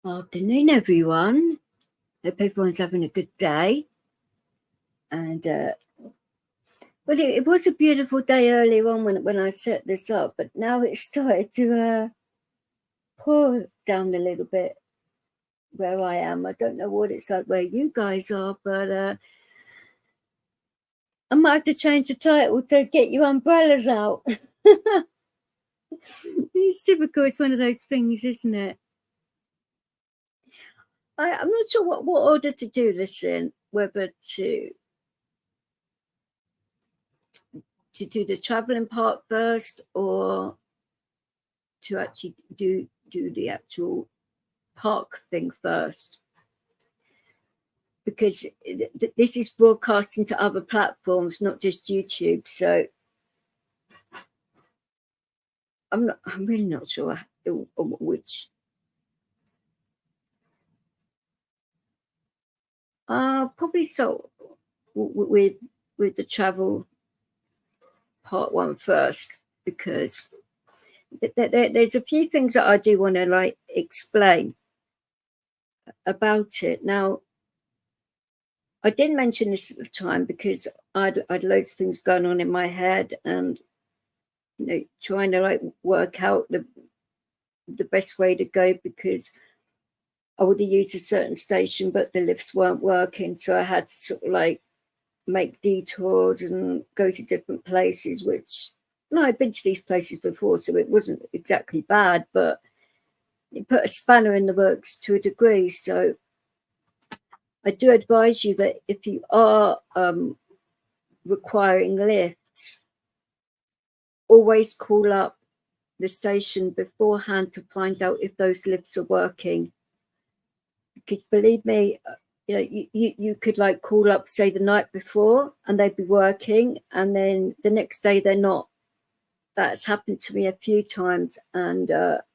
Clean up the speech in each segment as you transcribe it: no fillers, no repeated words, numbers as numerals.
Afternoon, everyone. Hope everyone's having a good day. And well, it was a beautiful day earlier on when I set this up, but now it's started to pour down a little bit where I am. I don't know what it's like where you guys are, but I might have to change the title to "Get Your Umbrellas Out." It's typical. It's one of those things, isn't it? I'm not sure what order to do this in, whether to do the traveling part first or to actually do the actual park thing first, because this is broadcasting to other platforms, not just YouTube. So I'm really not sure which. Probably so with the travel part one first, because there's a few things that I do want to explain about it. Now, I didn't mention this at the time because I'd loads of things going on in my head, and trying to work out the best way to go, because I would have used a certain station, but the lifts weren't working, so I had to sort of make detours and go to different places. Which, I've been to these places before, so it wasn't exactly bad, but it put a spanner in the works to a degree. So I do advise you that if you are requiring lifts, always call up the station beforehand to find out if those lifts are working. Because believe me, you could call up, say, the night before, and they'd be working, and then the next day they're not. That's happened to me a few times, and it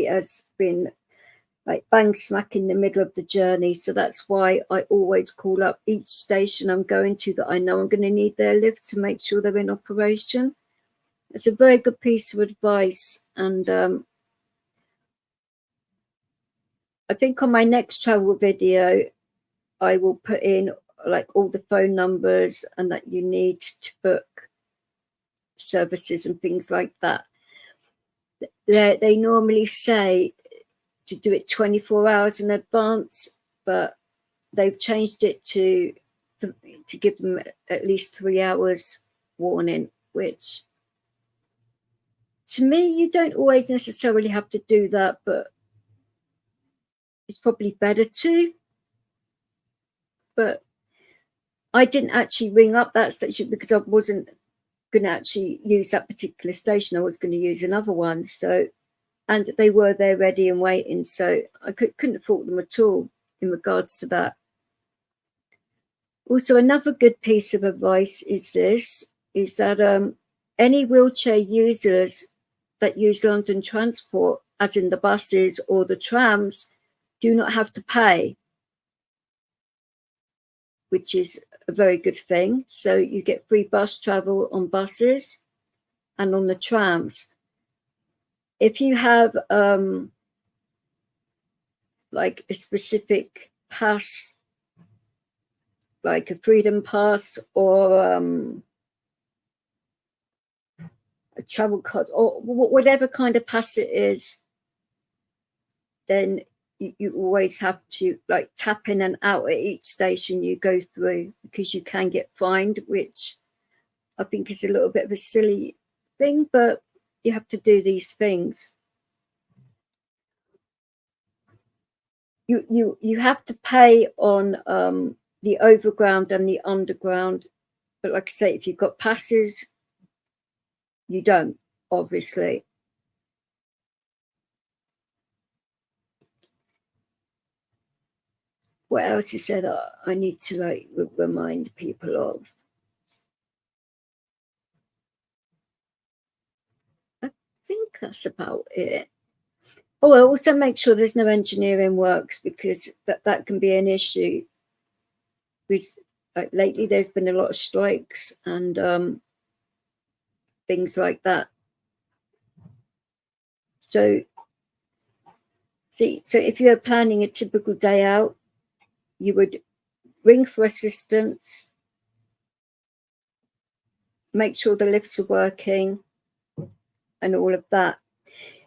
has been bang smack in the middle of the journey. So that's why I always call up each station I'm going to that I know I'm going to need their lift, to make sure they're in operation. It's a very good piece of advice, and I think on my next travel video I will put in all the phone numbers and that you need to book services and things like that. They normally say to do it 24 hours in advance, but they've changed it to give them at least 3 hours warning, which to me, you don't always necessarily have to do that, but it's probably better to. But I didn't actually ring up that station because I wasn't going to actually use that particular station. I was going to use another one. So, and they were there ready and waiting. So I couldn't fault them at all in regards to that. Also, another good piece of advice is that any wheelchair users that use London transport, as in the buses or the trams, do not have to pay, which is a very good thing. So you get free bus travel on buses and on the trams. If you have a specific pass, like a freedom pass or a travel card or whatever kind of pass it is, then you always have to tap in and out at each station you go through, because you can get fined, which I think is a little bit of a silly thing, but you have to do these things. You have to pay on the overground and the underground, but like I say, if you've got passes, you don't, obviously. What else is there that I need to remind people of? I think that's about it. Oh, I also make sure there's no engineering works, because that can be an issue. With lately, there's been a lot of strikes and things like that. So See, so if you're planning a typical day out, you would ring for assistance, make sure the lifts are working, and all of that.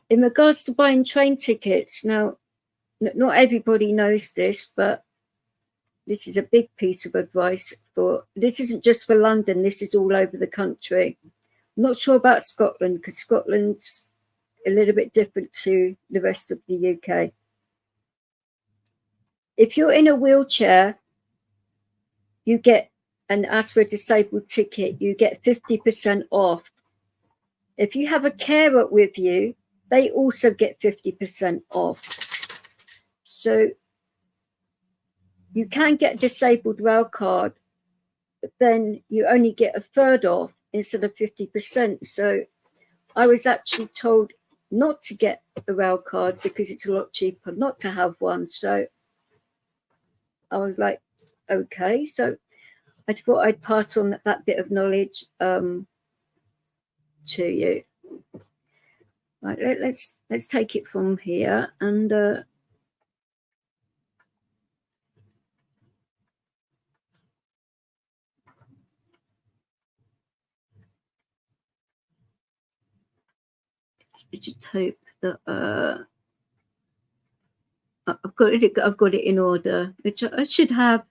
In regards to buying train tickets, now, not everybody knows this, but this is a big piece of advice. This isn't just for London, this is all over the country. I'm not sure about Scotland, because Scotland's a little bit different to the rest of the UK. If you're in a wheelchair, you get, and ask for a disabled ticket, you get 50% off. If you have a carer with you, they also get 50% off. So you can get a disabled rail card, but then you only get a third off instead of 50%. So I was actually told not to get a rail card because it's a lot cheaper not to have one. So I was like, okay. So I thought I'd pass on that bit of knowledge to you. Right, let's take it from here, and I just hope that I've got it in order, which I should have.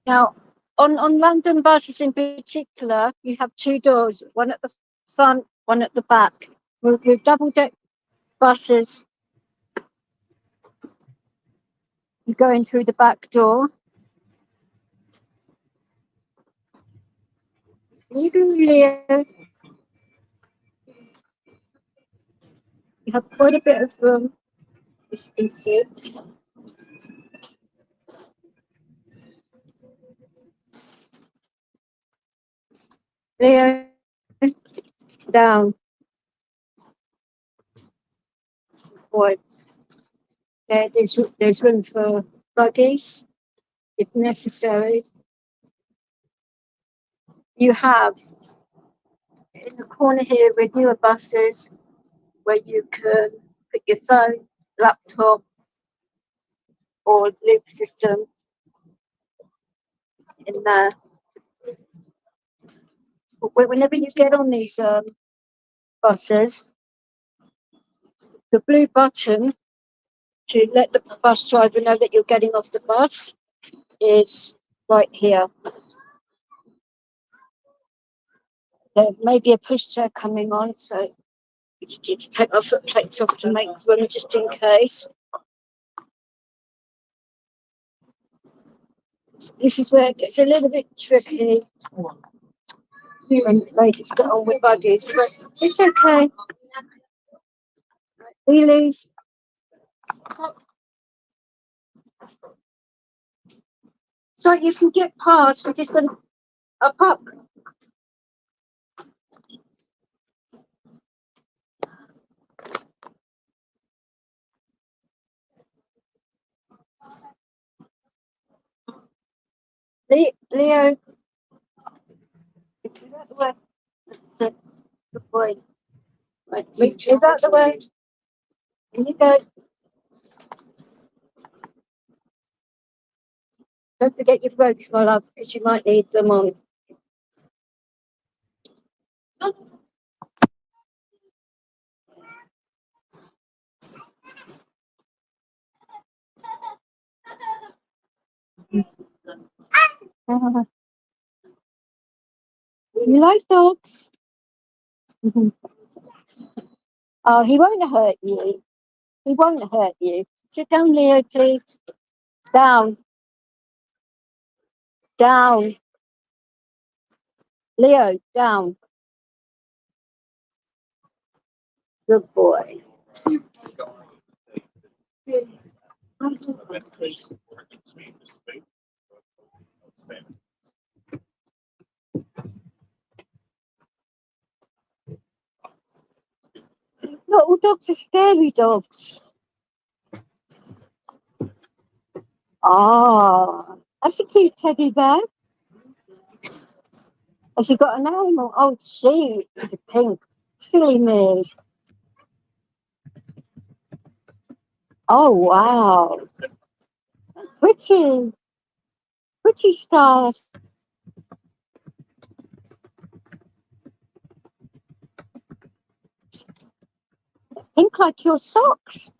Now, on London buses in particular, you have two doors, one at the front, one at the back. With double-deck buses, you go in through the back door. You have quite a bit of room. Leo, down. Forward. There's room for buggies if necessary. You have in the corner here with newer buses where you can put your phone, laptop, or loop system in there. But whenever you get on these buses, the blue button to let the bus driver know that you're getting off the bus is right here. There may be a pushchair coming on, so we just need to take our foot plates off to make room just in case. This is where it gets a little bit tricky when ladies get on with buggies, but it's okay. Wheelies. So you can get past, you're just going to up. Leo, is that the way? That's it. Good boy. Right, move out the way. In you go. Don't forget your brakes, my love, because you might need them on. You like dogs? Oh, he won't hurt you. He won't hurt you. Sit down, Leo, please. Down. Down. Leo, down. Good boy. Not all dogs are scary dogs. Ah, that's a cute teddy bear. Has he got a name? Oh, she is a pink. Silly me. Oh, wow. Pretty, pretty stars. Pink like your socks.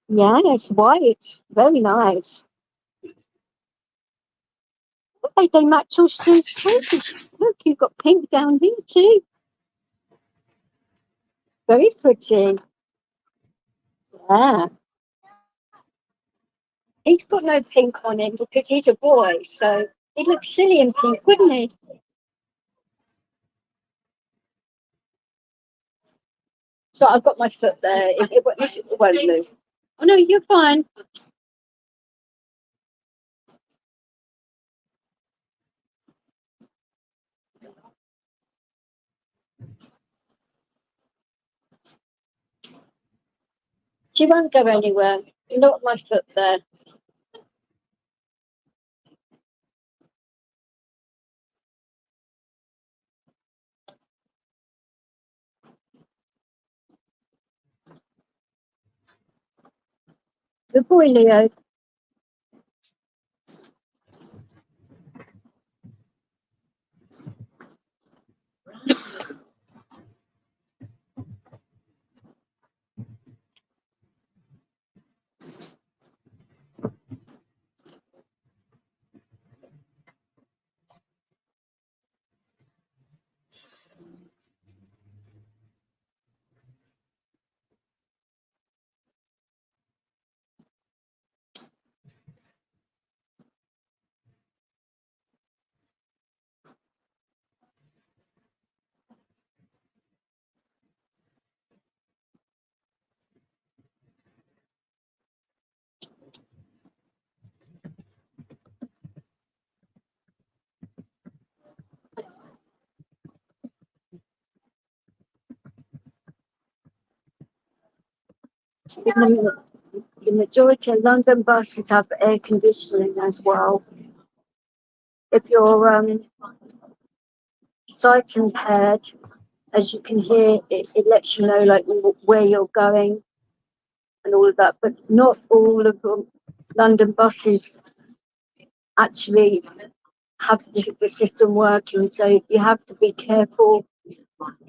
Yeah, it's white. Very nice. They match your shoes too. Look, you've got pink down here too. Very pretty. Yeah. He's got no pink on him because he's a boy, so he'd look silly in pink, wouldn't he? So I've got my foot there. It won't move. Oh no, you're fine. She won't go anywhere. You know my foot there. Good boy, Leo. The majority of London buses have air conditioning as well. If you're sight impaired, as you can hear, it lets you know like where you're going and all of that. But not all of the London buses actually have the system working. So you have to be careful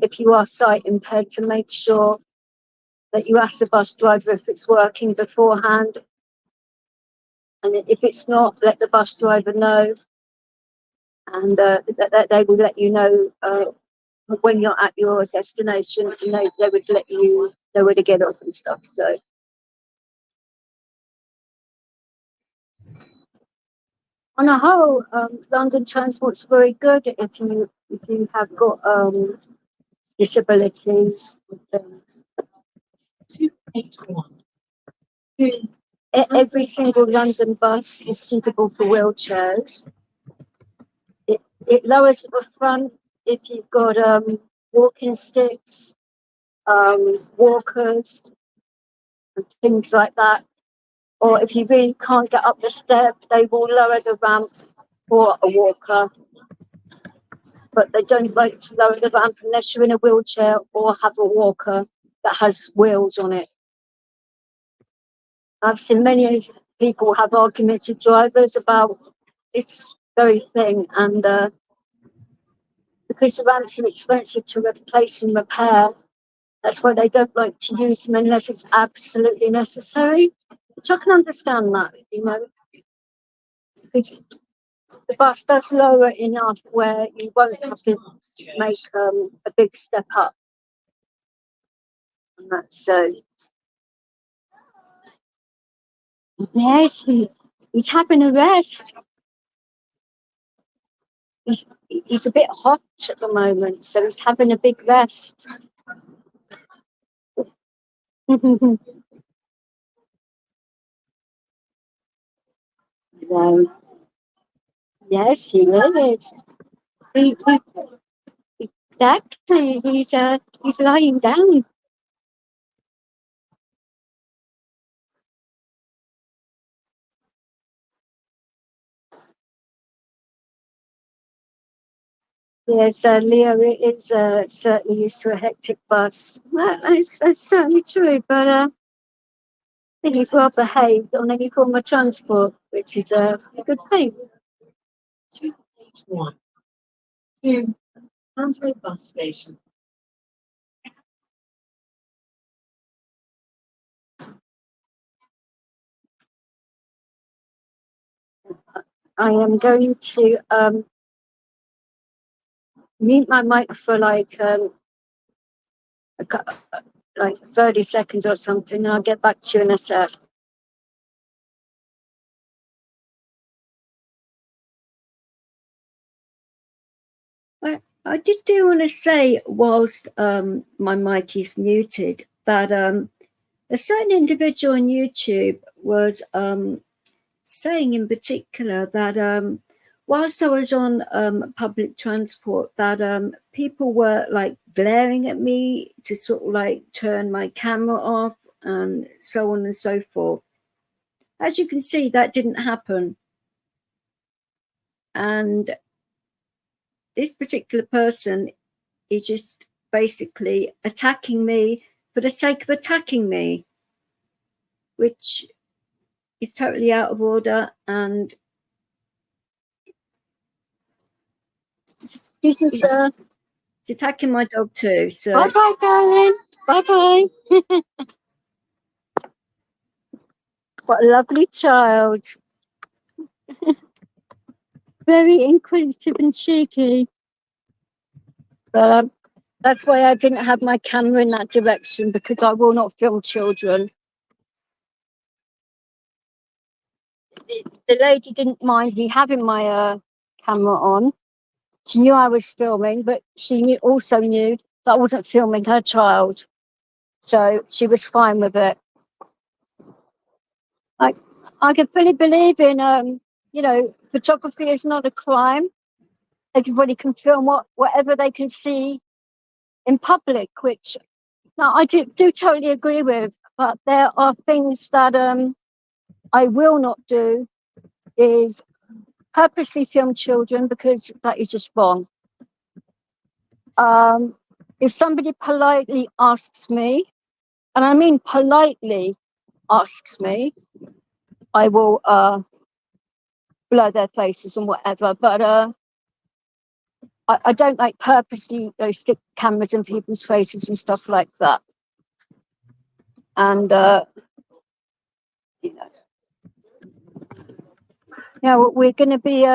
if you are sight impaired to make sure that you ask the bus driver if it's working beforehand. And if it's not, let the bus driver know, and that they will let you know when you're at your destination, and they would let you know where to get off and stuff. So on a whole, London transport's very good if you have got disabilities and things. Every single London bus is suitable for wheelchairs. It lowers at the front if you've got walking sticks, walkers, and things like that. Or if you really can't get up the step, they will lower the ramp for a walker. But they don't like to lower the ramp unless you're in a wheelchair or have a walker that has wheels on it. I've seen many people have arguments with drivers about this very thing, and because the ramps are expensive to replace and repair, that's why they don't like to use them unless it's absolutely necessary. Which I can understand that, because the bus does lower enough where you won't have to make a big step up. And that's so. Yes, he's having a rest. He's a bit hot at the moment, so he's having a big rest. um, yes, he is. Exactly. He's lying down. Yes, Leo is certainly used to a hectic bus. That's certainly true, but I think he's well behaved on any form of transport, which is a good thing. One, two, Hanslow bus station. I am going to mute my mic for like 30 seconds or something, and I'll get back to you in a sec. I just do want to say, whilst my mic is muted, that a certain individual on YouTube was saying in particular that whilst I was on public transport, that people were like glaring at me to sort of like turn my camera off and so on and so forth. As you can see, that didn't happen. And this particular person is just basically attacking me for the sake of attacking me, which is totally out of order. And he's attacking my dog too. So bye bye, darling. Bye bye. What a lovely child. Very inquisitive and cheeky. But that's why I didn't have my camera in that direction, because I will not film children. The lady didn't mind me having my camera on. She knew I was filming, but she also knew that I wasn't filming her child. So she was fine with it. I can fully believe in, photography is not a crime. Everybody can film whatever they can see in public, which I do totally agree with. But there are things that I will not do, is purposely film children, because that is just wrong. If somebody politely asks me, and I mean politely asks me, I will blur their faces and whatever. But I don't like purposely stick cameras in people's faces and stuff like that. And we're going to be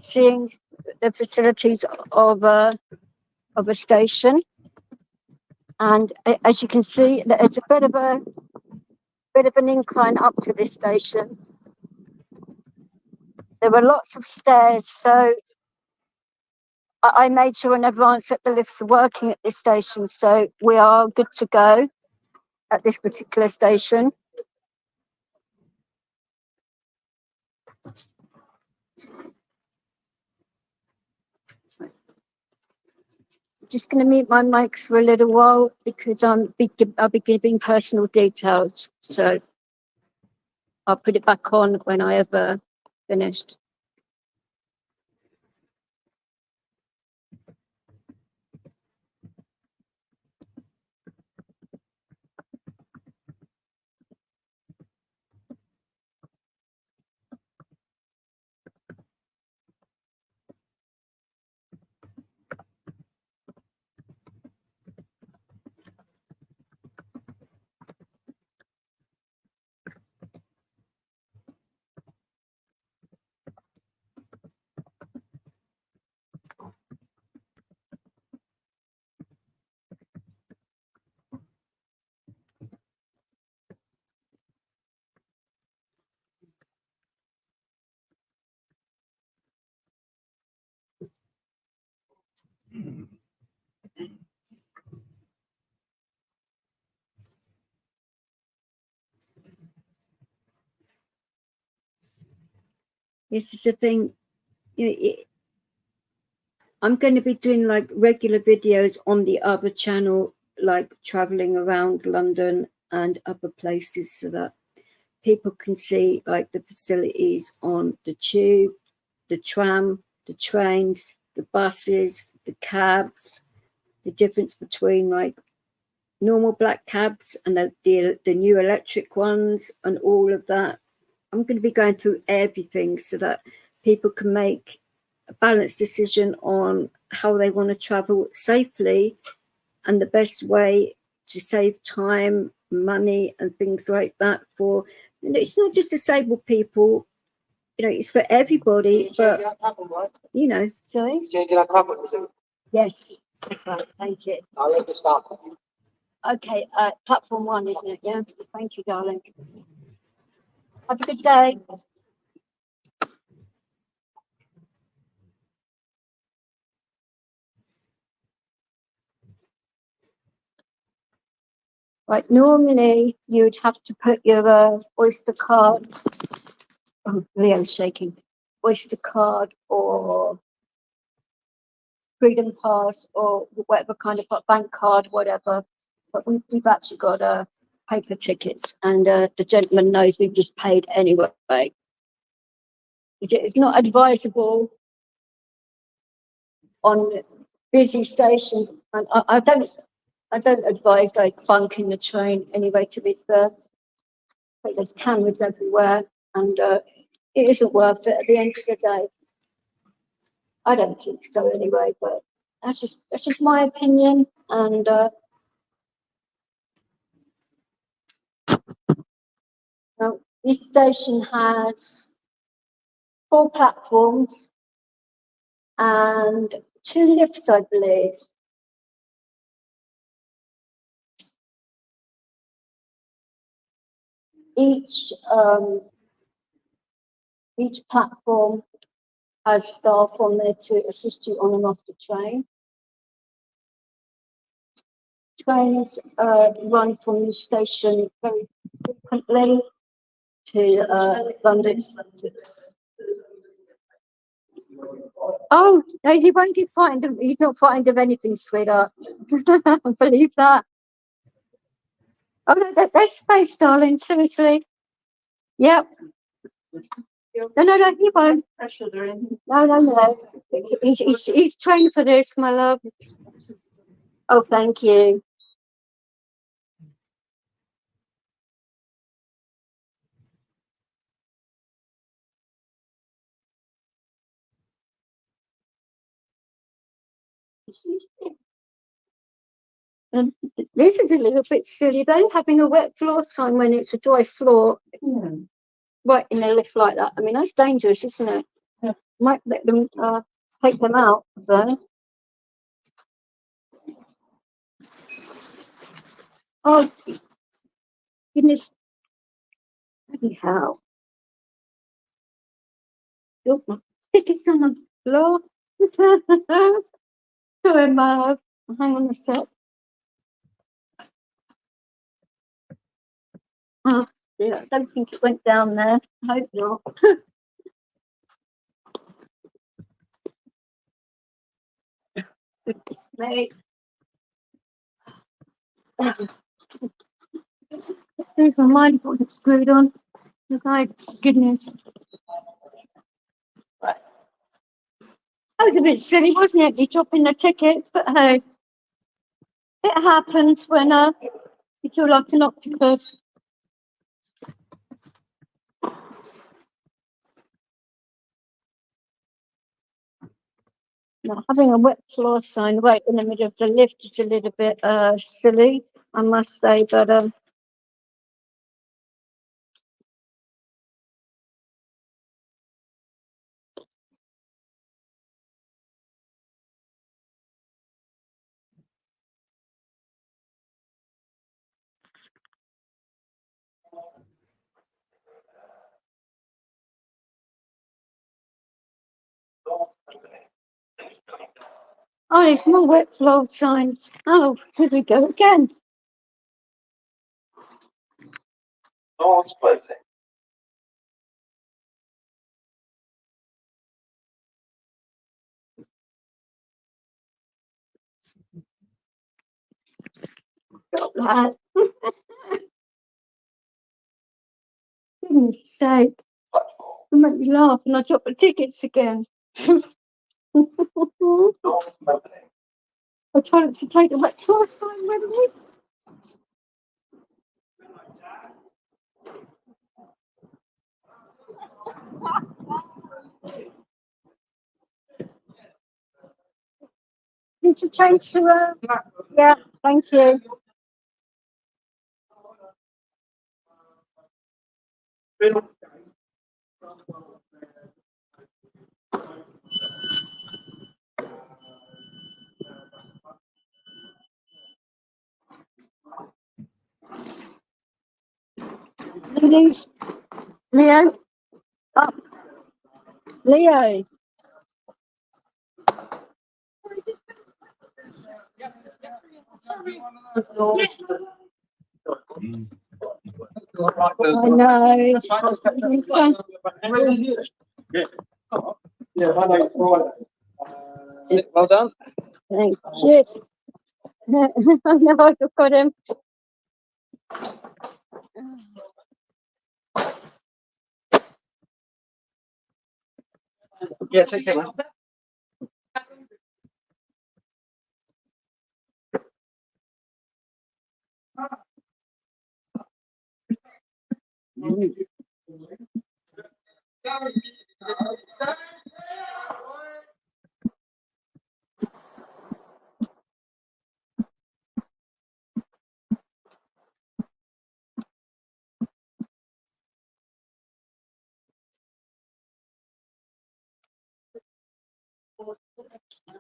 seeing the facilities of a station, and as you can see, it's a bit of an incline up to this station. There were lots of stairs, so I made sure in advance that the lifts are working at this station, so we are good to go at this particular station. Just going to mute my mic for a little while, because I'll be giving personal details, so I'll put it back on when I have finished. This is the thing, I'm going to be doing like regular videos on the other channel, like traveling around London and other places, so that people can see like the facilities on the tube, the tram, the trains, the buses, the cabs, the difference between like normal black cabs and the new electric ones and all of that. I'm going to be going through everything so that people can make a balanced decision on how they want to travel safely and the best way to save time, money, and things like that. For it's not just disabled people, it's for everybody. But sorry. Yes, that's right. Thank you. I'll let you start. Okay, platform 1, isn't it? Yeah. Thank you, darling. Have a good day. Right, normally you would have to put your Oyster card. Oh, Leo's shaking. Oyster card or Freedom Pass or whatever kind of bank card, whatever. But we've actually got paper tickets, and the gentleman knows we've just paid anyway. It's not advisable on busy stations, and I don't advise like bunking the train anyway. To be fair, but there's cameras everywhere, and it isn't worth it at the end of the day. I don't think so anyway, but that's just my opinion. And now this station has 4 platforms and 2 lifts, I believe. Each platform has staff on there to assist you on and off the train. Trains run from the station very frequently to London. Oh, no, he won't be frightened of, he's not frightened of anything, sweetheart. Believe that. Oh, no, that's space, darling, seriously. Yep. No, he won't. No. He's trained for this, my love. Oh, thank you. This is a little bit silly though, having a wet floor sign when it's a dry floor, right in a lift like that. I mean, that's dangerous, isn't it? Yeah. Might let them take them out though. Oh, goodness. Anyhow. Oh, my ticket's on the floor. Sorry, my love. Hang on a sec. Oh, yeah, I don't think it went down there. I hope not. Goodness me. There's my mind got it screwed on. My goodness. Right. That was a bit silly, wasn't it? Me dropping the tickets, but hey, it happens when you feel like an octopus. Now, having a wet floor sign right in the middle of the lift is a little bit silly, I must say, but oh, there's more wet floor signs. Oh, here we go again. Doors closing. Stop that. Goodness sake. You make me laugh and I drop the tickets again. Non-smoking. I tried to take the retro sign with me. Did you change to yeah, thank you. Ladies, Leo, up, Leo. I know. Yeah, Monday, Friday. Well done. Thank you. No, I've got him. Yeah, take care.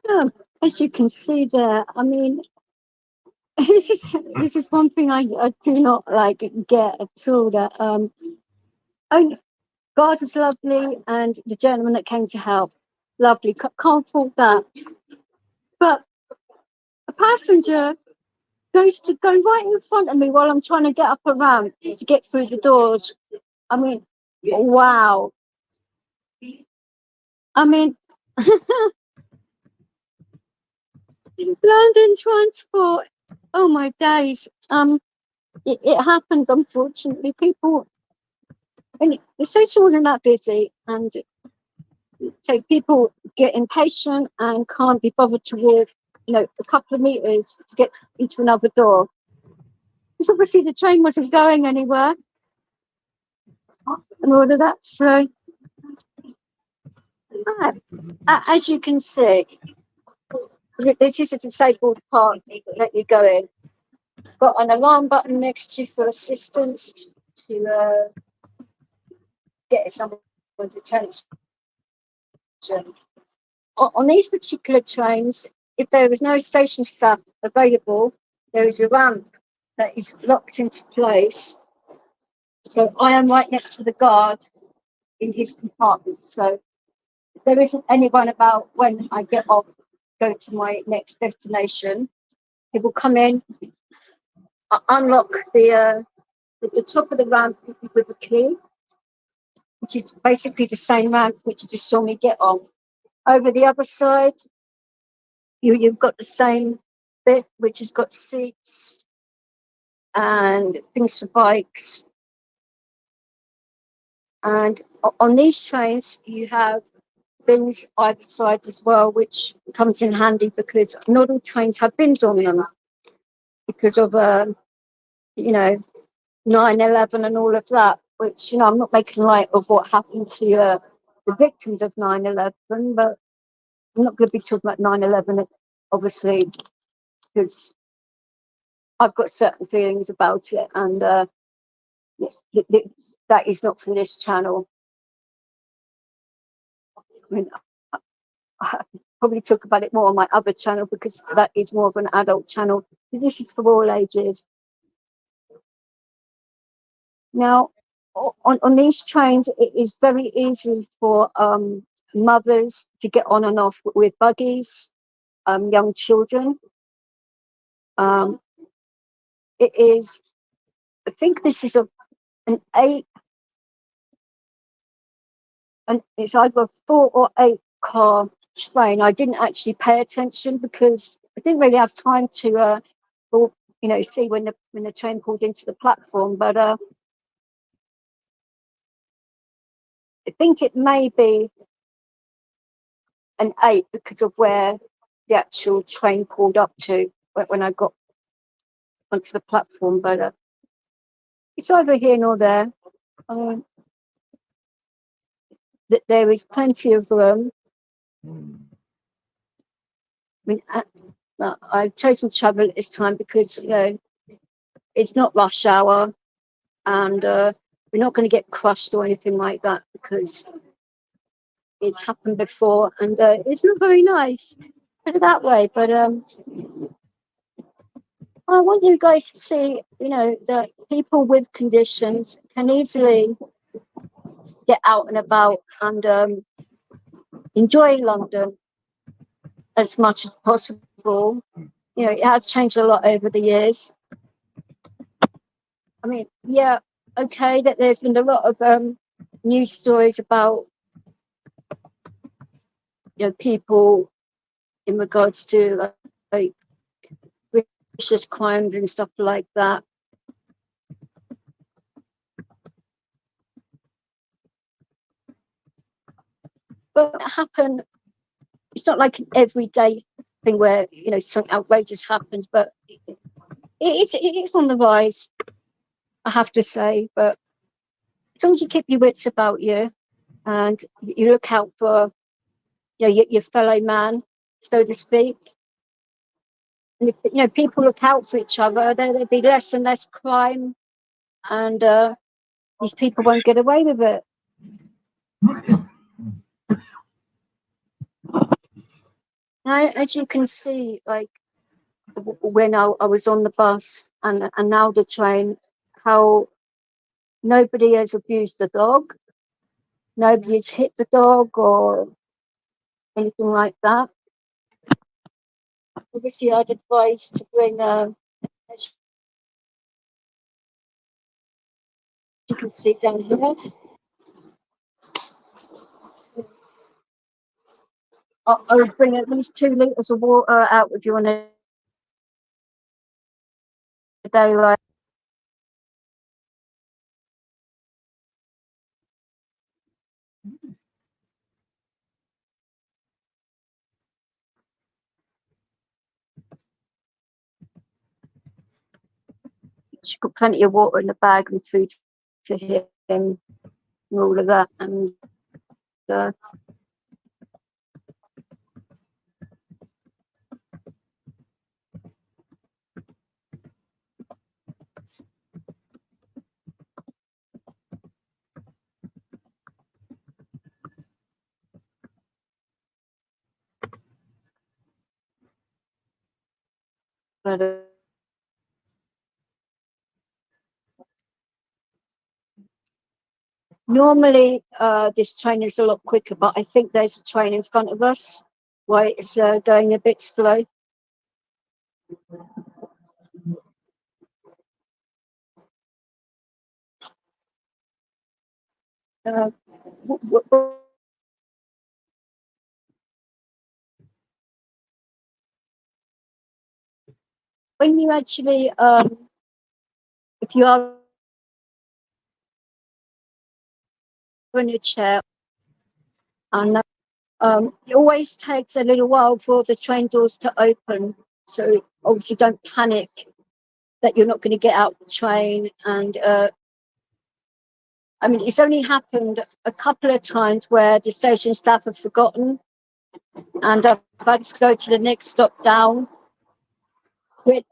Yeah, as you can see there, I mean, this is one thing I do not like get at all. That oh, God is lovely, and the gentleman that came to help, lovely. Can't fault that. But a passenger goes to go right in front of me while I'm trying to get up a ramp to get through the doors. I mean, wow. I mean, London transport. Oh my days. It happens, unfortunately. People, and the station wasn't that busy, and so people get impatient and can't be bothered to walk, a couple of meters to get into another door. Because obviously the train wasn't going anywhere and all of that. So, as you can see, this is a disabled part that let you go in. Got an alarm button next to you for assistance to get someone's attention. On these particular trains, if there is no station staff available, there is a ramp that is locked into place. So I am right next to the guard in his compartment. So if there isn't anyone about when I get off, go to my next destination, he will come in, unlock the top of the ramp with a key, which is basically the same ramp which you just saw me get on. Over the other side, you've got the same bit which has got seats and things for bikes. And on these trains, you have bins either side as well, which comes in handy because not all trains have bins on them because of 9/11 and all of that. Which I'm not making light of what happened to the victims of 9/11, but I'm not going to be talking about 9/11, obviously, because I've got certain feelings about it, and that is not for this channel. I mean, I probably talk about it more on my other channel because that is more of an adult channel. This is for all ages. Now, on these trains, it is very easy for mothers to get on and off with buggies, young children. It is, I think this is an 8, and it's either a 4 or 8 car train. I didn't actually pay attention because I didn't really have time to see when the train pulled into the platform. But I think it may be an 8 because of where the actual train pulled up to when I got onto the platform, but it's either here nor there. That there is plenty of room. I mean, I've chosen to travel at this time because it's not rush hour, and we're not going to get crushed or anything like that because it's happened before, and it's not very nice. Put it that way, but I want you guys to see, that people with conditions can easily get out and about and enjoy London as much as possible. It has changed a lot over the years. I mean, yeah, okay, that there's been a lot of news stories about people in regards to like vicious crimes and stuff like that. But it happened. It's not like an everyday thing where something outrageous happens, but it's on the rise, I have to say. But as long as you keep your wits about you and you look out for your fellow man, so to speak, and if people look out for each other, there'll be less and less crime, and these people won't get away with it. Now, as you can see, like when I was on the bus and now the train, how nobody has abused the dog, nobody has hit the dog or anything like that. Obviously, I'd advise to bring as you can see down here. I would bring at least 2 litres of water out with you on a day like. She's got plenty of water in the bag and food for him and all of that. And but normally this train is a lot quicker, but I think there's a train in front of us where it's going a bit slow. When you actually, if you are in your chair, and it always takes a little while for the train doors to open. So obviously don't panic that you're not going to get out the train. And I mean, it's only happened a couple of times where the station staff have forgotten and I've had to go to the next stop down, which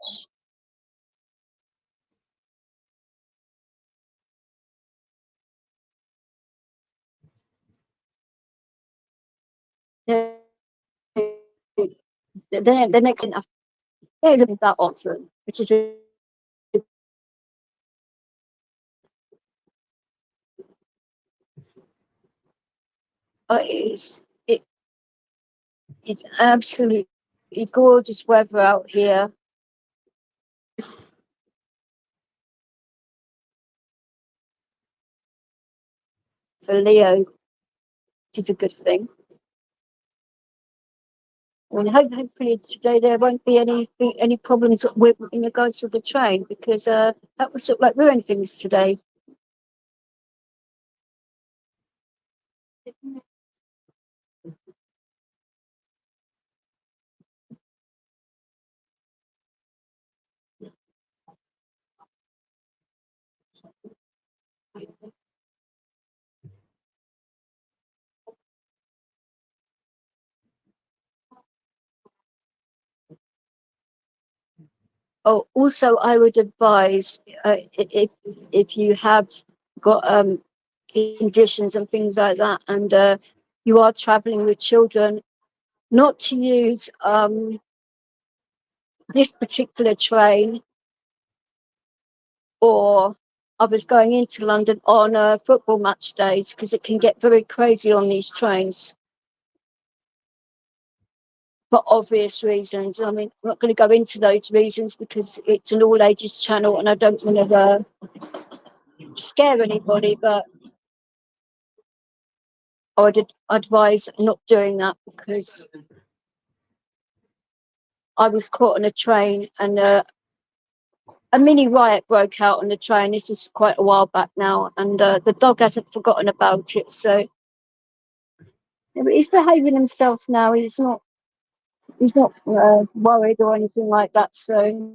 the next enough there isn't that often, which is it's absolutely gorgeous weather out here. For Leo, which is a good thing. And hopefully today there won't be any problems with in regards to the train because that was sort of like ruin things today. Oh, also, I would advise if you have got conditions and things like that, and you are traveling with children, not to use this particular train or others going into London on football match days, because it can get very crazy on these trains for obvious reasons. I mean, I'm not going to go into those reasons because it's an all ages channel and I don't want to scare anybody, but I would advise not doing that, because I was caught on a train and a mini riot broke out on the train. This was quite a while back now, and the dog hasn't forgotten about it. So he's behaving himself now. He's not worried or anything like that. So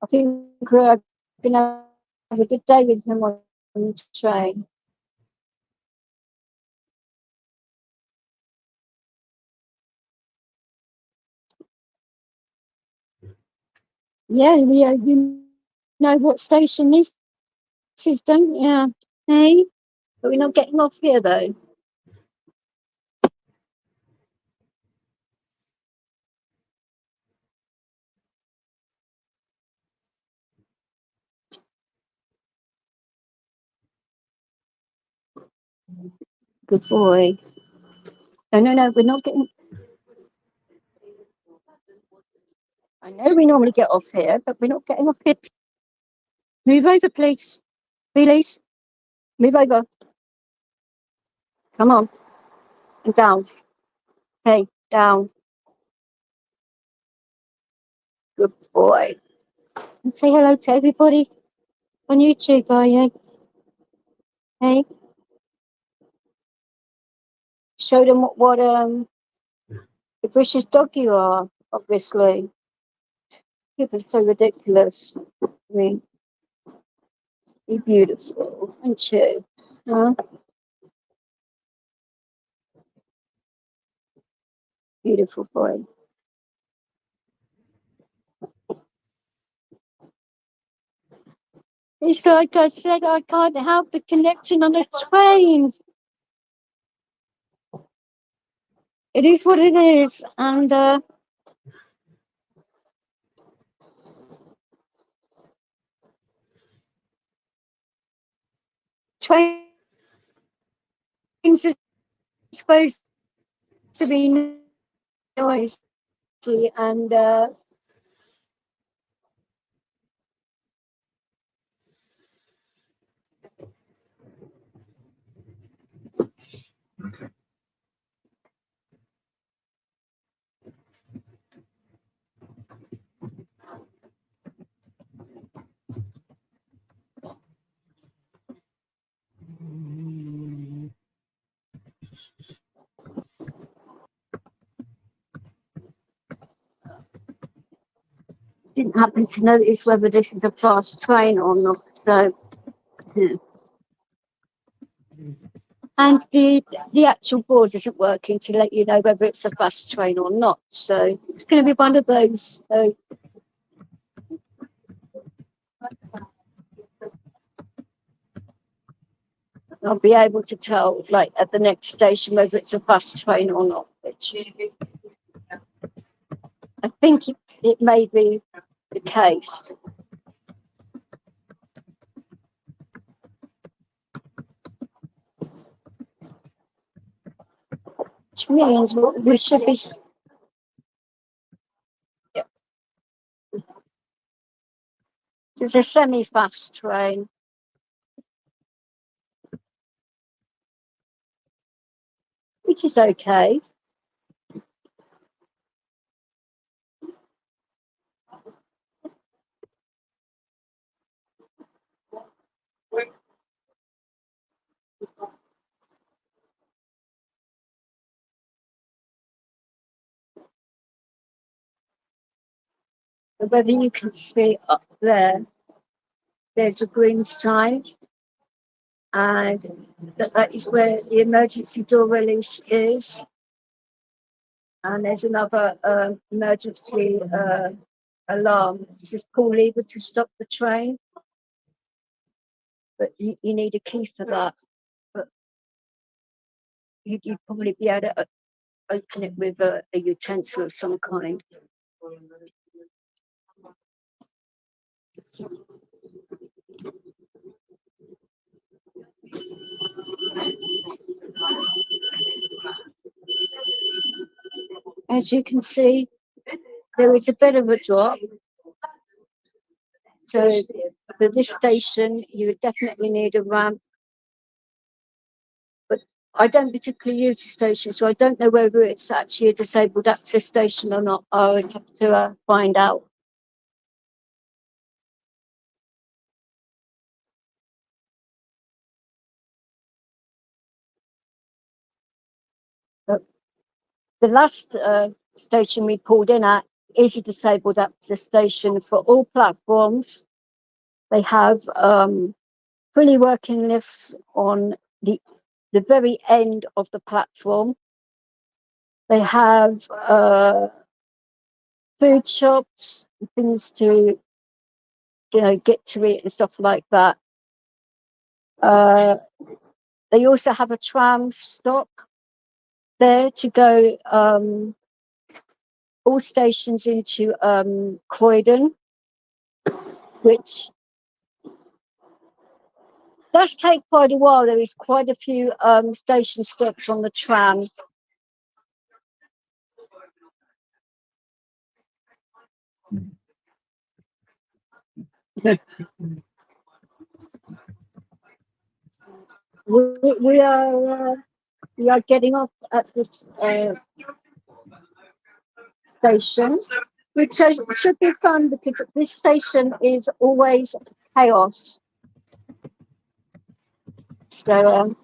I think we're going to have a good day with him on the train. Yeah, you know what station this is, don't you? Hey, but we're not getting off here though. Good boy. No, we're not getting. I know we normally get off here, but we're not getting off here. Move over, please. Please, move over. Come on. And down. Hey, down. Good boy. And say hello to everybody on YouTube, are you? Hey, show them what the British dog you are, obviously. People are so ridiculous. I mean, you're beautiful, aren't you? Huh? Beautiful boy. It's like I said, I can't have the connection on the train. It is what it is, and trains are supposed to be noisy, and didn't happen to notice whether this is a fast train or not. So, yeah. And the actual board isn't working to let you know whether it's a fast train or not. So it's going to be one of those. So I'll be able to tell, like, at the next station whether it's a fast train or not. Which I think it may be the case. Which means we should be. Yeah. There's a semi-fast train. Which is okay. But whether you can see up there, there's a green sign. and that is where the emergency door release is. And there's another emergency alarm. This is pull lever to stop the train, but you need a key for that. But you'd probably be able to open it with a utensil of some kind. As you can see, there is a bit of a drop. So for this station, you would definitely need a ramp. But I don't particularly use the station, so I don't know whether it's actually a disabled access station or not. I would have to find out. But the last station we pulled in at is a disabled access station for all platforms. They have fully working lifts on the very end of the platform. They have food shops, things to get to eat and stuff like that. They also have a tram stop there to go all stations into Croydon, which does take quite a while. There is quite a few station stops on the tram. We are getting off at this station, which should be fun because this station is always chaos. So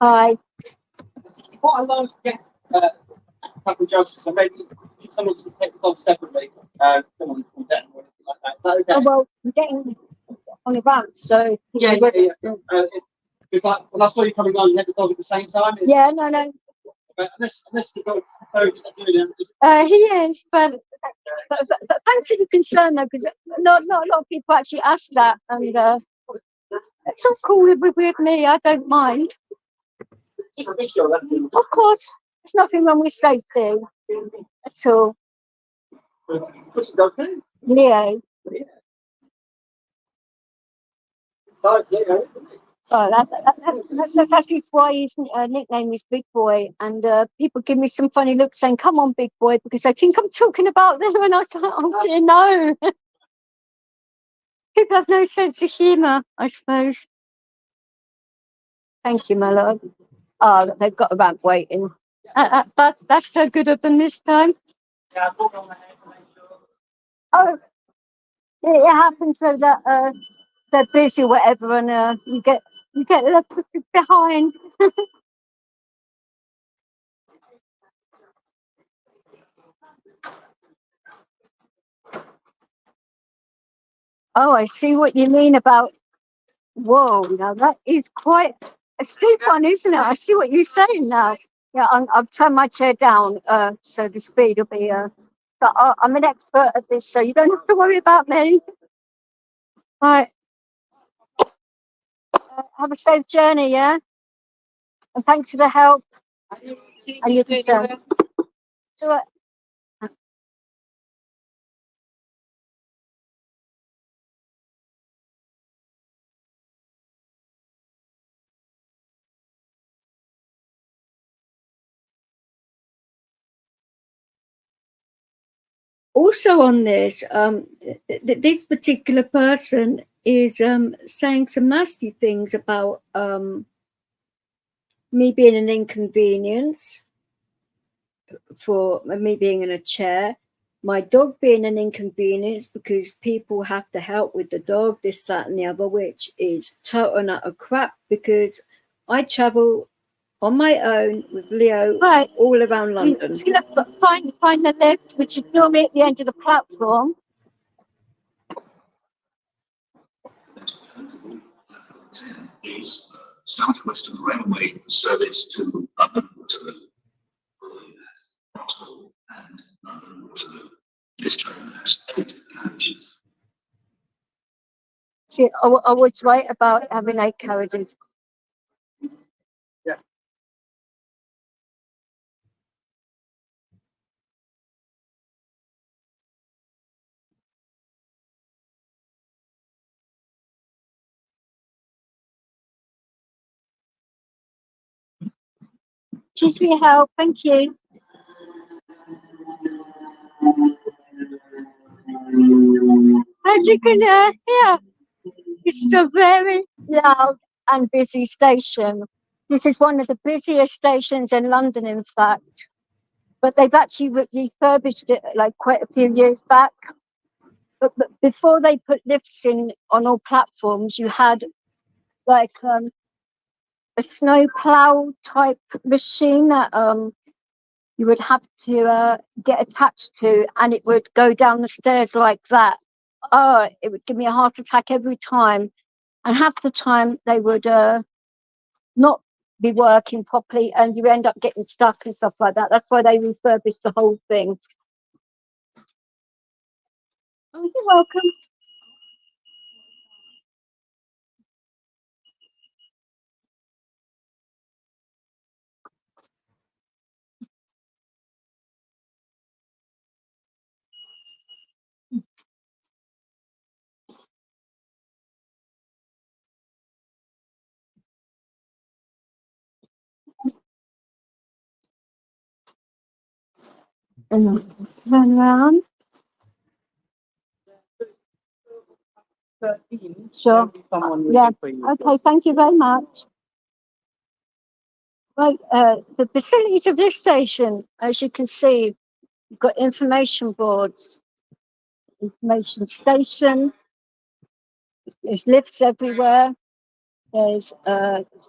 hi. Quite a large get a couple of junctions, so maybe if someone to take the dog separately, don't want to fall down or anything like that. Is that okay? Oh, well, I'm getting on a ramp, so Yeah. Because like when I saw you coming on, you had the dog at the same time. Yeah, no. But unless the dog doing He is, but thanks for the concern though, because not a lot of people actually ask that, and it's all cool with me. I don't mind. Of course, there's nothing wrong with safety at all. What's the dog's name? Leo. So, yeah, isn't it? Oh, that's actually why his nickname is Big Boy, and people give me some funny looks saying, "Come on, Big Boy," because I think I'm talking about them, and I was like, "Oh dear, no." People have no sense of humour, I suppose. Thank you, my love. Oh, they've got a ramp waiting. That's so good of them this time. Yeah, I put it on the head to make sure. Oh, it happens so that they're busy, or whatever, and you get left behind. Oh, I see what you mean about. Whoa, now that is quite a steep one, isn't it? I see what you're saying now. Yeah, I've turned my chair down, so the speed will be. But I'm an expert at this, so you don't have to worry about me. Right. Have a safe journey, yeah? And thanks for the help and your concern. So, Also on this, this particular person is saying some nasty things about me being an inconvenience for me being in a chair, my dog being an inconvenience because people have to help with the dog, this, that, and the other, which is total and utter crap because I travel on my own with Leo Right. all around You're London. just going to find the lift, which is normally at the end of the platform. Is Southwestern Railway service to London Waterloo, and London Waterloo. This train has 8 carriages. See, I was right about having 8 carriages. Yeah. Cheers for your help. Thank you. As you can hear, it's a very loud and busy station. This is one of the busiest stations in London, in fact. But they've actually refurbished it like quite a few years back. But before they put lifts in on all platforms, you had like a snow plow type machine that you would have to get attached to, and it would go down the stairs like that. Oh, it would give me a heart attack every time. And half the time they would not be working properly, and you end up getting stuck and stuff like that. That's why they refurbished the whole thing. Oh, you're welcome. And turn around. Sure. Yeah. Okay, thank you very much. Right, the facilities of this station, as you can see, you've got information boards, information station, there's lifts everywhere, there's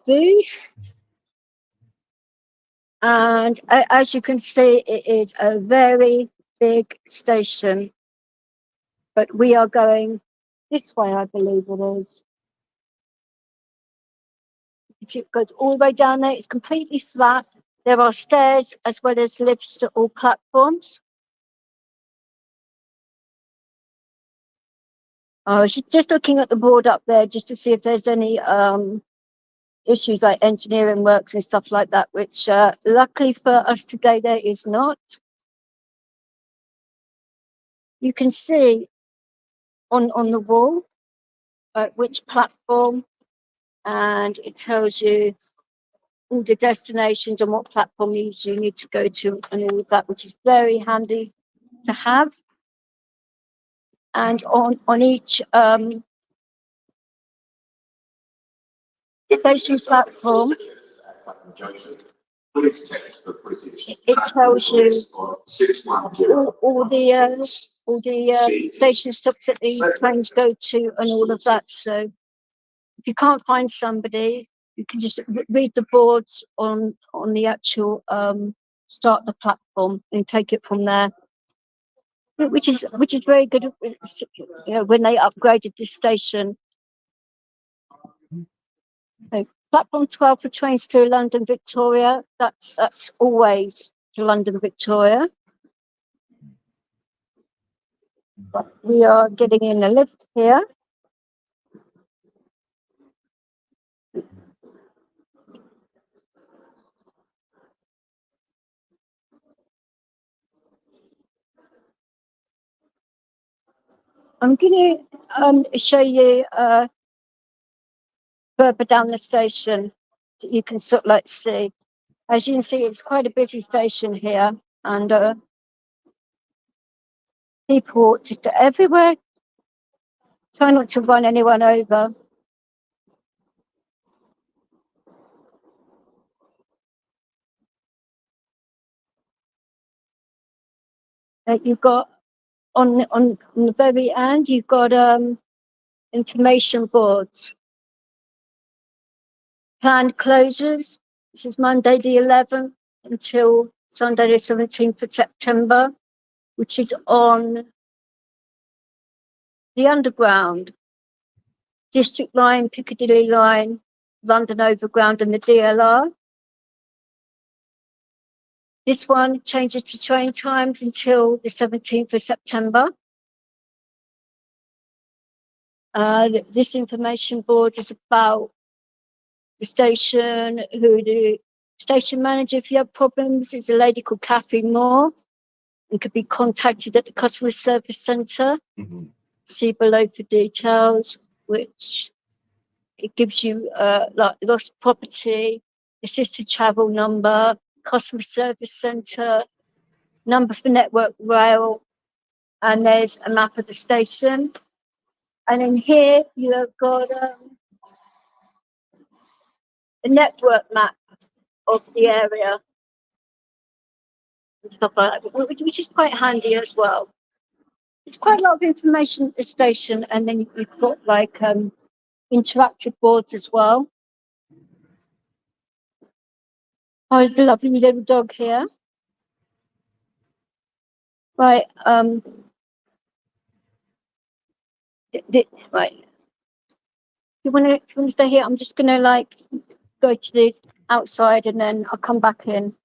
food, and as you can see, it is a very big station, but we are going this way, I believe it is. It goes all the way down there, it's completely flat. There are stairs as well as lifts to all platforms. I was just looking at the board up there just to see if there's any issues like engineering works and stuff like that, which luckily for us today there is not. You can see on the wall which platform, and it tells you all the destinations and what platform you need to go to and all of that, which is very handy to have. And on each station platform, it tells you all the station stops that the trains go to and all of that. So if you can't find somebody, you can just read the boards on the actual start the platform and take it from there, which is very good. You know, when they upgraded this station. So, platform 12 for trains to London Victoria. That's always to London Victoria. But we are getting in a lift here. I'm going to show you further down the station that you can sort of like see. As you can see, it's quite a busy station here, and people just everywhere. Try not to run anyone over. You've got on the very end, you've got information boards, planned closures, This is Monday the 11th until Sunday the 17th of September, which is on the Underground, District Line, Piccadilly Line, London Overground and the DLR. This one changes the train times until the 17th of September. This information board is about the station, who the station manager, if you have problems, is a lady called Kathy Moore, and could be contacted at the customer service centre. See below for details, which it gives you like lost property, assisted travel number, customer service centre, number for Network Rail, and there's a map of the station. And in here you have got a network map of the area and stuff like that, which is quite handy as well. It's quite a lot of information at the station, and then you've got like interactive boards as well. Oh, there's a lovely little dog here. Right, right. You want to stay here? I'm just gonna like go to the outside, and then I'll come back in.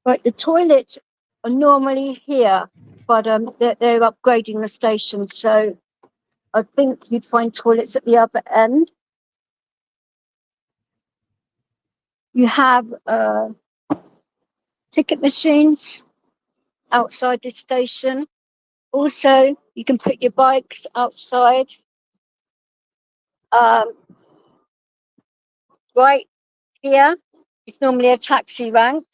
Right, the toilets are normally here, but they're upgrading the station, so I think you'd find toilets at the other end. You have ticket machines outside the station. Also, you can put your bikes outside. Right here, it's normally a taxi rank.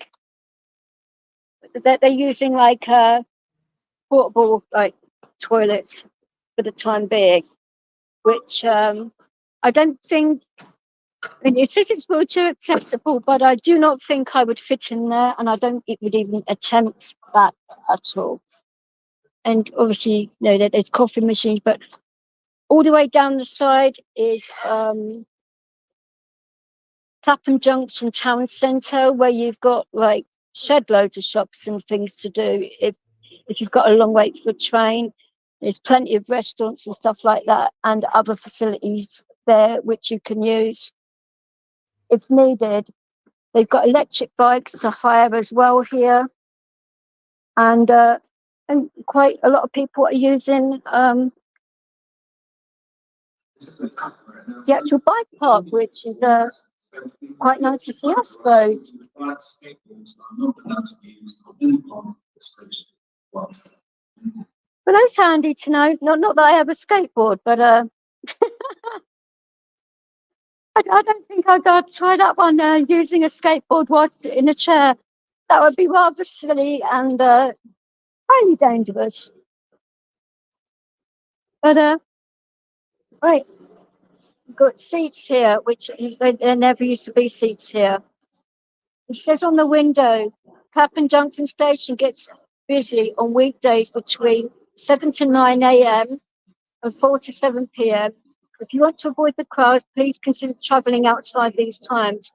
They're using like a portable like toilets for the time being, which I don't think. I mean, it says it's wheelchair accessible, but I do not think I would fit in there, and I don't think would even attempt that at all. And obviously, you know, there's coffee machines, but all the way down the side is Clapham Junction Town Centre, where you've got like shed loads of shops and things to do if you've got a long wait for a train. There's plenty of restaurants and stuff like that, and other facilities there which you can use if needed. They've got electric bikes to hire as well here, and quite a lot of people are using the actual bike park, which is quite nice to see, I suppose. But that's handy to know. Not that I have a skateboard, but I don't think I'd try that one using a skateboard whilst in a chair. That would be rather silly and highly dangerous. But right, we've got seats here, which there never used to be seats here. It says on the window, Clapham Junction Station gets busy on weekdays between 7 to 9 a.m. and 4 to 7 p.m. If you want to avoid the crowds, please consider travelling outside these times.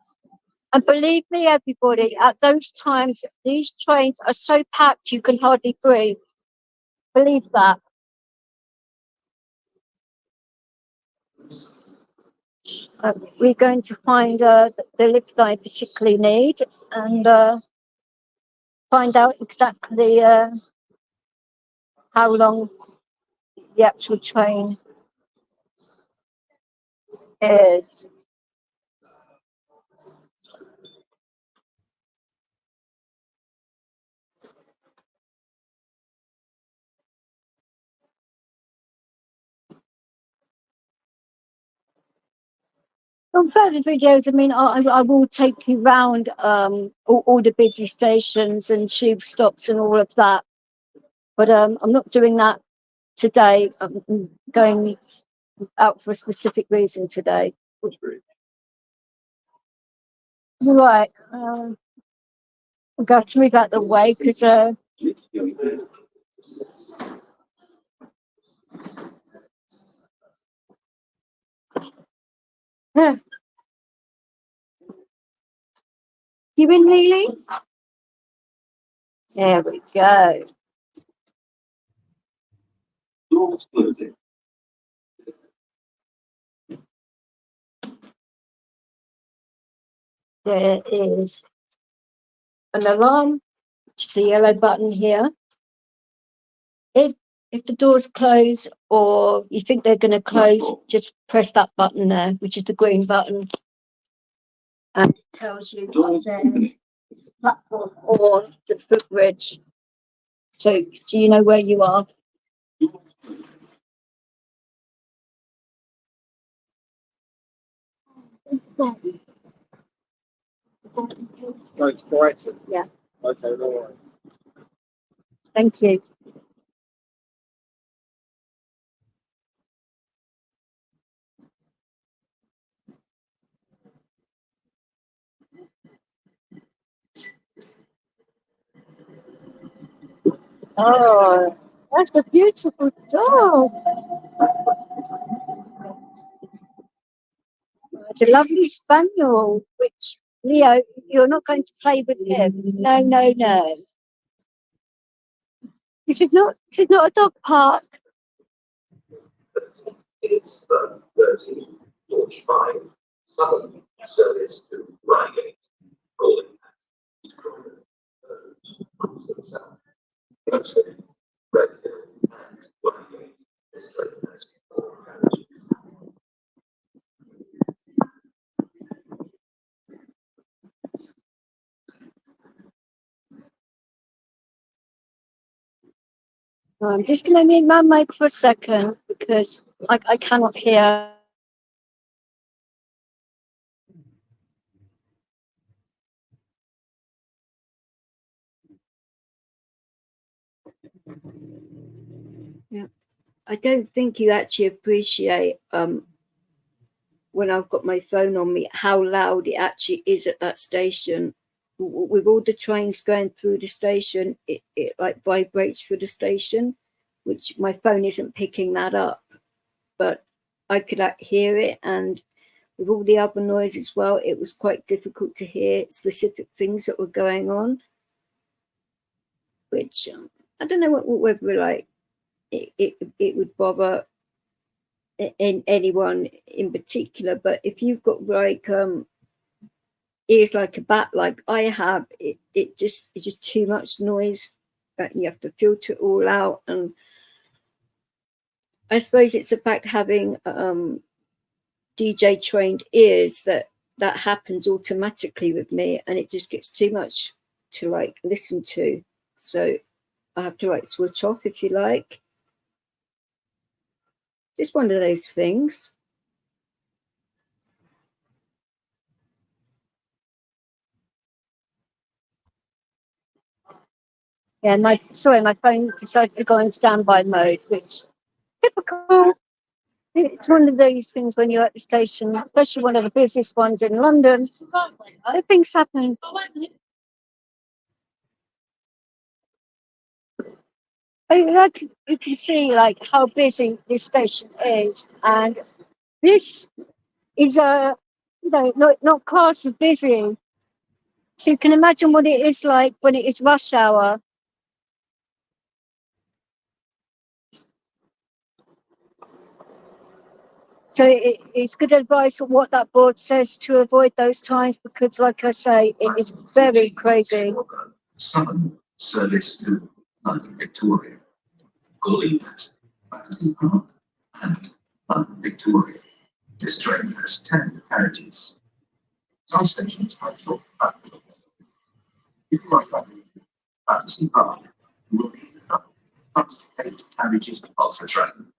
And believe me, everybody, at those times, these trains are so packed you can hardly breathe. Believe that. We're going to find the lift I particularly need and find out exactly how long the actual train is. On further videos, I mean, I will take you round all the busy stations and tube stops and all of that. But I'm not doing that today. I'm going out for a specific reason today. Right. I'm going to move out the way because You in, Lily? There we go. Doors closing. There is an alarm, which is the yellow button here. If the doors close or you think they're going to close, just press that button there, which is the green button. And it tells you up there it's platform or the footbridge. So do you know where you are? No, it's Brighton. Yeah. Okay, no worries. Thank you. Oh, that's a beautiful dog. It's a lovely spaniel, which, Leo, you're not going to play with him. No, no, no. This is not a dog park. It's 13:45. Southern service to Reigate. Golden. Red Hill and Reigate. I'm just going to mute my mic for a second because I cannot hear. Yeah, I don't think you actually appreciate when I've got my phone on me how loud it actually is at that station. With all the trains going through the station, it like vibrates through the station, which my phone isn't picking that up, but I could hear it. And with all the other noise as well, it was quite difficult to hear specific things that were going on, which I don't know whether like it would bother in anyone in particular, but if you've got like ears like a bat like I have, it's just too much noise that you have to filter it all out. And I suppose it's about having DJ trained ears that happens automatically with me, and it just gets too much to like listen to, so I have to like switch off, if you like. Just one of those things. Yeah, my phone decided to go in standby mode, which typical. It's one of those things when you're at the station, especially one of the busiest ones in London. Things happen. Like you can see, like how busy this station is, and this is not class as busy. So you can imagine what it is like when it is rush hour. So it's good advice on what that board says to avoid those times, because like I say, it is very crazy. Southern service to London Victoria. Golden Battersea Park and London Victoria. This train has 10 carriages. Some stations have short platforms. If you like Battersea Park, you will need up to 8 carriages off the train.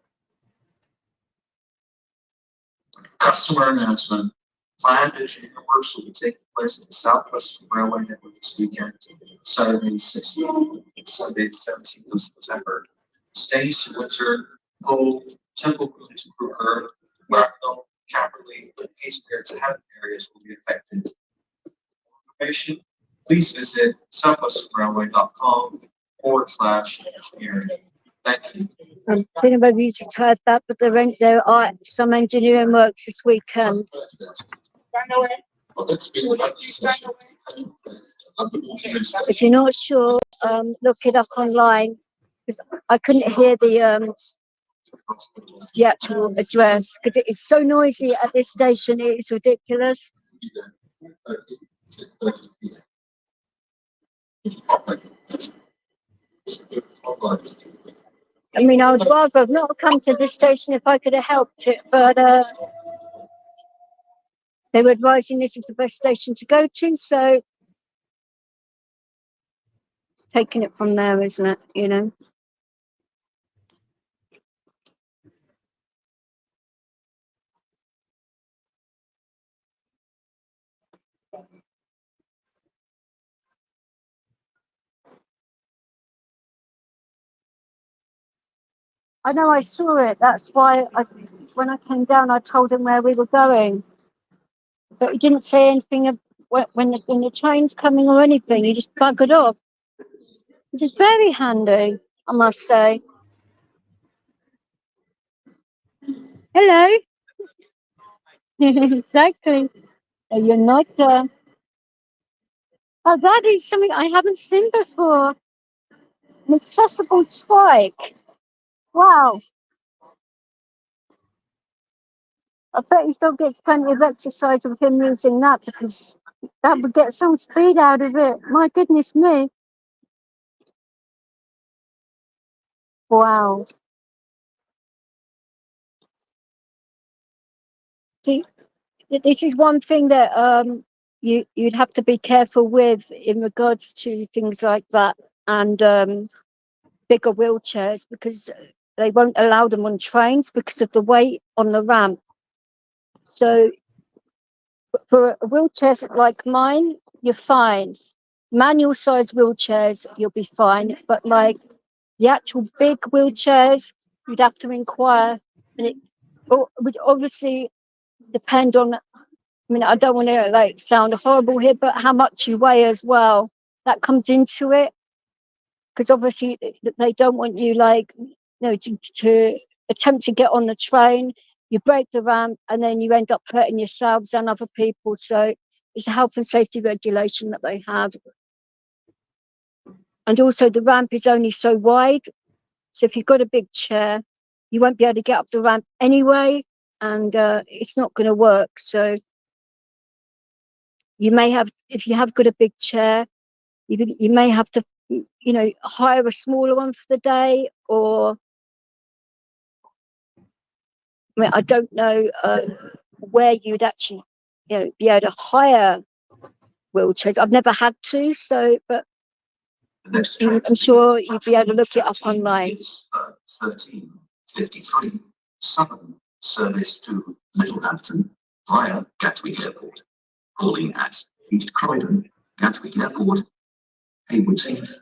Customer announcement. Planned engineering works will be taking place at the South Western Railway Network this weekend, Saturday 16th and Sunday 17th of September. Stays, Windsor, Hull, Temple Green to Crooker, Bracknell, Camberley, and Hayesmere to Hampton areas will be affected. For information, please visit southwesternrailway.com/engineering. Thank you. I don't know whether you just heard that, but there are some engineering works this weekend. If you're not sure, look it up online. 'Cause I couldn't hear the actual address because it is so noisy at this station. It is ridiculous. I mean, I would rather have not come to this station if I could have helped it, but they were advising this is the best station to go to, so taking it from there, isn't it? You know. I know I saw it. That's why when I came down, I told him where we were going. But he didn't say anything of when the train's coming or anything. He just buggered off. Which is very handy, I must say. Hello. Exactly. You're not. Oh, that is something I haven't seen before. An accessible trike. Wow. I bet he still gets plenty of exercise with him using that because that would get some speed out of it. My goodness me. Wow. See, this is one thing that you'd have to be careful with in regards to things like that and bigger wheelchairs because they won't allow them on trains because of the weight on the ramp. So for wheelchairs like mine, you're fine. Manual size wheelchairs, you'll be fine. But like the actual big wheelchairs, you'd have to inquire, and it would obviously depend on. I mean, I don't want to like sound horrible here, but how much you weigh as well, that comes into it. Because obviously they don't want you like, to attempt to get on the train, you break the ramp, and then you end up hurting yourselves and other people. So it's a health and safety regulation that they have. And also the ramp is only so wide. So if you've got a big chair, you won't be able to get up the ramp anyway, and it's not going to work. So you may have, if you have got a big chair, you may have to, hire a smaller one for the day, or I mean, I don't know where you'd actually, be able to hire wheelchairs. I've never had to, so but I'm sure you'd be able to look it up online. 1353 Southern service to Littlehampton via Gatwick Airport. Calling at East Croydon, Gatwick Airport, Haywards Heath,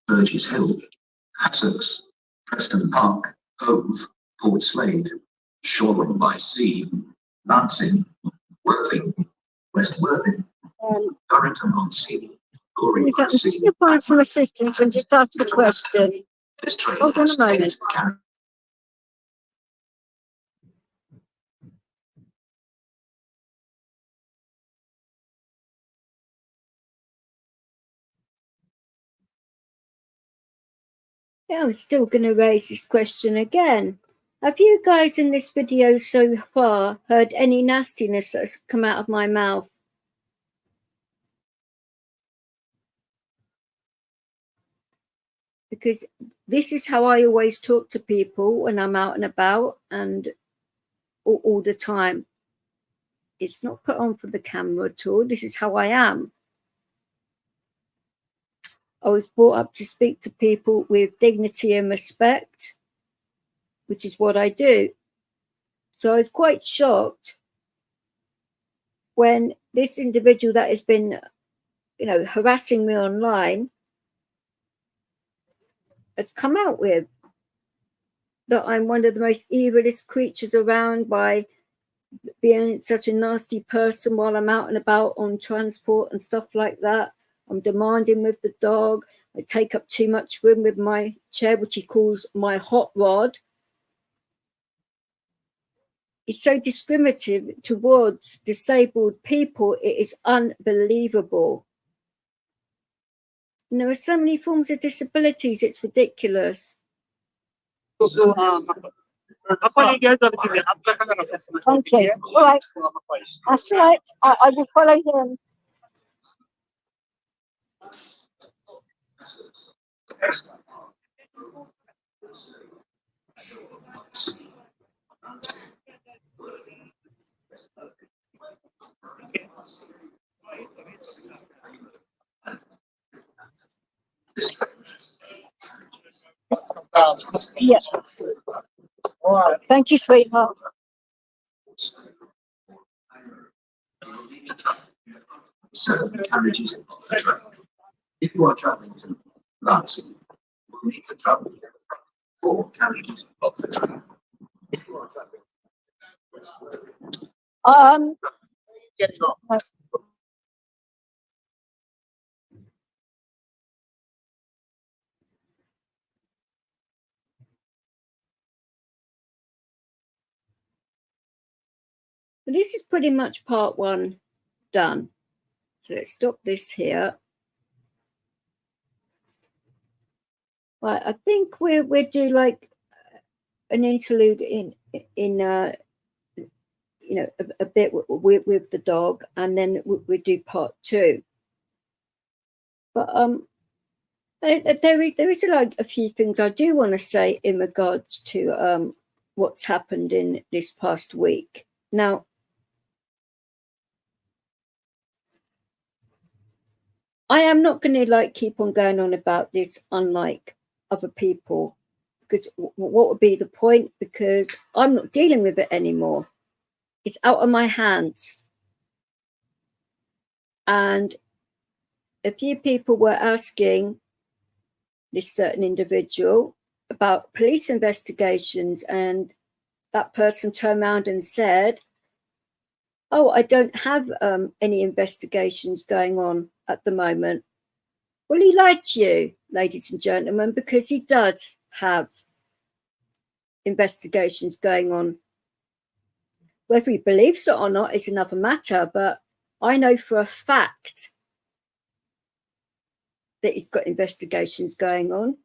Burgess Hill, Hassocks, Preston Park, Hove, Port Slade, Shoreham by Sea, Lancing, Worthing, West Worthing, Durrington on Sea, Goring by I'm just Sea. going to find some assistance and just ask a question. This train Hold on has a moment. 8 carriages. Yeah, I'm still going to raise this question again. Have you guys in this video so far heard any nastiness that's come out of my mouth? Because this is how I always talk to people when I'm out and about and all the time. It's not put on for the camera at all. This is how I am. I was brought up to speak to people with dignity and respect, which is what I do. So I was quite shocked when this individual that has been, harassing me online has come out with that I'm one of the most evilest creatures around by being such a nasty person while I'm out and about on transport and stuff like that. I'm demanding with the dog. I take up too much room with my chair, which he calls my hot rod. is so discriminative towards disabled people. It is unbelievable. And there are so many forms of disabilities, it's ridiculous. Okay. All right. That's all right. I will follow him. Yeah. Thank you, sweetheart. So carriages off the track. If you are travelling to London, you will need to travel 4 carriages off the track. If you are travelling. Get off. But this is pretty much part 1 done. So let's stop this here. Right, I think we'll do like an interlude in you know, a bit with the dog, and then we do part 2. But there is like a few things I do want to say in regards to what's happened in this past week. Now, I am not going to like keep on going on about this, unlike other people, because what would be the point? Because I'm not dealing with it anymore. It's out of my hands. And a few people were asking this certain individual about police investigations, and that person turned around and said, oh, I don't have any investigations going on at the moment. Well, he lied to you, ladies and gentlemen, because he does have investigations going on. Whether he believes it or not is another matter, but I know for a fact that he's got investigations going on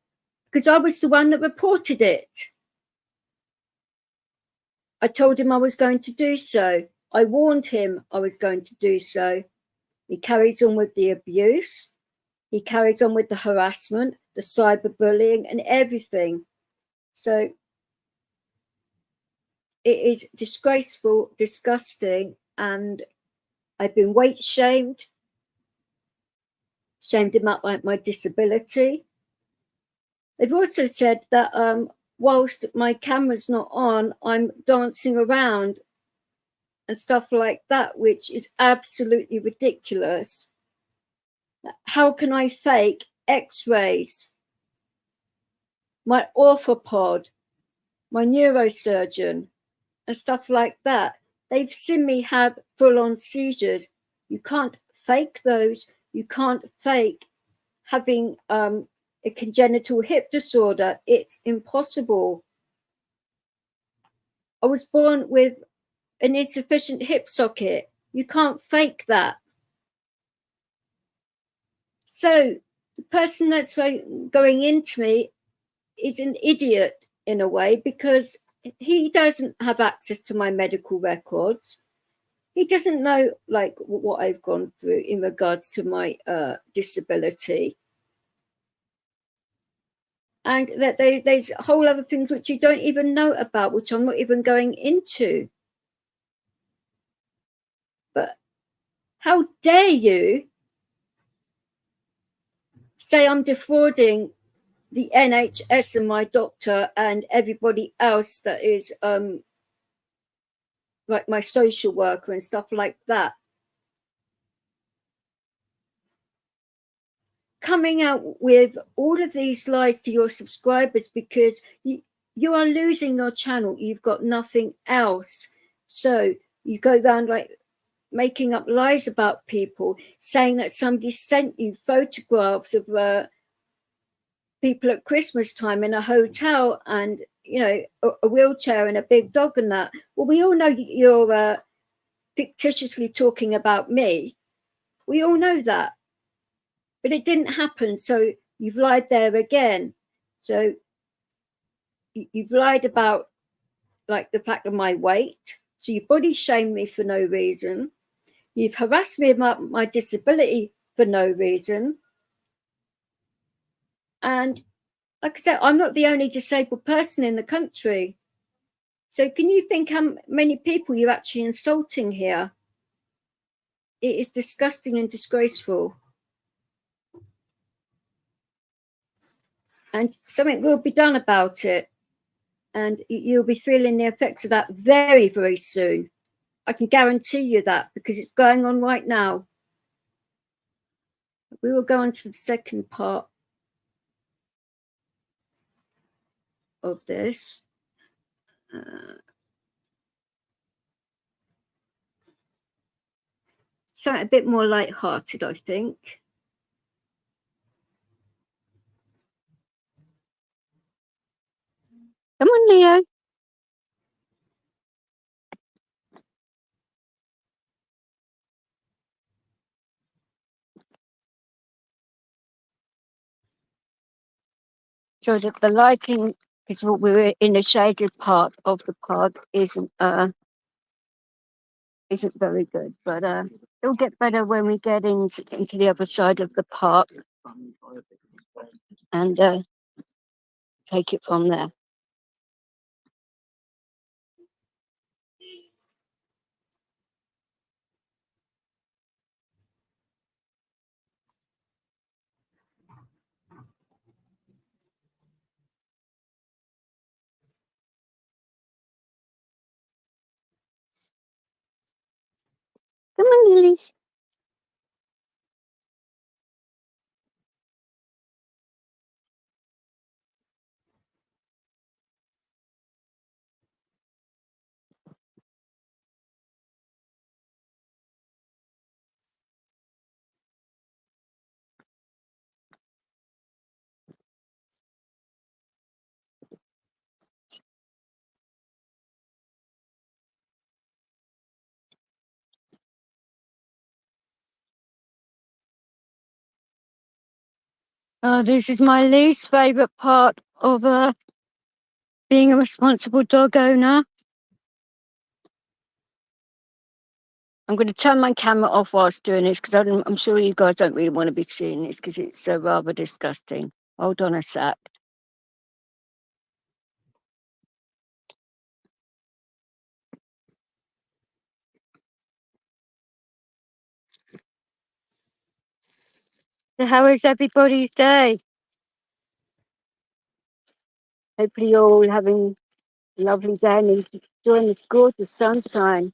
because I was the one that reported it. I told him I was going to do so. I warned him I was going to do so. He carries on with the abuse. He carries on with the harassment, the cyberbullying and everything. So it is disgraceful, disgusting, and I've been weight shamed him up like my disability. They've also said that whilst my camera's not on, I'm dancing around and stuff like that, which is absolutely ridiculous. How can I fake x-rays? My orthopod, my neurosurgeon, and stuff like that. They've seen me have full-on seizures. You can't fake those. You can't fake having a congenital hip disorder. It's impossible. I was born with an insufficient hip socket. You can't fake that. So the person that's going into me is an idiot in a way, because he doesn't have access to my medical records. He doesn't know like what I've gone through in regards to my disability. And that there's whole other things which you don't even know about, which I'm not even going into. But how dare you say I'm defrauding the NHS and my doctor and everybody else that is like my social worker and stuff like that. Coming out with all of these lies to your subscribers because you are losing your channel. You've got nothing else. So you go down like making up lies about people, saying that somebody sent you photographs of people at Christmas time in a hotel, and you know, a wheelchair and a big dog and that. Well, we all know you're fictitiously talking about me. We all know that. But it didn't happen, so you've lied there again. So you've lied about, like, the fact of my weight. So you body shamed me for no reason. You've harassed me about my disability for no reason. And like I said, I'm not the only disabled person in the country. So can you think how many people you're actually insulting here? It is disgusting and disgraceful. And something will be done about it. And you'll be feeling the effects of that very, very soon. I can guarantee you that, because it's going on right now. We will go on to the second part of this. Something a bit more light-hearted, I think. Come on, Leo. So that the lighting is what we're in a shaded part of the park isn't very good, but it'll get better when we get into the other side of the park and take it from there. Come on, Lilies. This is my least favorite part of being a responsible dog owner. I'm going to turn my camera off whilst doing this, because I'm sure you guys don't really want to be seeing this, because it's rather disgusting. Hold on a sec. So how is everybody's day? Hopefully you're all having a lovely day and enjoying this gorgeous sunshine.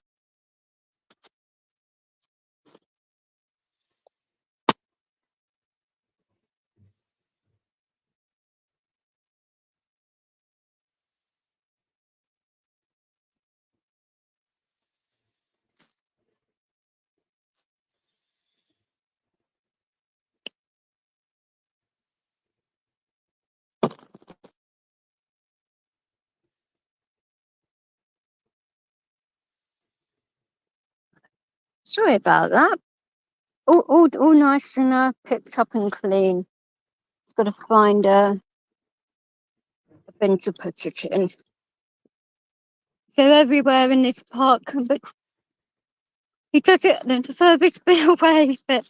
Sorry about that. All nice and picked up and clean. Just got to find a bin to put it in. So everywhere in this park, but he does it the furthest bit away, but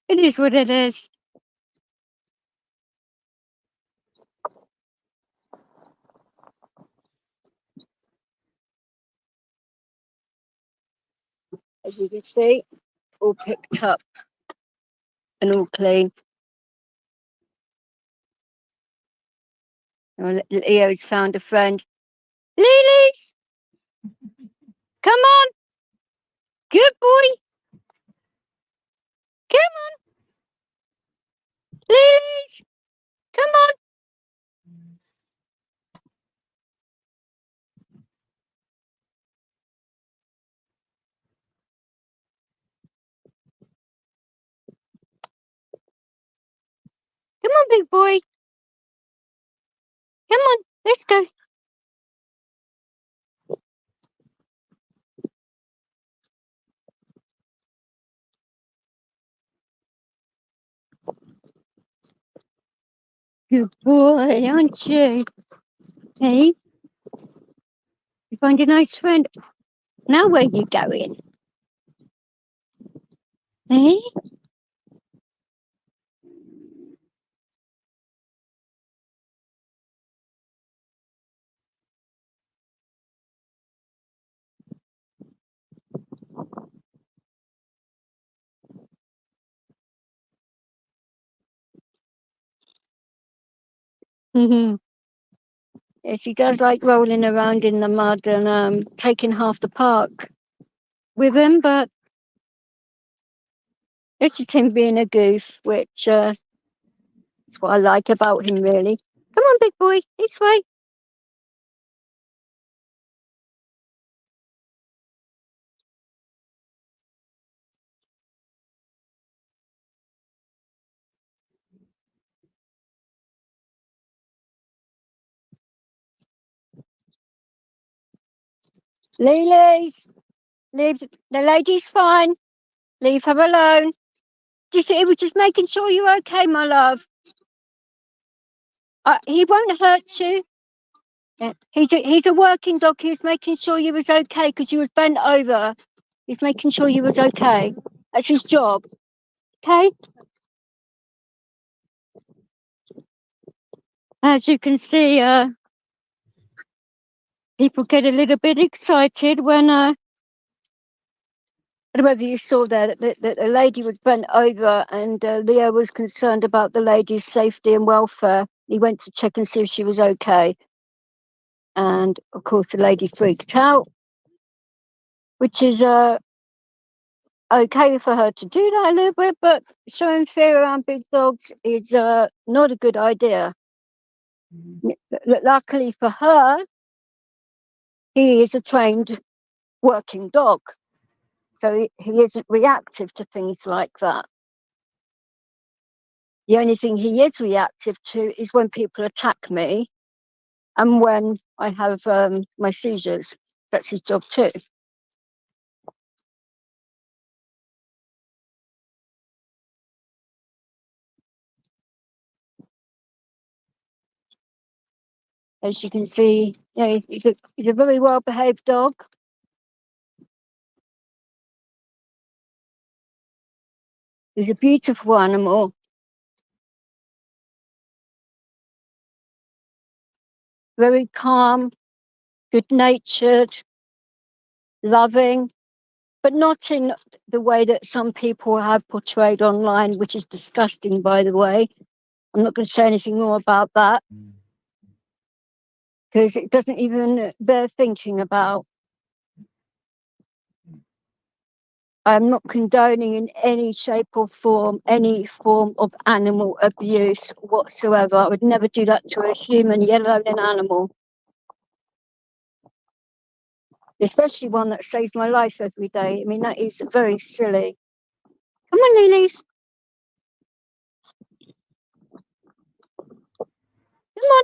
it is what it is. As you can see, all picked up and all clean. Oh, Leo's found a friend. Lilies! Come on! Good boy! Come on! Lilies! Come on! Come on, big boy! Come on! Let's go. Good boy, aren't you? Hey, you find a nice friend. Now where you going? Hey? Mm-hmm. Yes, he does like rolling around in the mud and taking half the park with him, but it's just him being a goof, which is what I like about him, really. Come on, big boy, this way. Lily's, leave the lady's fine. Leave her alone. He was just making sure you're okay, my love. He won't hurt you. Yeah. He's a working dog. He was making sure you was okay because you was bent over. He's making sure you was okay. That's his job. Okay? As you can see, people get a little bit excited when I don't know whether you saw that the lady was bent over and Leo was concerned about the lady's safety and welfare. He went to check and see if she was okay. And of course, the lady freaked out, which is okay for her to do that a little bit, but showing fear around big dogs is not a good idea. Luckily for her, he is a trained working dog, so he isn't reactive to things like that. The only thing he is reactive to is when people attack me and when I have my seizures. That's his job too. As you can see, you know, he's a very well behaved dog. He's a beautiful animal. Very calm, good natured, loving, but not in the way that some people have portrayed online, which is disgusting, by the way. I'm not going to say anything more about that because it doesn't even bear thinking about. I'm not condoning in any shape or form any form of animal abuse whatsoever. I would never do that to a human, let alone an animal. Especially one that saves my life every day. I mean, that is very silly. Come on, Lilies. Come on.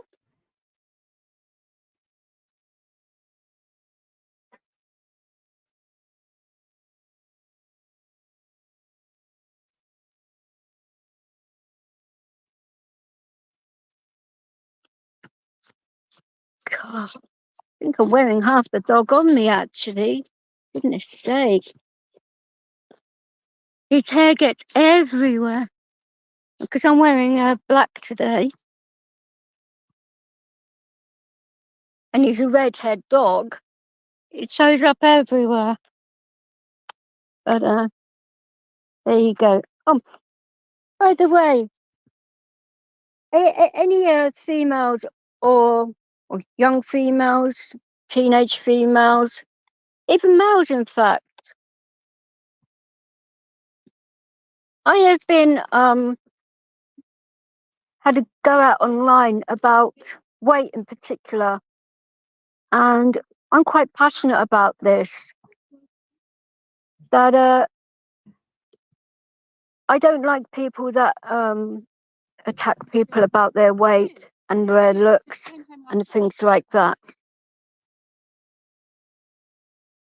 God, I think I'm wearing half the dog on me, actually. Goodness sake. His hair gets everywhere. Because I'm wearing black today. And he's a red-haired dog. It shows up everywhere. But there you go. Oh, by the way, any females or young females, teenage females, even males, in fact, I have been had to go out online about weight in particular, and I'm quite passionate about this. That I don't like people that attack people about their weight and their looks. and things like that.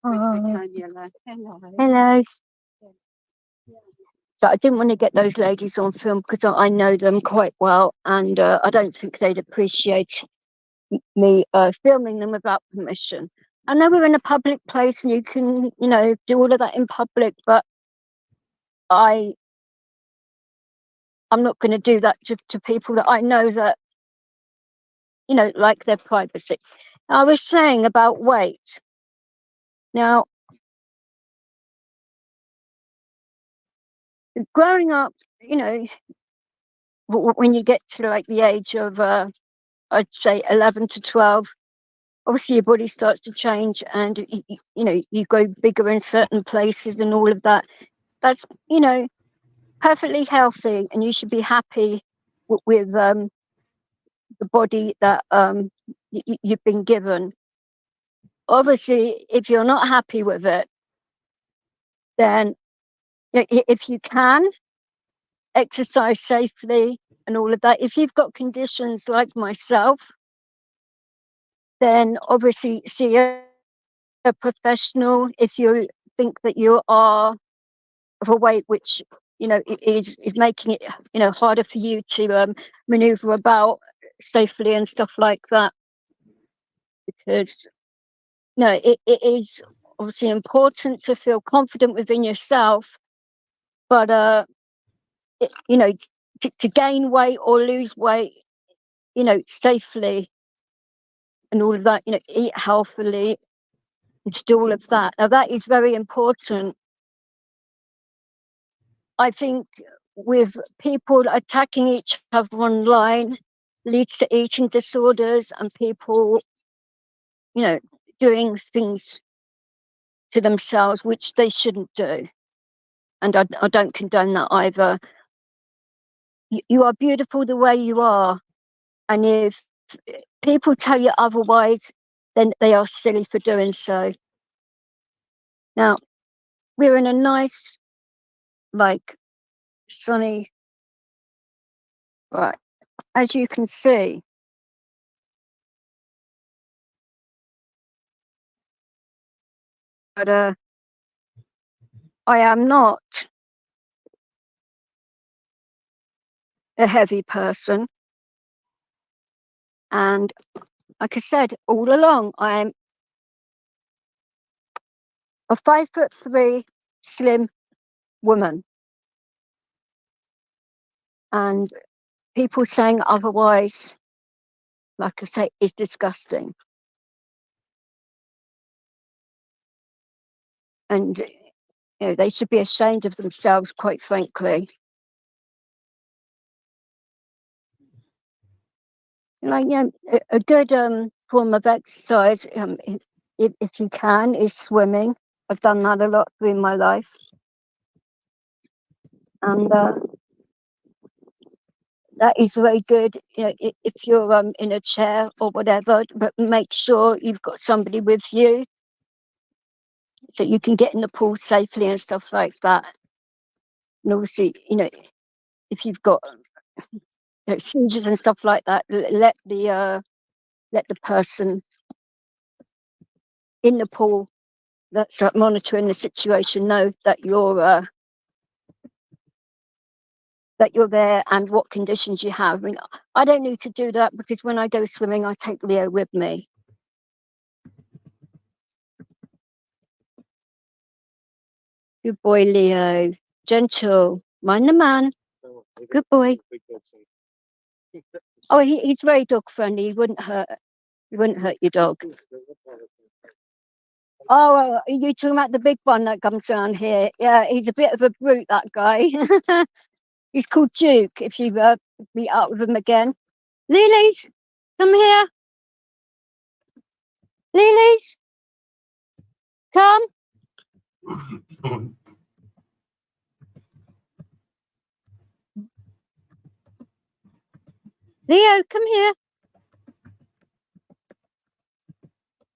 Hello. Hello. So I didn't want to get those ladies on film because I know them quite well, and I don't think they'd appreciate me filming them without permission. I know we're in a public place and you can, you know, do all of that in public, but I'm not going to do that to people that I know that, you know, like their privacy. I was saying about weight. Now, growing up, you know, when you get to like the age of, I'd say 11 to 12, obviously your body starts to change and, you know, you go bigger in certain places and all of that. That's, you know, perfectly healthy, and you should be happy with the body that you've been given. Obviously, if you're not happy with it, then if you can exercise safely and all of that, if you've got conditions like myself, then obviously see a professional. If you think that you are of a weight which, you know, is making it, you know, harder for you to maneuver about safely and stuff like that, because no, it is obviously important to feel confident within yourself, but you know, to gain weight or lose weight, you know, safely and all of that, you know, eat healthily and do all of that. Now that is very important. I think with people attacking each other online leads to eating disorders and people, you know, doing things to themselves which they shouldn't do. And I don't condone that either. You are beautiful the way you are. And if people tell you otherwise, then they are silly for doing so. Now, we're in a nice, like, sunny, right, as you can see. But I am not a heavy person. And like I said, all along, I am a 5'3" slim woman. And people saying otherwise, like I say, is disgusting. And you know, they should be ashamed of themselves, quite frankly. Like, yeah, a good form of exercise, if you can, is swimming. I've done that a lot through my life. And that is very good, you know, if you're in a chair or whatever, but make sure you've got somebody with you so you can get in the pool safely and stuff like that. And obviously, you know, if you've got, you know, seizures and stuff like that, let the person in the pool that's monitoring the situation know that you're there and what conditions you have. I mean, I don't need to do that because when I go swimming, I take Leo with me. Good boy, Leo. Gentle. Mind the man. Good boy. Oh, he's very dog friendly. He wouldn't hurt your dog. Oh, are you talking about the big one that comes around here? Yeah, he's a bit of a brute, that guy. He's called Duke, if you meet up with him again. Lilies, come here. Lilies, come. Leo, come here.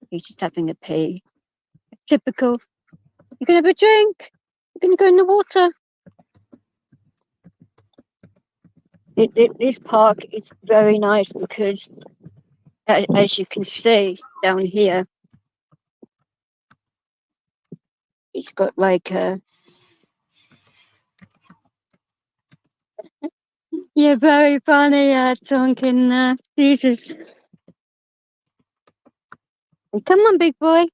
He's just having a pee. Typical. You gonna have a drink? You're gonna go in the water? This park is very nice because as you can see down here, it's got like a. You're very funny, Tonkin. Jesus. Come on, big boy.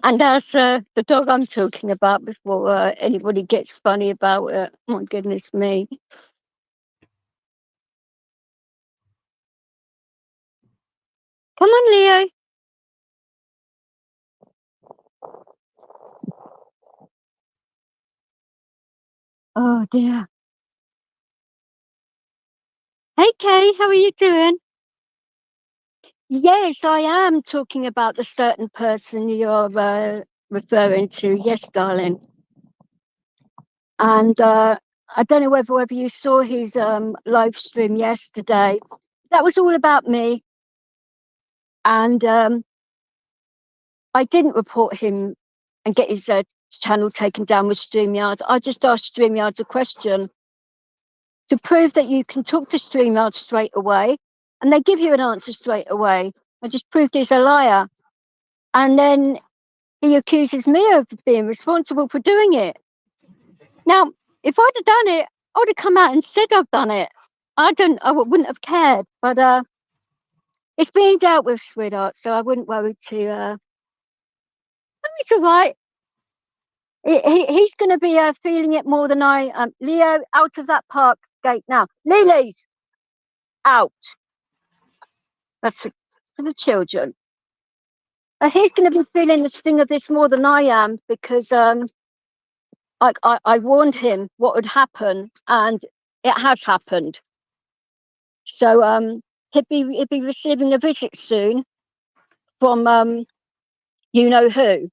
And that's the dog I'm talking about before anybody gets funny about it. My goodness me. Come on, Leo. Oh, dear. Hey, Kay, how are you doing? Yes, I am talking about the certain person you're referring to. Yes, darling. And I don't know whether you saw his live stream yesterday. That was all about me. And I didn't report him and get his channel taken down with StreamYard. I just asked StreamYard a question to prove that you can talk to StreamYard straight away, and they give you an answer straight away. I just proved he's a liar. And then he accuses me of being responsible for doing it. Now, if I'd have done it, I would have come out and said I've done it. I wouldn't have cared, but it's being dealt with, sweetheart, so I wouldn't worry too. It's all right. He's going to be feeling it more than I am. Leo, out of that park gate now. Lily's out. That's for the children. He's going to be feeling the sting of this more than I am because I warned him what would happen, and it has happened. So he'll be receiving a visit soon from you know who.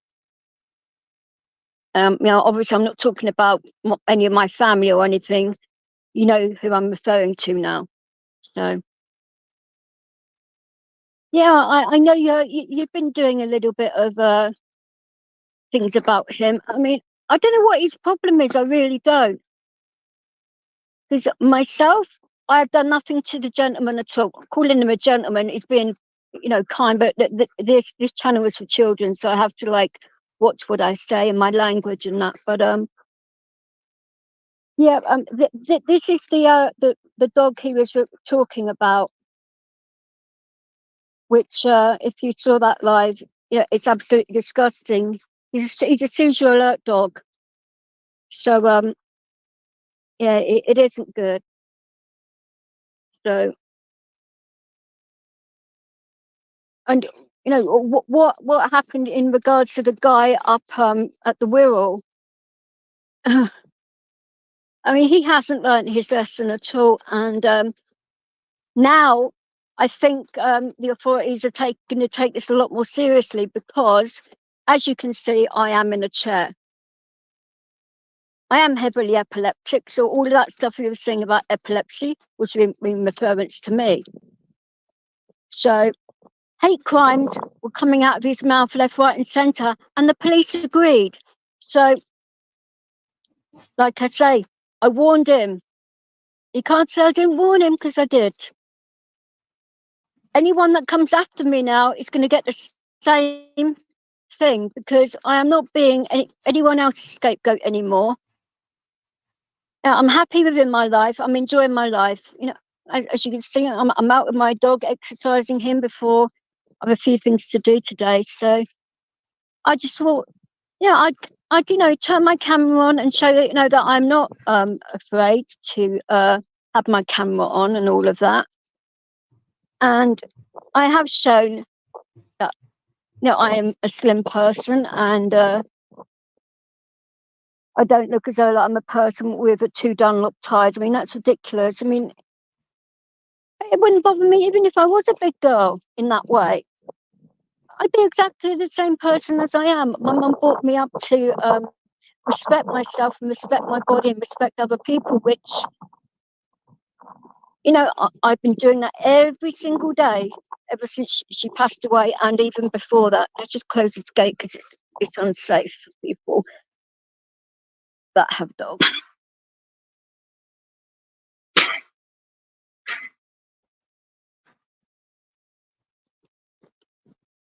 Obviously I'm not talking about any of my family or anything. You know who I'm referring to now. So yeah, I know you've been doing a little bit of things about him. I mean, I don't know what his problem is. I really don't. Because myself, I've done nothing to the gentleman at all. Calling him a gentleman is being, kind, but this channel is for children, so I have to watch what I say and my language and that. But yeah, this is the dog he was talking about, which if you saw that live, yeah, it's absolutely disgusting. He's a seizure alert dog, so yeah, it isn't good. So, and what happened in regards to the guy up at the Wirral? I mean, he hasn't learned his lesson at all, and now I think the authorities are going to take this a lot more seriously because, as you can see, I am in a chair. I am heavily epileptic, so all of that stuff you were saying about epilepsy was in reference to me. So hate crimes were coming out of his mouth left, right and centre, and the police agreed. So, like I say, I warned him. He can't say I didn't warn him because I did. Anyone that comes after me now is going to get the same thing because I am not being anyone else's scapegoat anymore. Now, I'm happy within my life. I'm enjoying my life. As you can see, I'm out with my dog, exercising him before I have a few things to do today. So I just thought, I'd turn my camera on and show that, that I'm not afraid to have my camera on and all of that. And I have shown that, I am a slim person and I don't look as though I'm a person with 2 Dunlop ties. I mean, that's ridiculous. I mean, it wouldn't bother me even if I was a big girl in that way. I'd be exactly the same person as I am. My mum brought me up to respect myself and respect my body and respect other people, which, I've been doing that every single day ever since she passed away and even before that. Let's just close this gate because it's unsafe for people that have dogs.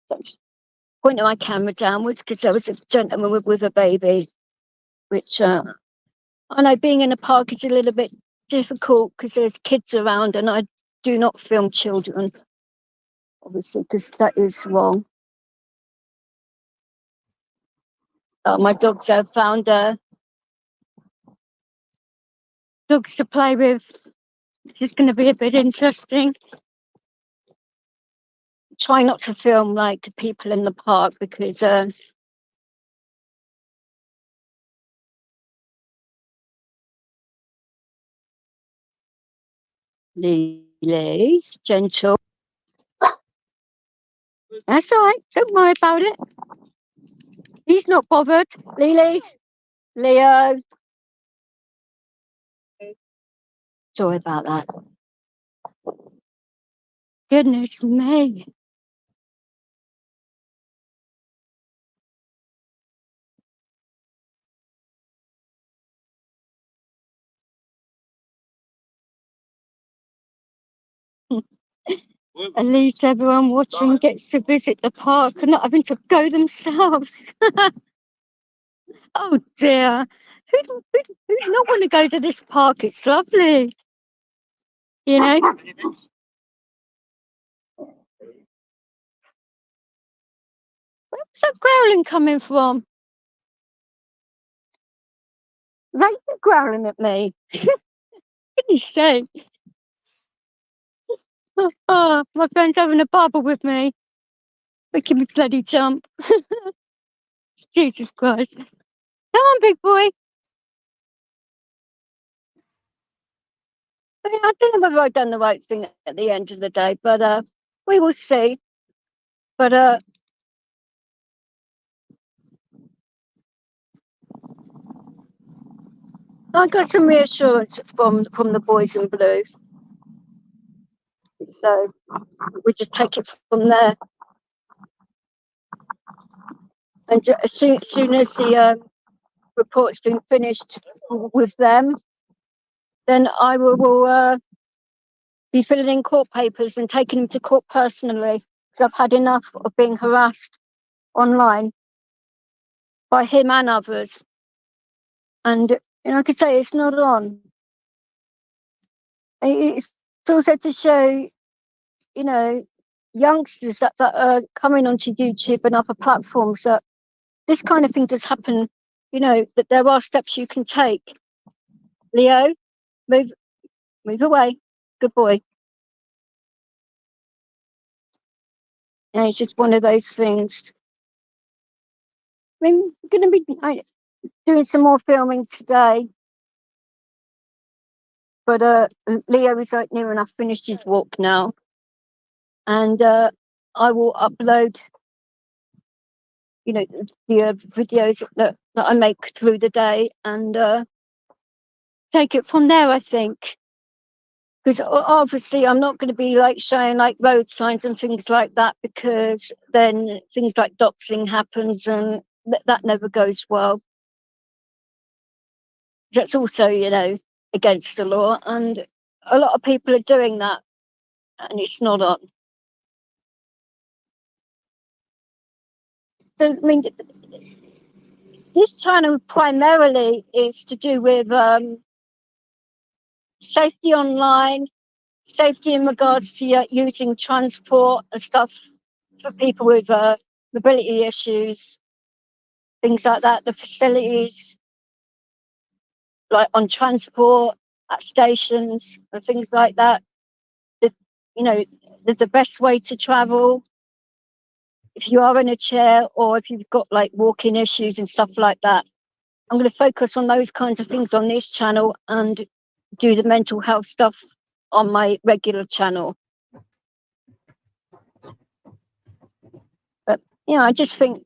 Pointed my camera downwards because there was a gentleman with a baby, which I know being in a park is a little bit difficult because there's kids around, and I do not film children, obviously, because that is wrong. My dogs have found dogs to play with. This is going to be a bit interesting. Try not to film like people in the park because Lily's gentle. That's all right. Don't worry about it. He's not bothered. Lily's. Leo. Sorry about that. Goodness me. At least everyone watching gets to visit the park and not having to go themselves. Oh dear. Who'd not want to go to this park? It's lovely. You know? Where's that growling coming from? They growling at me. Goodness sake. Oh, my friend's having a bubble with me. Making me bloody jump. Jesus Christ. Come on, big boy. I don't know whether I've done the right thing at the end of the day, but we will see. But I got some reassurance from the boys in blue. So we just take it from there. And as soon as the report's been finished with them, then I will be filling in court papers and taking them to court personally, because I've had enough of being harassed online by him and others. And like I say, it's not on. It's also to show, youngsters that are coming onto YouTube and other platforms that this kind of thing does happen, that there are steps you can take. Leo, move away. Good boy. And it's just one of those things. I mean, I'm going to be doing some more filming today. But Leo is like near enough finished his walk now. And I will upload, the videos that I make through the day and take it from there, I think. Because obviously I'm not going to be like showing like road signs and things like that, because then things like doxing happens and that never goes well. That's also, against the law, and a lot of people are doing that, and it's not on. So, I mean, this channel primarily is to do with safety online, safety in regards to using transport and stuff for people with mobility issues, things like that, the facilities, like on transport, at stations and things like that. The best way to travel if you are in a chair or if you've got like walking issues and stuff like that. I'm going to focus on those kinds of things on this channel and do the mental health stuff on my regular channel. But I just think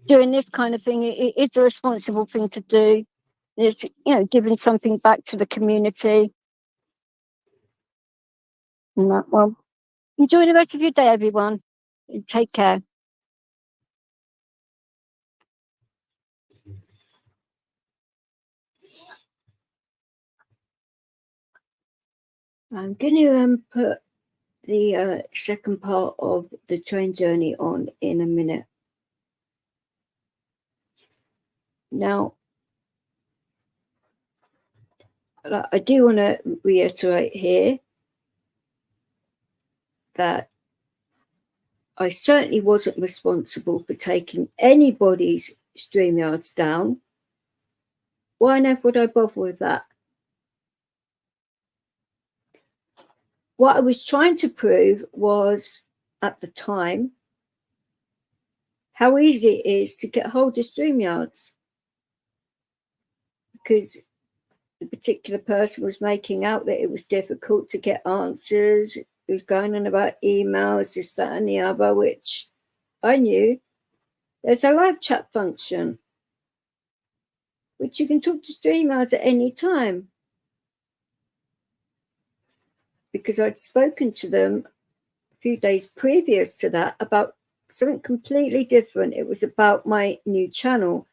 doing this kind of thing it is a responsible thing to do. It's giving something back to the community. And that, well, enjoy the rest of your day, everyone. Take care. I'm going to put the second part of the train journey on in a minute. Now, I do want to reiterate here that I certainly wasn't responsible for taking anybody's StreamYards down. Why on earth would I bother with that? What I was trying to prove was, at the time, how easy it is to get hold of StreamYards. Because the particular person was making out that it was difficult to get answers. It was going on about emails, this, that, and the other, which I knew. There's a live chat function, which you can talk to StreamYards at any time. Because I'd spoken to them a few days previous to that about something completely different. It was about my new channel.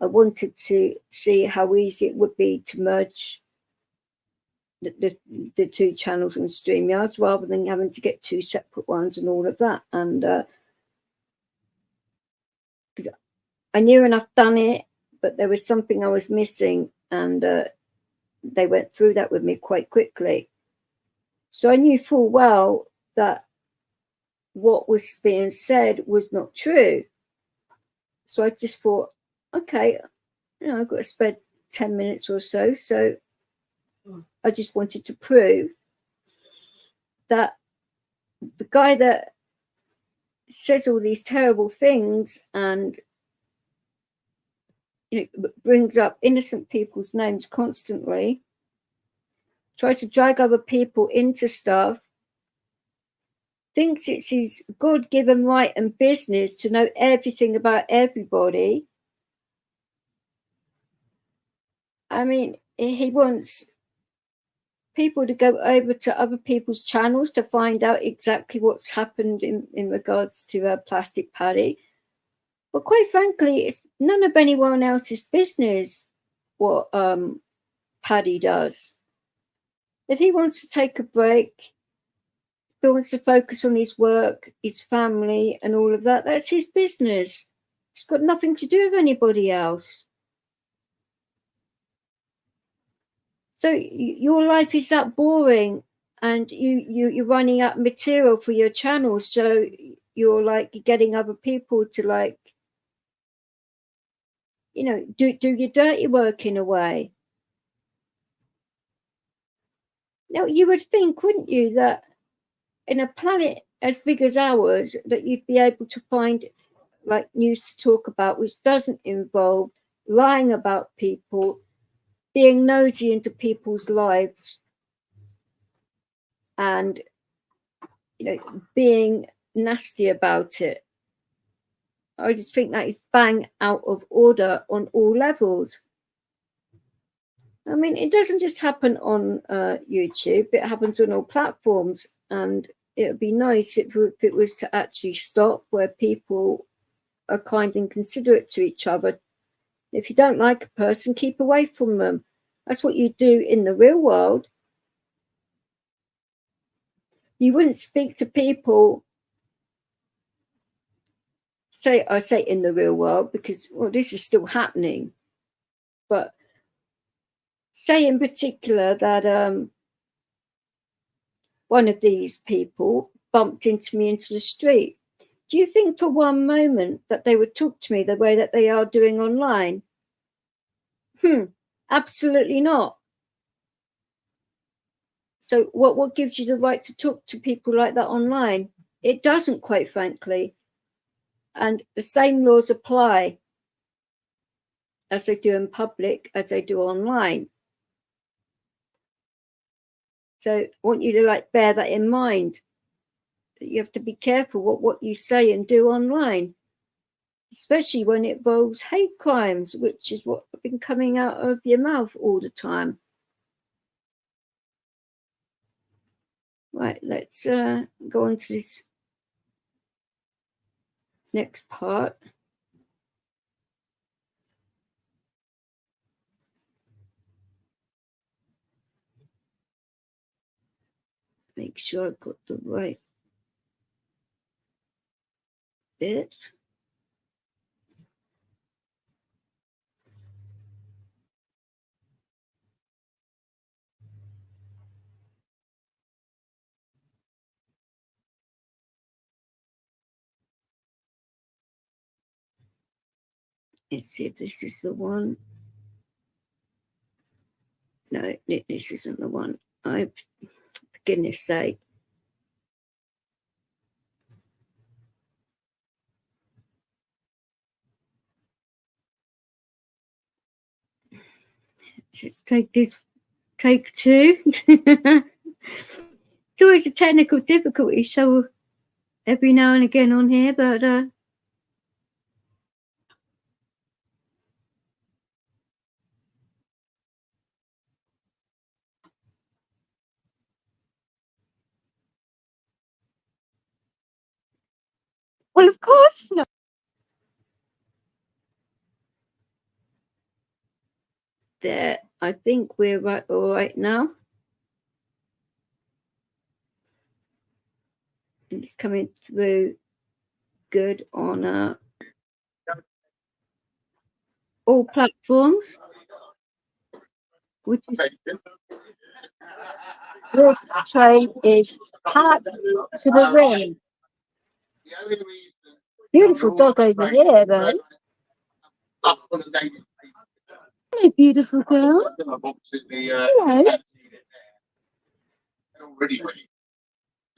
I wanted to see how easy it would be to merge the two channels on StreamYards rather than having to get two separate ones and all of that. And because I knew enough done it, but there was something I was missing, and they went through that with me quite quickly. So I knew full well that what was being said was not true. So I just thought, okay, I've got to spend 10 minutes or so. So I just wanted to prove that the guy that says all these terrible things and brings up innocent people's names constantly, tries to drag other people into stuff, thinks it's his God-given right and business to know everything about everybody. I mean, he wants people to go over to other people's channels to find out exactly what's happened in regards to Plastic Paddy. But quite frankly, it's none of anyone else's business what Paddy does. If he wants to take a break, if he wants to focus on his work, his family, and all of that, that's his business. It's got nothing to do with anybody else. So your life is that boring, and you're running out of material for your channel. So you're like getting other people to do your dirty work in a way. Now you would think, wouldn't you, that in a planet as big as ours, that you'd be able to find like news to talk about which doesn't involve lying about people, being nosy into people's lives, and being nasty about it. I just think that is bang out of order on all levels. I mean, it doesn't just happen on YouTube, it happens on all platforms, and it would be nice if it was to actually stop, where people are kind and considerate to each other. If you don't like a person, keep away from them. That's what you do in the real world. You wouldn't speak to people, I say in the real world because, well, this is still happening, but say in particular that one of these people bumped into me into the street. Do you think for one moment that they would talk to me the way that they are doing online? Absolutely not. So what gives you the right to talk to people like that online? It doesn't, quite frankly. And the same laws apply as they do in public, as they do online. So I want you to bear that in mind. That you have to be careful what you say and do online, especially when it involves hate crimes, which is what has been coming out of your mouth all the time. Right, let's go on to this next part. make sure I've got the right bit. Let's see if this is the one. No, this isn't the one. For goodness sake. Let's take this, take two. It's always a technical difficulty show every now and again on here, but Well, of course not. there, I think we're right, all right now. It's coming through good on all platforms, which is This train is packed to the rim. Beautiful dog over here, though. Hello, beautiful girl. Hello.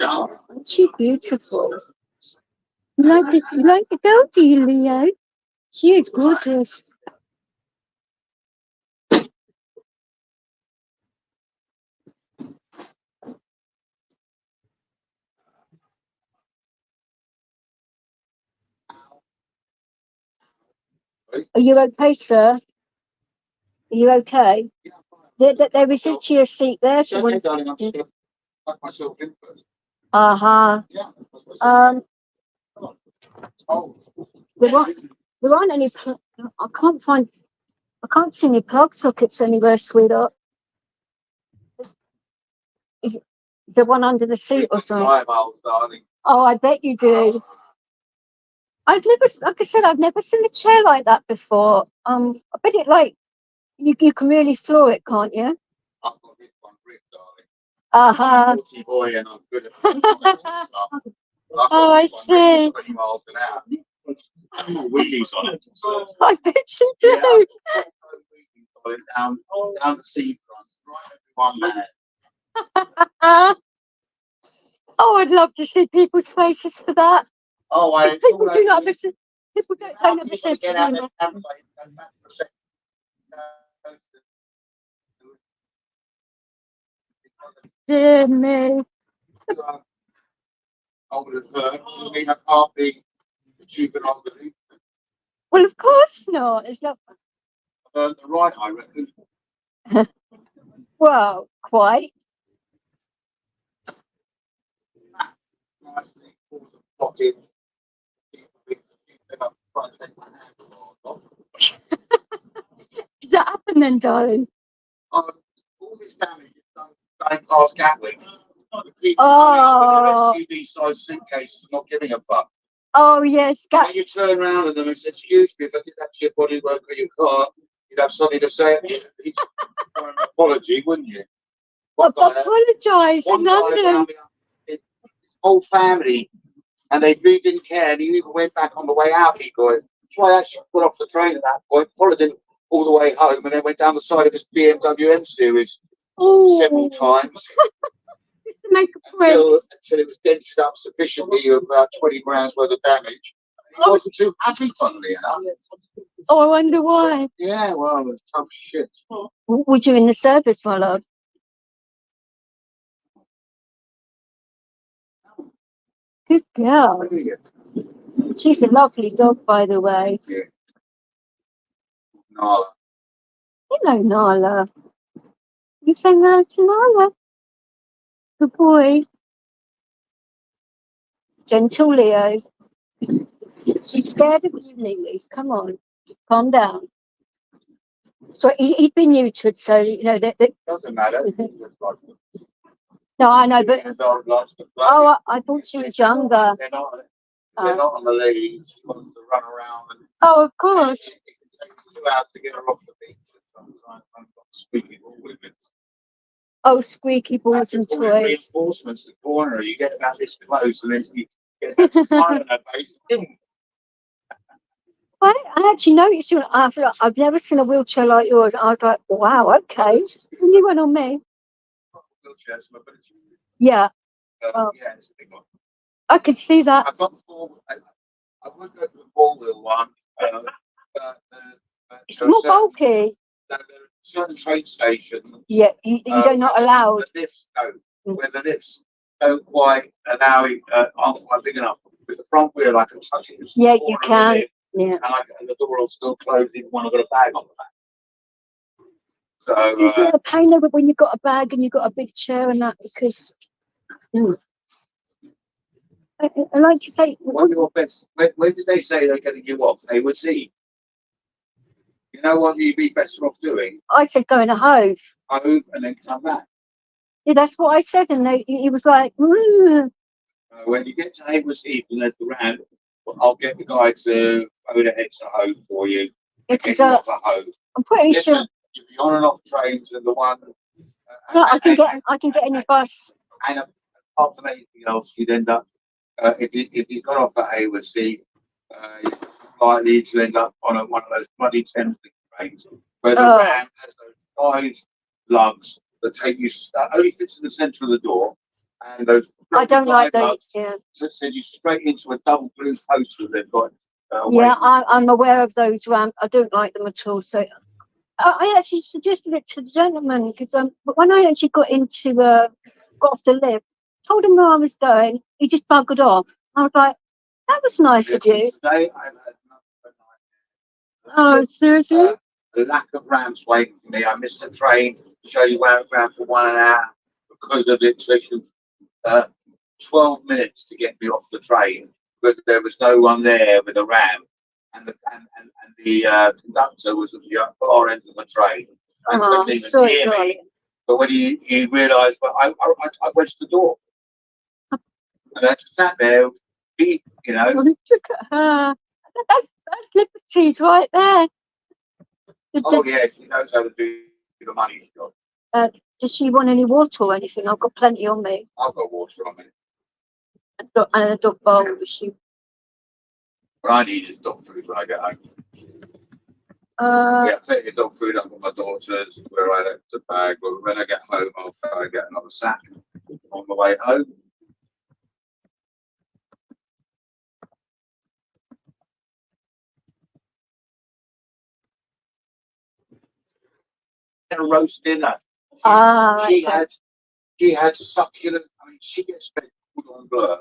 Aren't she beautiful? You like the girl, do you, Leo? She is gorgeous. Are you okay, sir? Are you okay? There is actually a seat there. Uh-huh. There aren't any. I can't see any plug sockets anywhere, sweetheart. Is there one under the seat or something? Oh, I bet you do. Like I said, I've never seen a chair like that before. I bet it you can really floor it, can't you? Uh-huh. Oh, I see. I bet you do. Down the seafront, one man. Oh, I'd love to see people's faces for that. Oh, People don't ever say to me. Dear me. I would have heard. I mean, I can't be the juvenile delinquent. Well, of course not. It's not. The right, I reckon. Well, quite. Nicely, cause a blockage. Does that happen then, darling? All this damage is done going past Gatwick. Oh. SUV size suitcase, not giving a fuck. Oh yes, When you turn around at them and say, "Excuse me, if I did that's your bodywork or your car," you'd have something to say. You'd an apology, wouldn't you? Apologise in London. His whole family, and they really didn't care. And he even went back on the way out. He got it. That's why I actually got off the train at that point, followed him all the way home, and then went down the side of his BMW M series several times. Just to make a point. Until it was dented up sufficiently of about 20 grand's worth of damage. He wasn't too happy, funnily enough. Oh, I wonder why. Yeah, well, it's tough shit. Would you in the service, my love? Good girl. She's a lovely dog, by the way. Yeah. Nala. Hello, Nala. You say hello to Nala? Good boy. Gentle Leo. She's scared of you, Lilies. Come on. Calm down. So he's been neutered, so, you know, that Doesn't matter. No, I know, but Dog loves to play. oh, I thought she was younger. They're not on the leads. She wants to run around. And Oh, of course. it can take 2 hours to get her off the beach. Sometimes I've got squeaky ball with it. Oh, squeaky balls and All the toys. reinforcements to corner. You get about this close, and then you get that smile on her face. I actually noticed you. I've never seen a wheelchair like yours. I was like, wow, okay. It's a new one on me. Wheelchairs, but it's, Yeah, oh. yeah, it's a big one. I could see that. I've got I would go to the four-wheel one, but It's more bulky. There are certain train stations. Yeah, you don't not allowed. The lifts don't, where the lifts don't quite allow you, aren't quite big enough. With the front wheel, I can touch it. Yeah, you can. Yeah. And the door will still close even when I've got a bag on the back. So, Is it a pain though when you've got a bag and you've got a big chair and that? Because, and like you say, what your best? When did they say they're getting you off? They would see. You know what you'd be better off doing? I said go in a Hove. Hove and then come back. Yeah, that's what I said, and he was like, when you get to Hayward's Heath and there's the ramp, I'll get the guy to go ahead to Hove for you. because Off a Hove. I'm pretty Listen, sure. you'll be on and off trains and the one. No, I can get any bus. And apart from anything else, you'd end up if you got off at Hayward's Heath, you're likely to end up on one of those bloody Thames trains where the ramp has those 5 lugs that take you only fits in the centre of the door, and those. I don't like those. Lugs, Yeah. so send you straight into a double blue poster they've got. Yeah, I'm aware of those ramps. I don't like them at all. So I actually suggested it to the gentleman because but when I actually got off the lift, told him where I was going, he just buggered off. I was like, that was nice of you. Today I've had nothing. Oh, seriously? The lack of ramps waiting for me. I missed the train. So you went around for 1 hour because of it taking 12 minutes to get me off the train because there was no one there with a ramp, and the conductor was at the far end of the train. And couldn't even hear me. But when he realised, but I wedged the door, and I just sat there, you know. Look at her. That's Liberty's right there. Oh yeah, she knows how to do the money job. Does she want any water or anything? I've got plenty on me. I've got water on me. And a dog bowl. Does she? What I need is dog food when I get home. Yeah, plenty of dog food up on my daughter's where I left the bag. But when I get home, I'll try and get another sack on the way home. A roast dinner. She had succulent. I mean, she gets fed cordon bleu,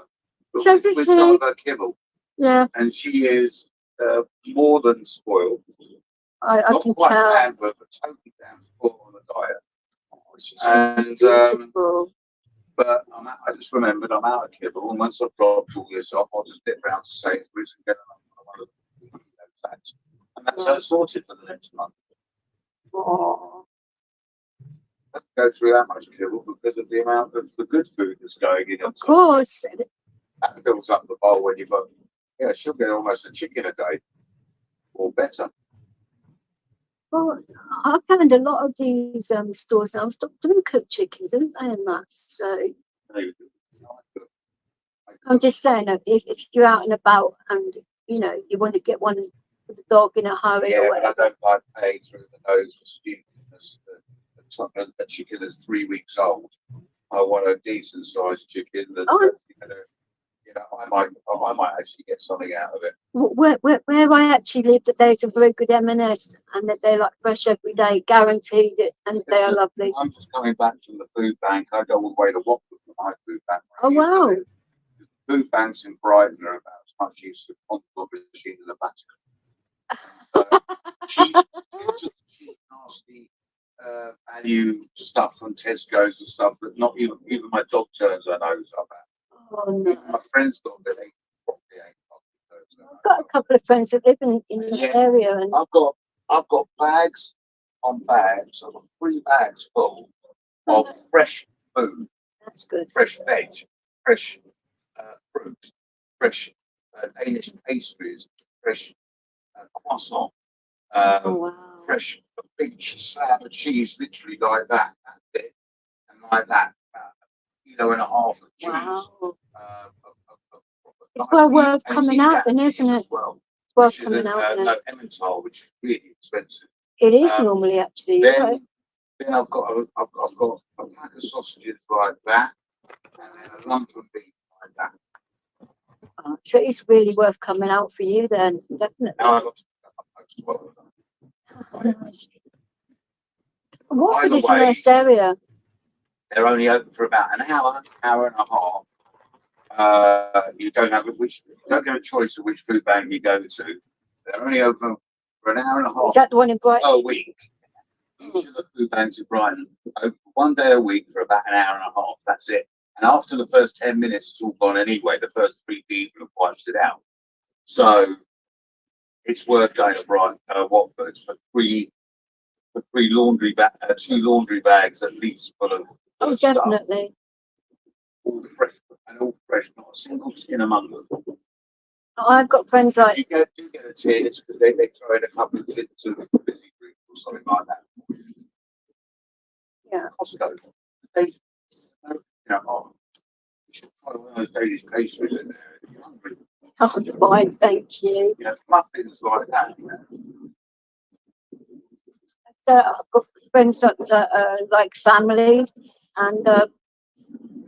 but So with some of her kibble. Yeah. And she is more than spoiled. I Not can quite tell. pampered, but totally down spoiled on the diet. And Beautiful. but I just remembered I'm out of kibble, and once I've dropped all this off, I'll just dip round to Sainsbury's and get one of the sacks, and that's sorted for the next month. Oh. I go through that much kibble because of the amount of the good food that's going in. Of course. That fills up the bowl when you've got, she'll get almost a chicken a day or better. Well, I found a lot of these stores now stopped doing cooked chickens, didn't they? And that. So I'm just saying, if you're out and about and you want to get one with the dog in a hurry or whatever. But I don't like paying through the nose for stupidness. A chicken that's 3 weeks old. I want a decent sized chicken that I might actually get something out of it. Where I actually live, that there's a very good M&S, and that they're like fresh every day, guaranteed it, and they are lovely. I'm just coming back from the food bank. I go all the way to Watford for my food bank. Oh wow! The food banks in Brighton are about as much use of a machine in the Vatican. Cheap, nasty. Value stuff from Tesco's and stuff that not even my dog turns her nose up at. Oh no! Even my friend's dog that ain't properly ain't. I've got a couple of friends that live in the area, and I've got bags on bags. I've got 3 bags full of fresh food That's good. fresh veg, fresh fruit, fresh Danish pastries, fresh croissant, Oh wow. fresh a big slab of cheese, literally like that, that's it, and like that, kilo and a half of cheese. Wow. It's Nice well meat, worth and coming see out that then, cheese isn't as it? well, It's worth which is coming out then. no Emmental, which is really expensive. It is um, normally actually, you're right. Then I've got a pack of sausages like that, and then a lump of beef like that. So it's really worth coming out for you then, definitely. Now I've got to pick up my post as well. Nice. Watford By the is a way, nice area. they're only open for about an hour and a half. You don't get a choice of which food bank you go to. They're only open for an hour and a Is half that the one in Brighton? a week. Each of the food banks in Brighton open 1 day a week for about an hour and a half. That's it. And after the first 10 minutes, it's all gone anyway. The first 3 people have wiped it out. So it's worth going to Brighton, Watford for two laundry bags at least full of Oh, stuff. definitely. All fresh, not a single tin among them. I've got friends like, You do get a tin, it's because they throw in a couple of tins of busy group or something like that. yeah. Costco. They, you should try one of those Danish pastries in there if you're hungry. Oh, fine, thank you. You know, muffins like that. You know. So I've got friends that are like family, and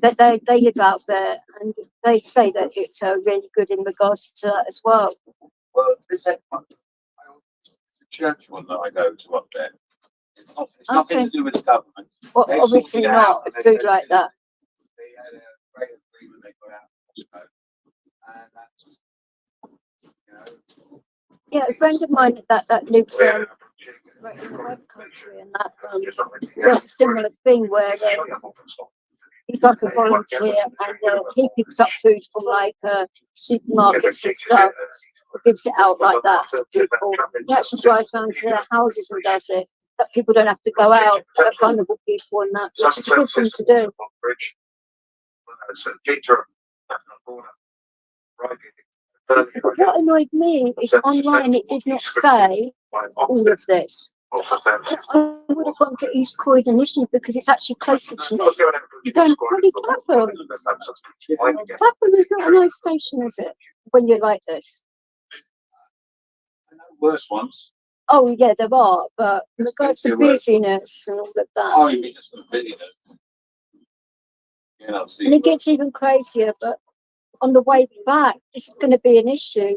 they live out there, and they say that it's really good in regards to that as well. Well, this the church one that I go to up there. It's nothing to do with the government. Well, They obviously sorted it not out, a and food like that. They had a great agreement they got out of Costco, and that's, you know. Yeah, a friend of mine that lives right in the West Country, and that does a similar thing where he's like a volunteer, and he picks up food from like supermarkets and stuff, or gives it out like that to people. He actually drives around to their houses and does it. That people don't have to go out, that vulnerable people and that, which is a good thing to do. What annoyed me is online it did not say all of this. I would have gone to East Croydon initially because it's actually closer to me. You don't bloody Clapham. Clapham is not a nice station, is it? When you're like this. I know worse ones. Oh yeah, there are, but in regards to busyness and all of that. Oh, you mean just for busyness? You know, And it gets even crazier, but on the way back, this is going to be an issue.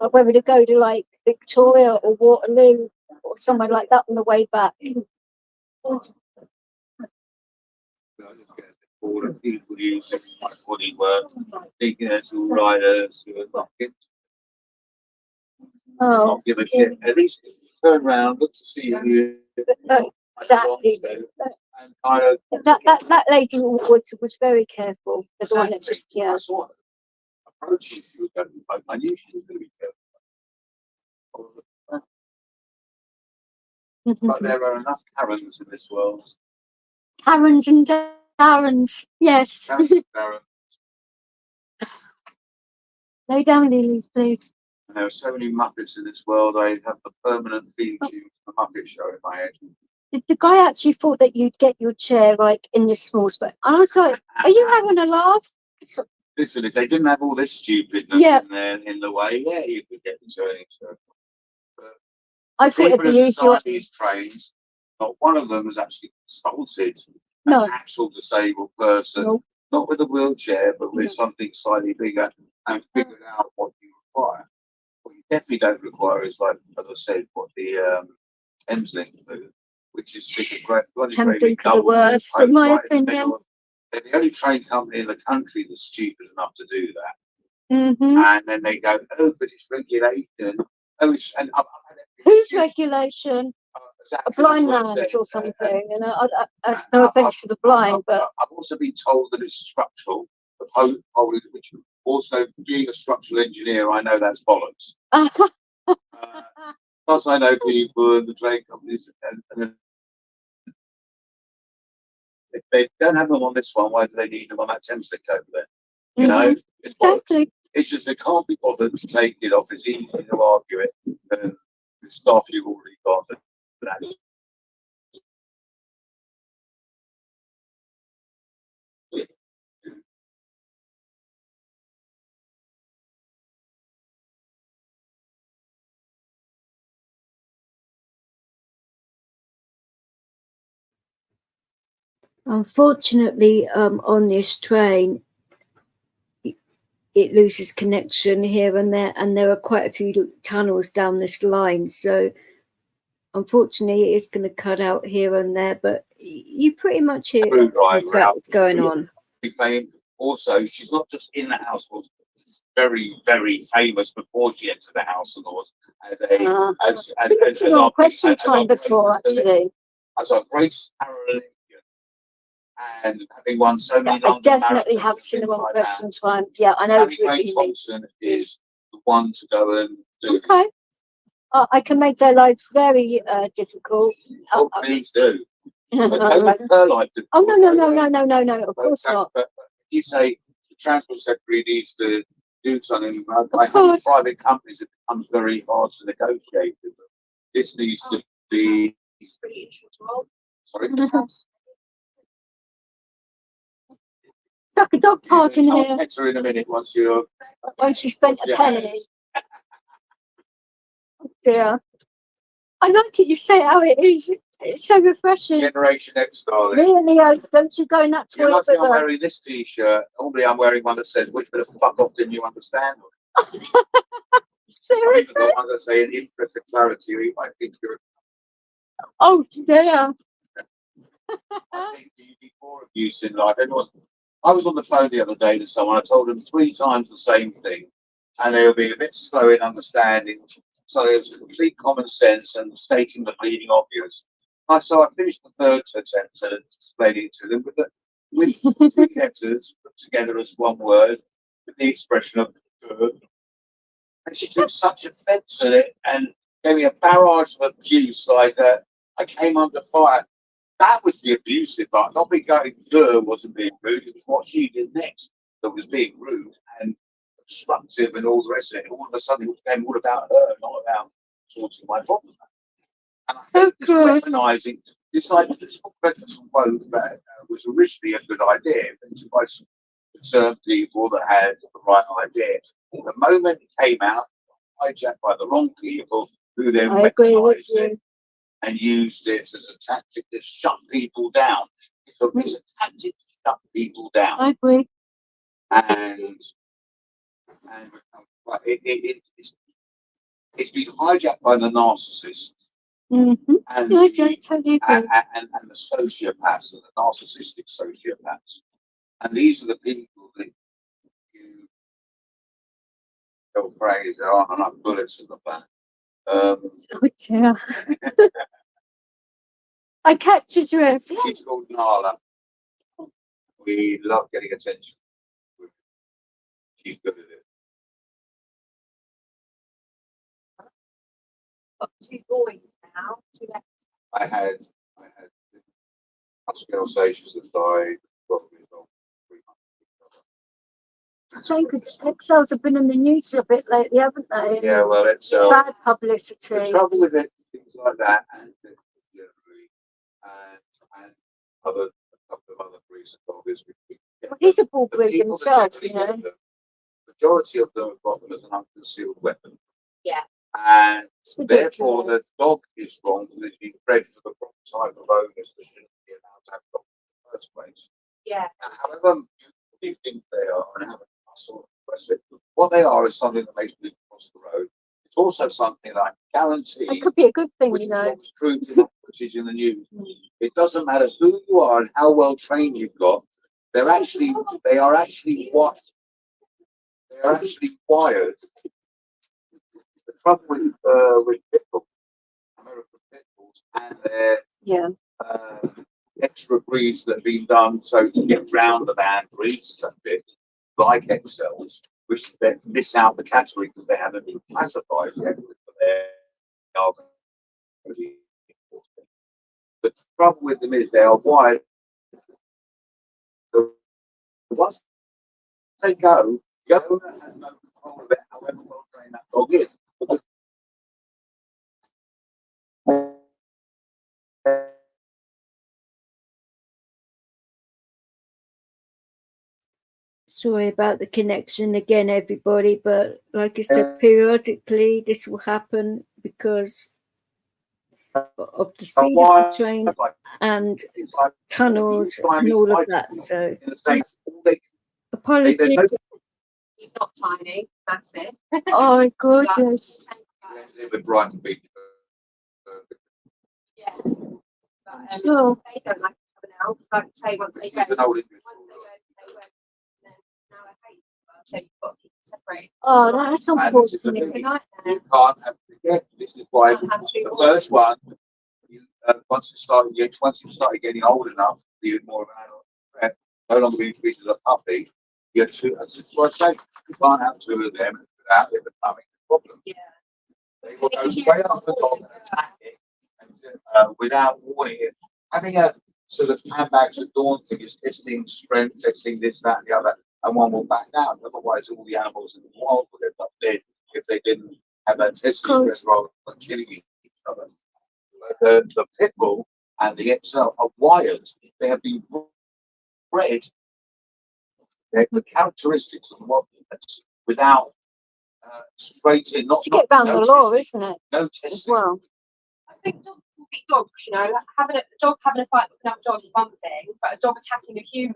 Like whether to go to like Victoria or Waterloo or somewhere like that on the way back. I just get bored of people using my body work, thinking it's all riders who are Oh, not give a shit. At least turn around, look to see you. exactly. And kind of That lady was very careful. The one that just, yeah. I saw her approaching. She was going to be, I knew she was going to be careful. But there are enough Karens in this world. Karens and Darrens, yes. Karens and Darrens. Lay down, Lilies, please. And there are so many Muppets in this world. I have the permanent theme tune from the Muppet Show in my head. The guy actually thought that you'd get your chair like in this small spot. And I was like, are you having a laugh? Listen, if they didn't have all this stupidness in the way, yeah, you could get the turning circle. But I thought it'd be easier. These trains, not one of them has actually consulted No. an actual disabled person, Nope. not with a wheelchair, but with something slightly bigger, and figured out what you require. What you definitely don't require is, like, as I said, what the Thameslink do, which is stick a great bloody Tempting for the double worst, pipes in my right in the opinion. middle. They're the only train company in the country that's stupid enough to do that. Mm-hmm. And then they go, oh, but it's regulation. Oh, it's and Whose regulation? A blind man's or something. And no offense to the blind, but I've also been told that it's structural. Which also, being a structural engineer, I know that's bollocks. Plus, I know people in the train companies and if they don't have them on this one, why do they need them on that Thames link over there? You know, it's bollocks. Exactly. It's just they can't be bothered to take it off. It's easy to argue it than the stuff you've already got. Unfortunately, on this train, it loses connection here and there are quite a few tunnels down this line. So unfortunately, it's going to cut out here and there, but you pretty much hear what's going on. Also, she's not just in the house. She's very, very famous before she entered the House of Lords as a question time before, actually. As a Grace Paralympian, and having won so many. I definitely have seen them on question time. Yeah, I know. Grace Thompson is the one to go and do. Okay. I can make their lives very difficult. Please do. Don't make her life difficult. Oh no! Of course not. But you say the Transport Secretary needs to do something. I have private companies, it becomes very hard to negotiate with them. This needs to be. Sorry. Like a dog park in here. I'll catch her in a minute once you spent a penny. Oh dear. I like it. You say how it is. It's so refreshing. Generation X, darling. Really, don't you go in that toilet with I'm wearing this T-shirt. Normally, I'm wearing one that says, "Which bit of fuck off didn't you understand?" Seriously? The one that say, "In the interest of clarity, I think you're." Oh dear. I think you need more abuse in life. I was on the phone the other day to someone. I told them 3 times the same thing, and they were being a bit slow in understanding. So there was complete common sense and stating the bleeding obvious. So I finished the 3rd attempt at explaining to them with 3 letters put together as one word with the expression of "good." And she took such offence at it and gave me a barrage of abuse like I came under fire. That was the abusive part. Not me going, wasn't being rude. It was what she did next that was being rude and obstructive and all the rest of it. All of a sudden, it became all about her, not about sorting my problem. And I hate this weaponising. It's like this quote that was originally a good idea, invented by some concerned people that had the right idea. The moment it came out, hijacked by the wrong people who then weaponised it and used it as a tactic to shut people down. It's a tactic to shut people down. I agree. And it's been hijacked by the narcissist. Mm-hmm. And, totally agree. And the sociopaths, and the narcissistic sociopaths. And these are the people that you tell phrase, there aren't enough bullets in the back. Oh dear. I catch your drift. She's called Nala. We love getting attention. She's good at it. Got 2 boys now. 2 left. I had hospitalizations that died 12 years old, 3 months. Shame because Excels have been in the news a bit lately, haven't they? Yeah, well, it's bad publicity. The trouble with it, things like that, and a couple of other breeds of dogs. He's a bull breed himself, you know. The majority of them have got them as an unconcealed weapon. Yeah. And therefore, the dog is wrong because it's been bred for the wrong type of owners that shouldn't be allowed to have dogs in the first place. Yeah. And however you think they are and have a muscle, what they are is something that makes people cross the road. It's also something that I guarantee. It could be a good thing, you know. It's true to the footage in the news. It doesn't matter who you are and how well trained you've got. They are actually wired. The trouble with pit bulls, American pit bulls, and their extra breeds that have been done so to get round the boundaries a bit, like XLs, which then miss out the category because they haven't been classified yet for their. The trouble with them is they are wired once they go, the owner has no control of it, however well trained that dog is. Because Sorry about the connection again, everybody, but like I said, periodically this will happen because of the speed of the train and tunnels and all of that. So apologies. It's not tiny, massive. Oh, gorgeous. with Brighton Beach. Yeah. But, Sure. they don't like to come out. Like say once they go, She's an old English they went, and then now I hate them. So you've got to keep them separated. Oh, that's And this is the unfortunate. thing, Nightmare. you can't have to forget, this is why Can't have two the boys. first one, you, once you started getting old enough, be more of an adult, no longer being treated as a puppy, you're two, as I say, you can't have two of them without it becoming a problem. Yeah. They will go straight up the dog and attack it, and without warning it. Having a sort of handbags at dawn thing is testing strength, testing this, that, and the other, and one will back down. Otherwise, all the animals in the wild would end up dead if they didn't have that testing strength rather than killing each other. But the pit bull and the XL are wired. They have been bred. The characteristics of the wild without straight in, not It's to get around the law, testing, isn't it? no As testing. well. I think dogs will be dogs, you know, having a dog having a fight with another dog is one thing, but a dog attacking a human.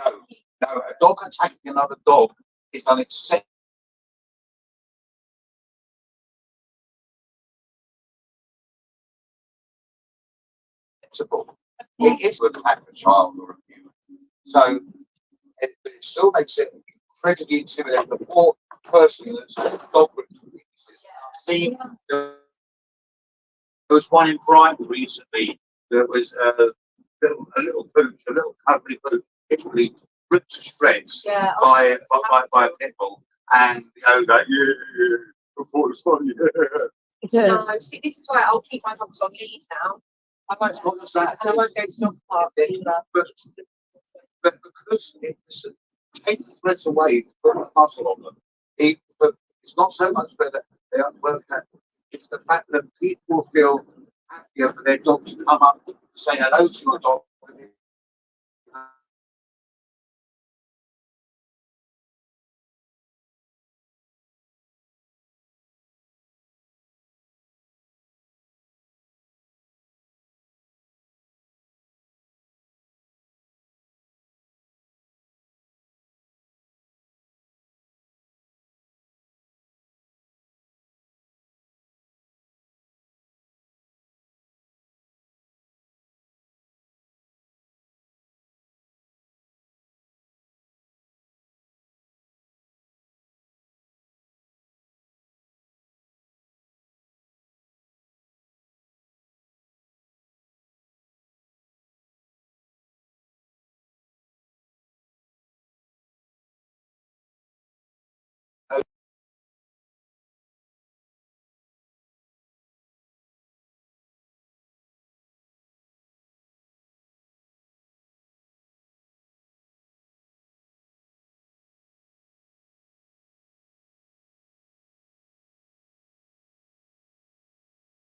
No, a dog attacking another dog is unacceptable. It is to attack a child or a human. So it still makes it incredibly intimidating. The poor person that's a dog with weaknesses. I've seen there was one in Brighton recently that was a little pooch, a little cuddly pooch, literally ripped to shreds Yeah. by a pit bull, and the owner, yeah, I thought it was funny. Yeah. No, see, this is why I'll keep my dogs on leads now. I won't, It's not just that. and I won't go to dog park either. But because it's taking the threats away, put a muscle on them. But it's not so much that they aren't working. It's the fact that people feel happier for their dog to come up and say hello to your dog.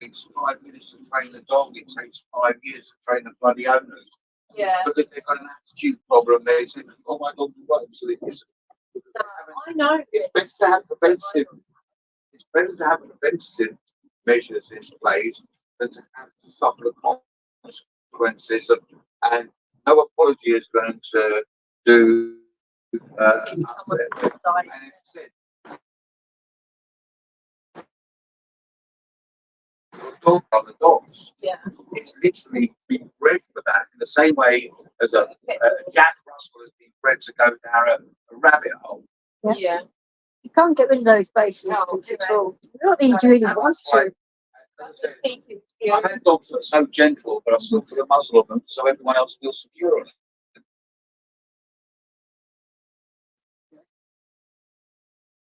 It's 5 minutes to train the dog. It takes 5 years to train the bloody owners. Yeah. Because they've got an attitude problem. They say, "Oh, my dog works," so it isn't. I know. It's better to have preventive. It's better to have preventive measures in place than to have to suffer the consequences of. And no apology is going to do. And it's said, your dog are the dogs. Yeah. It's literally been bred for that in the same way as a Jack Russell has been bred to go down a rabbit hole. Yeah. Yeah. You can't get rid of those base No, instincts do at it. all. Not that you really And want that's why, to. as I said, Keep it, I've had dogs that are so gentle, but I still put a muzzle on them so everyone else feels secure on it.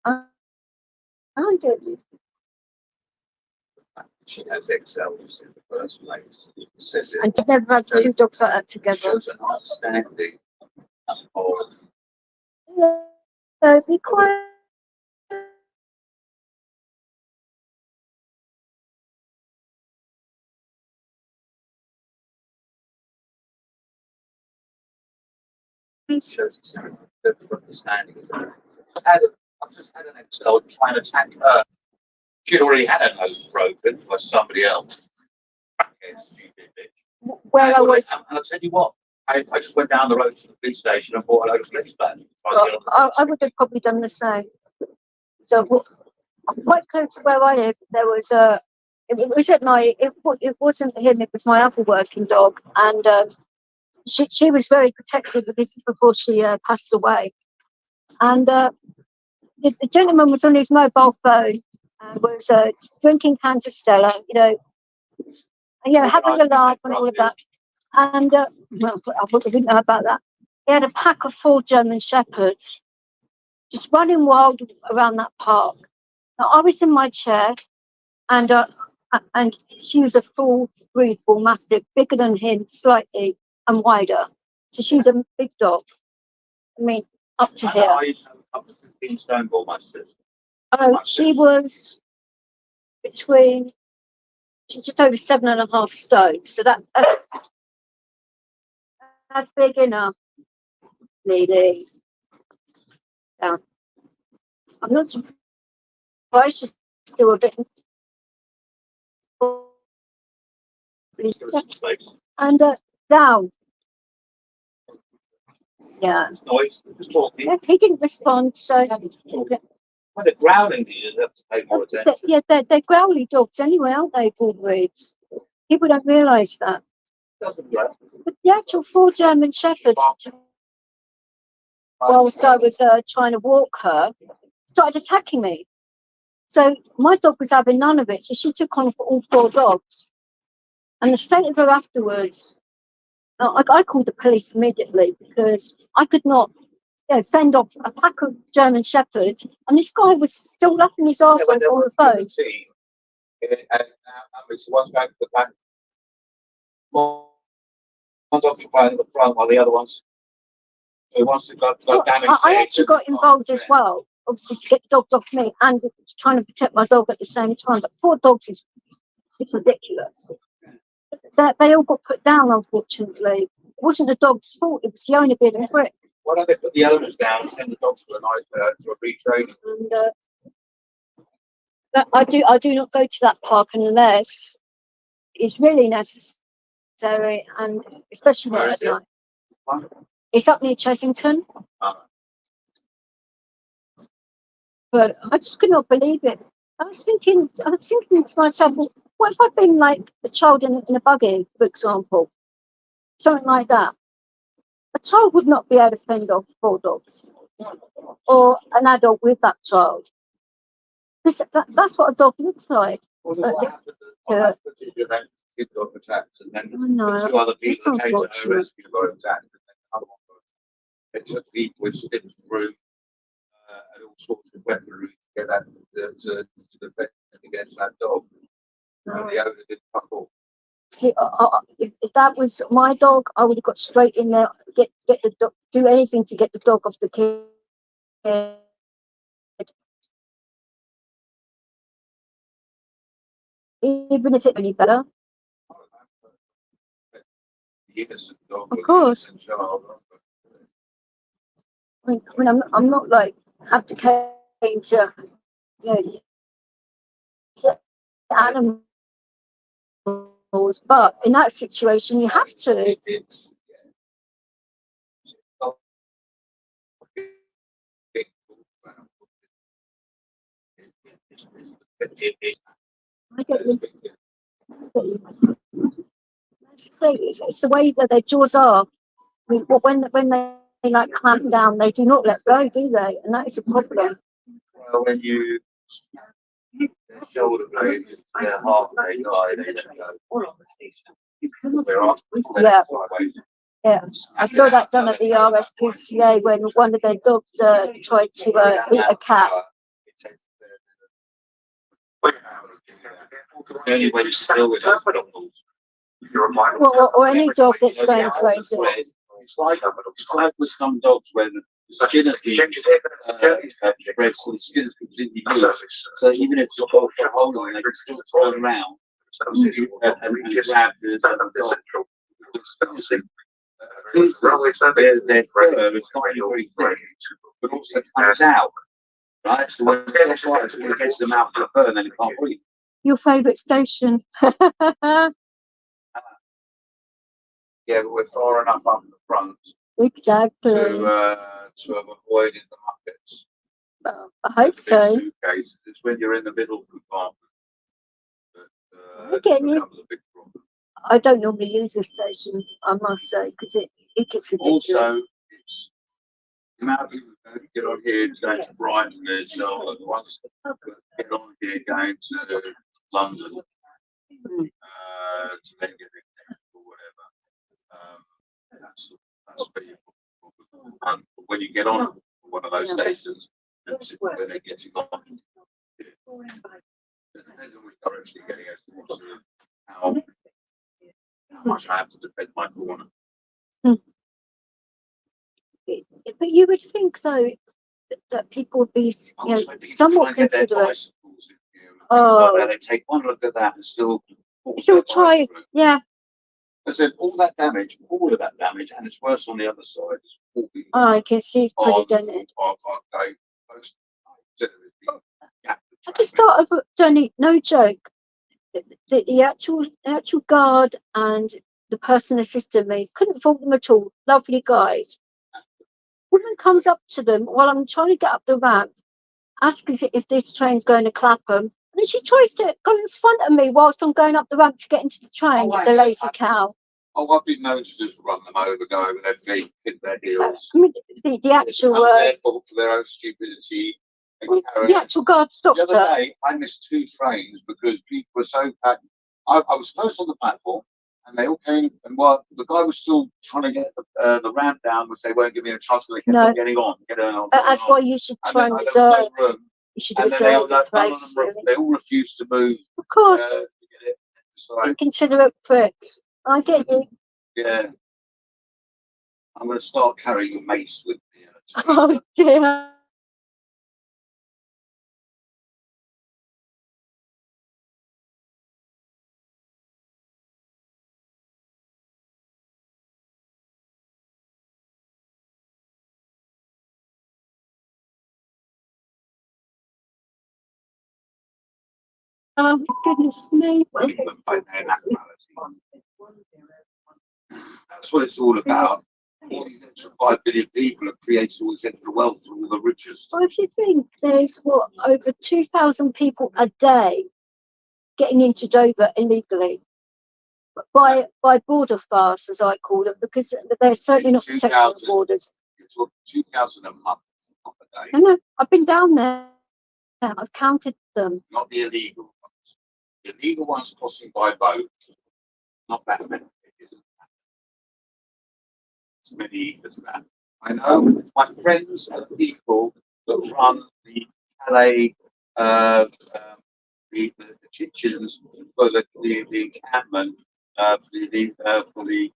I get you. She has excels in the first place. It says it And you've never had two dogs like that It together. shows an understanding of Yeah, so be quite. Shows the understanding. I've just had an Excel trying to attack her. She'd already had her nose broken by somebody else. Crackhead, stupid bitch. Where I was, And I'll tell you what, I just went down the road to the police station and bought a load of police back. I would have probably done the same. So quite close to where I live, there was a. It was at night. It wasn't him. It was my other working dog, and she was very protective of this before she passed away. And the gentleman was on his mobile phone and was drinking cans of Stella, having a laugh and all of that. And well, I didn't know about that. He had a pack of 4 German Shepherds just running wild around that park. Now I was in my chair, and she was a full breed bull mastiff, bigger than him slightly and wider. So she was a big dog. I mean, up to here. I used to have a couple of 15 stone ball masters. Oh, she was between. She's just over 7.5 stone. So that's big enough, ladies. Down. I'm not surprised she's still a bit. And down. Yeah. Noise, just talking. Yeah, he didn't respond, so. When they're growling, you have to pay more attention. Yeah, they're growly dogs anyway, aren't they, bull breeds? People don't realise that. Doesn't growl. But the actual 4 German Shepherds, whilst I was trying to walk her, started attacking me. So my dog was having none of it, so she took on all 4 dogs. And the state of her afterwards, I called the police immediately because I could not fend off a pack of German Shepherds, and this guy was still laughing his arse off on the phone. And one's going to the back. One's occupying the front while the other one's. So once it got damaged. I actually got involved as well, obviously to get the dogs off me and trying to protect my dog at the same time. But 4 dogs is ridiculous. They all got put down, unfortunately. It wasn't the dog's fault, it was the owner being a prick. Why don't they put the owners down and send the dogs for a night for a retraining? And I do not go to that park unless it's really necessary, and especially at night. It's up near Chessington. But I just could not believe it. I was thinking to myself, well, what if I'd been like a child in a buggy, for example? Something like that. A child would not be able to fend off 4 dogs. Or an adult with that child. That's what a dog looks like. What happened is you then kid got attacked, and then the 2 other people that came to her rescue got attacked, and then another one got attacked. It took people with sticks through and all sorts of weaponry to get that to defend against that dog. And the owner did fuck all. See, if that was my dog, I would have got straight in there, get the dog, do anything to get the dog off the kid. Even if it any better. Of course. I mean, I'm not like abdicating to, animals, but in that situation, you have to. I get you. It's the way that their jaws are. I mean, when they like clamp down, they do not let go, do they? And that is a problem. Well, when you their shoulder blades into their heart, they die, they let go. Yeah. Yeah, I saw that done at the RSPCA when one of their dogs tried to eat a cat. The only way to deal with that Or any dog that's going crazy. It's like with some dogs when skin has been bred, so the skin is completely loose. So even if you're both a hole on, they can still turn around and grab the dog. Their fur is not very thick, but also comes out. Right? So when the dog bites, when it gets them out for the fur, then it can't breathe. Your favourite station? Yeah, but we're far enough up the front Exactly. to have avoided the muppets. Well, I hope The big so. suitcases. It's when you're in the middle compartment that Okay, it becomes a big problem. I don't normally use this station, I must say, because it gets ridiculous. Also, it's the amount of people that get on here going to Brighton, there's ones that get on here going to London to then get it or whatever. That's very important. But when you get on one of those stations, when they're getting on, it depends on which direction you're getting as to how much I have to defend my corner. But you would think, though, that people would be, you know, somewhat considerate. Oh, They take one look at that and still try, yeah. I said all that damage, all of that damage, and it's worse on the other side. Oh, I can see it's pretty dented. At the start of the journey, no joke, the actual guard and the person assisting me couldn't fault them at all. Lovely guys. Woman comes up to them while I'm trying to get up the ramp, asks if this train's going to Clapham, and then she tries to go in front of me whilst I'm going up the ramp to get into the train. The lazy cow. Oh, I've been known to just run them over, go over their feet, hit their heels. I mean, the actual their fault for their own stupidity. the actual guard stopped The other her. day, I missed 2 trains because people were so packed. I was first on the platform, and they all came, and the guy was still trying to get the ramp down, which they weren't giving me a chance, so they kept on getting on. That's why you should try and reserve. You should reserve the place. They all refused to move. Of course. To get it. So, Inconsiderate pricks. I get you. yeah. I'm going to start carrying a mace with me. Oh dear. Oh goodness me. That's what it's all about. All these extra 5 billion people have created all this extra wealth for all the richest. Well, if you think there's over 2,000 people a day getting into Dover illegally by border fast, as I call it, because they're certainly not protecting the borders. It's 2,000 a month, not a day. No, I've been down there. I've counted them. Not the illegal ones. The illegal ones crossing by boat, not that many. It isn't as many as that. I know my friends and people that run the Calais, the kitchens for the encampment, for the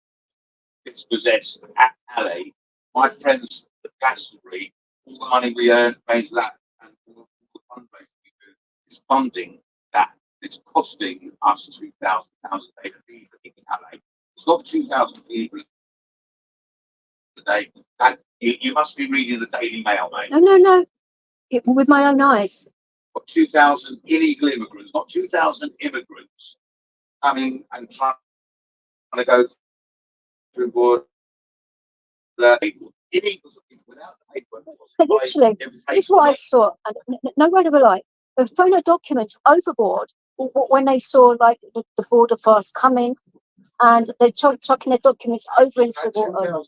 dispossessed at Calais. My friends, the Glastonbury, all the money we earn pays that, and all the fundraising we do is funding that. It's costing us £2,000 a day to feed in Calais. It's not 2,000 people a day. You must be reading the Daily Mail, mate. No. With my own eyes. Got 2,000 illegal immigrants, not 2,000 immigrants coming and trying to go through border. Illegals without the paper. Literally, this is what I saw. And no word of a lie. They've thrown their documents overboard when they saw like the border fast coming, and they're chucking their documents over into the water.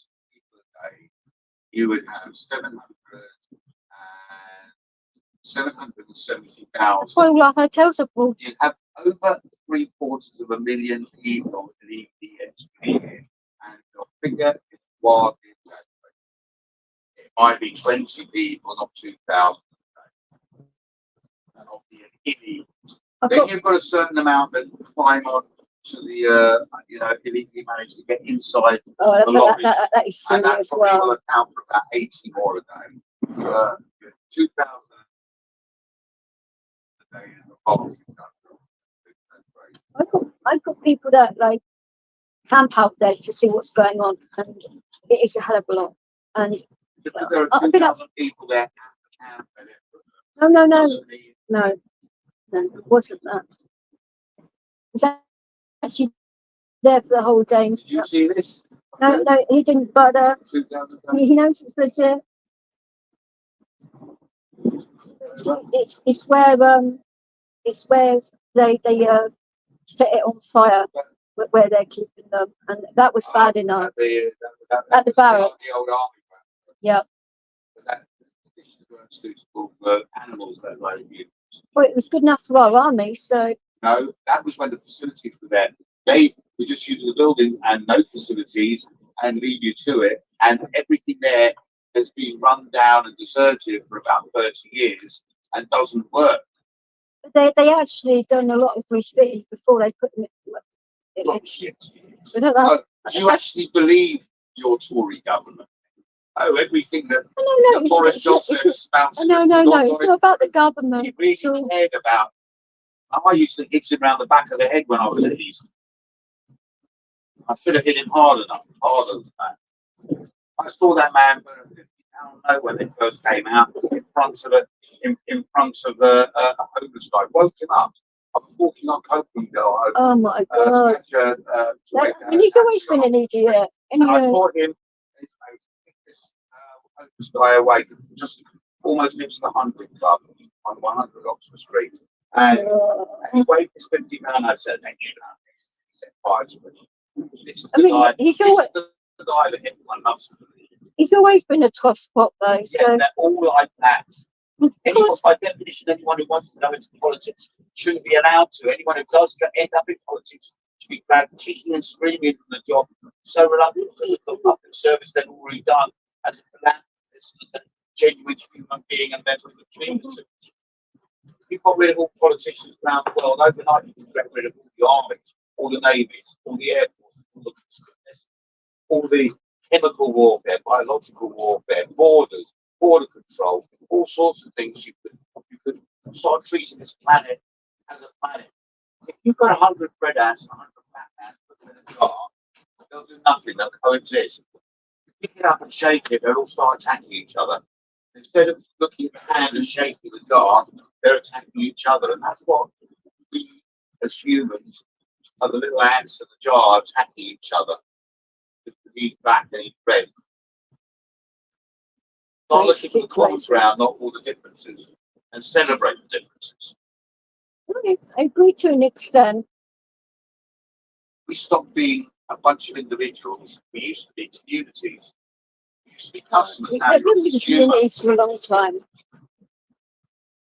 You would have 770,000. Well, our hotels are full. You have over 750,000 people leave the extreme, and your figure is wildly exaggerated. It might be 20 people, not 2,000. And of the illegals. Then you've got a certain amount that climb on to the, you know, illegally managed to get inside Oh, the lorry. that is And silly that as probably will well. account for about 80 more a day. 2,000 a day in the policy. I've got people that like camp out there to see what's going on, and it is a hell of a lot. And Because there are I've been up. 2,000 people there at the camp. And it No, doesn't mean no, it wasn't that. It was actually there for the whole day. Did you see this? No, he didn't. But 2,000. he knows it's legit. It's where they set it on fire where they're keeping them, and that was bad enough. At the barracks. The old army barracks. Yeah. But that conditions weren't suitable for animals that they used. Well, it was good enough for our army, so No, that was when the facilities were there. They were just using the building and no facilities and lead you to it, and everything there has been run down and deserted for about 30 years and doesn't work. they actually done a lot of refitting before they put them in. Bullshit. That's, Oh, do you actually believe your Tory government? Oh, everything that no, Boris it's not, Johnson spouted. no, it's not about the government. He really It's all- cared about. I used to hit him around the back of the head when I was at East. I should have hit him harder than that. I saw that man burn a 50-pound note when they first came out in front of a homeless guy. Woke him up. I was walking on Copeland Girl home. Oh my God. He's always been an idiot. And I caught him. His homeless guy away just almost next to the 100 Club on 100 Oxford Street. And he waved his 50-pound. I said, "Thank you." He said, "5 This is the guy. He's This always is the guy that everyone loves. he's always been a tosspot though. Yeah, So they're all like that. Anyone, by definition, anyone who wants to go into politics shouldn't be allowed to. Anyone who does end up in politics should be dragged kicking and screaming from the job. So reluctant to look at public service they've already done as a philanthropist, as a genuine human being and member of the community. You got rid of all politicians around the world overnight. You can get rid of all the armies, all the navies, all the air forces, all the business, all the chemical warfare, biological warfare, borders, border control, all sorts of things. You could start treating this planet as a planet. If you've got 100 red ants, 100 black ants, put them in a jar, they'll do nothing. They'll coexist. Pick it up and shake it, they'll all start attacking each other. Instead of looking at the hand and shaking the jar, they're attacking each other, and that's what we as humans are, the little ants in the jar attacking each other. He's black and he's red. Start looking for the common ground, not all the differences, and celebrate the differences. I agree to an extent. We stopped being a bunch of individuals. We used to be communities. We used to be customers. Now We've you're a been consumer. communities for a long time.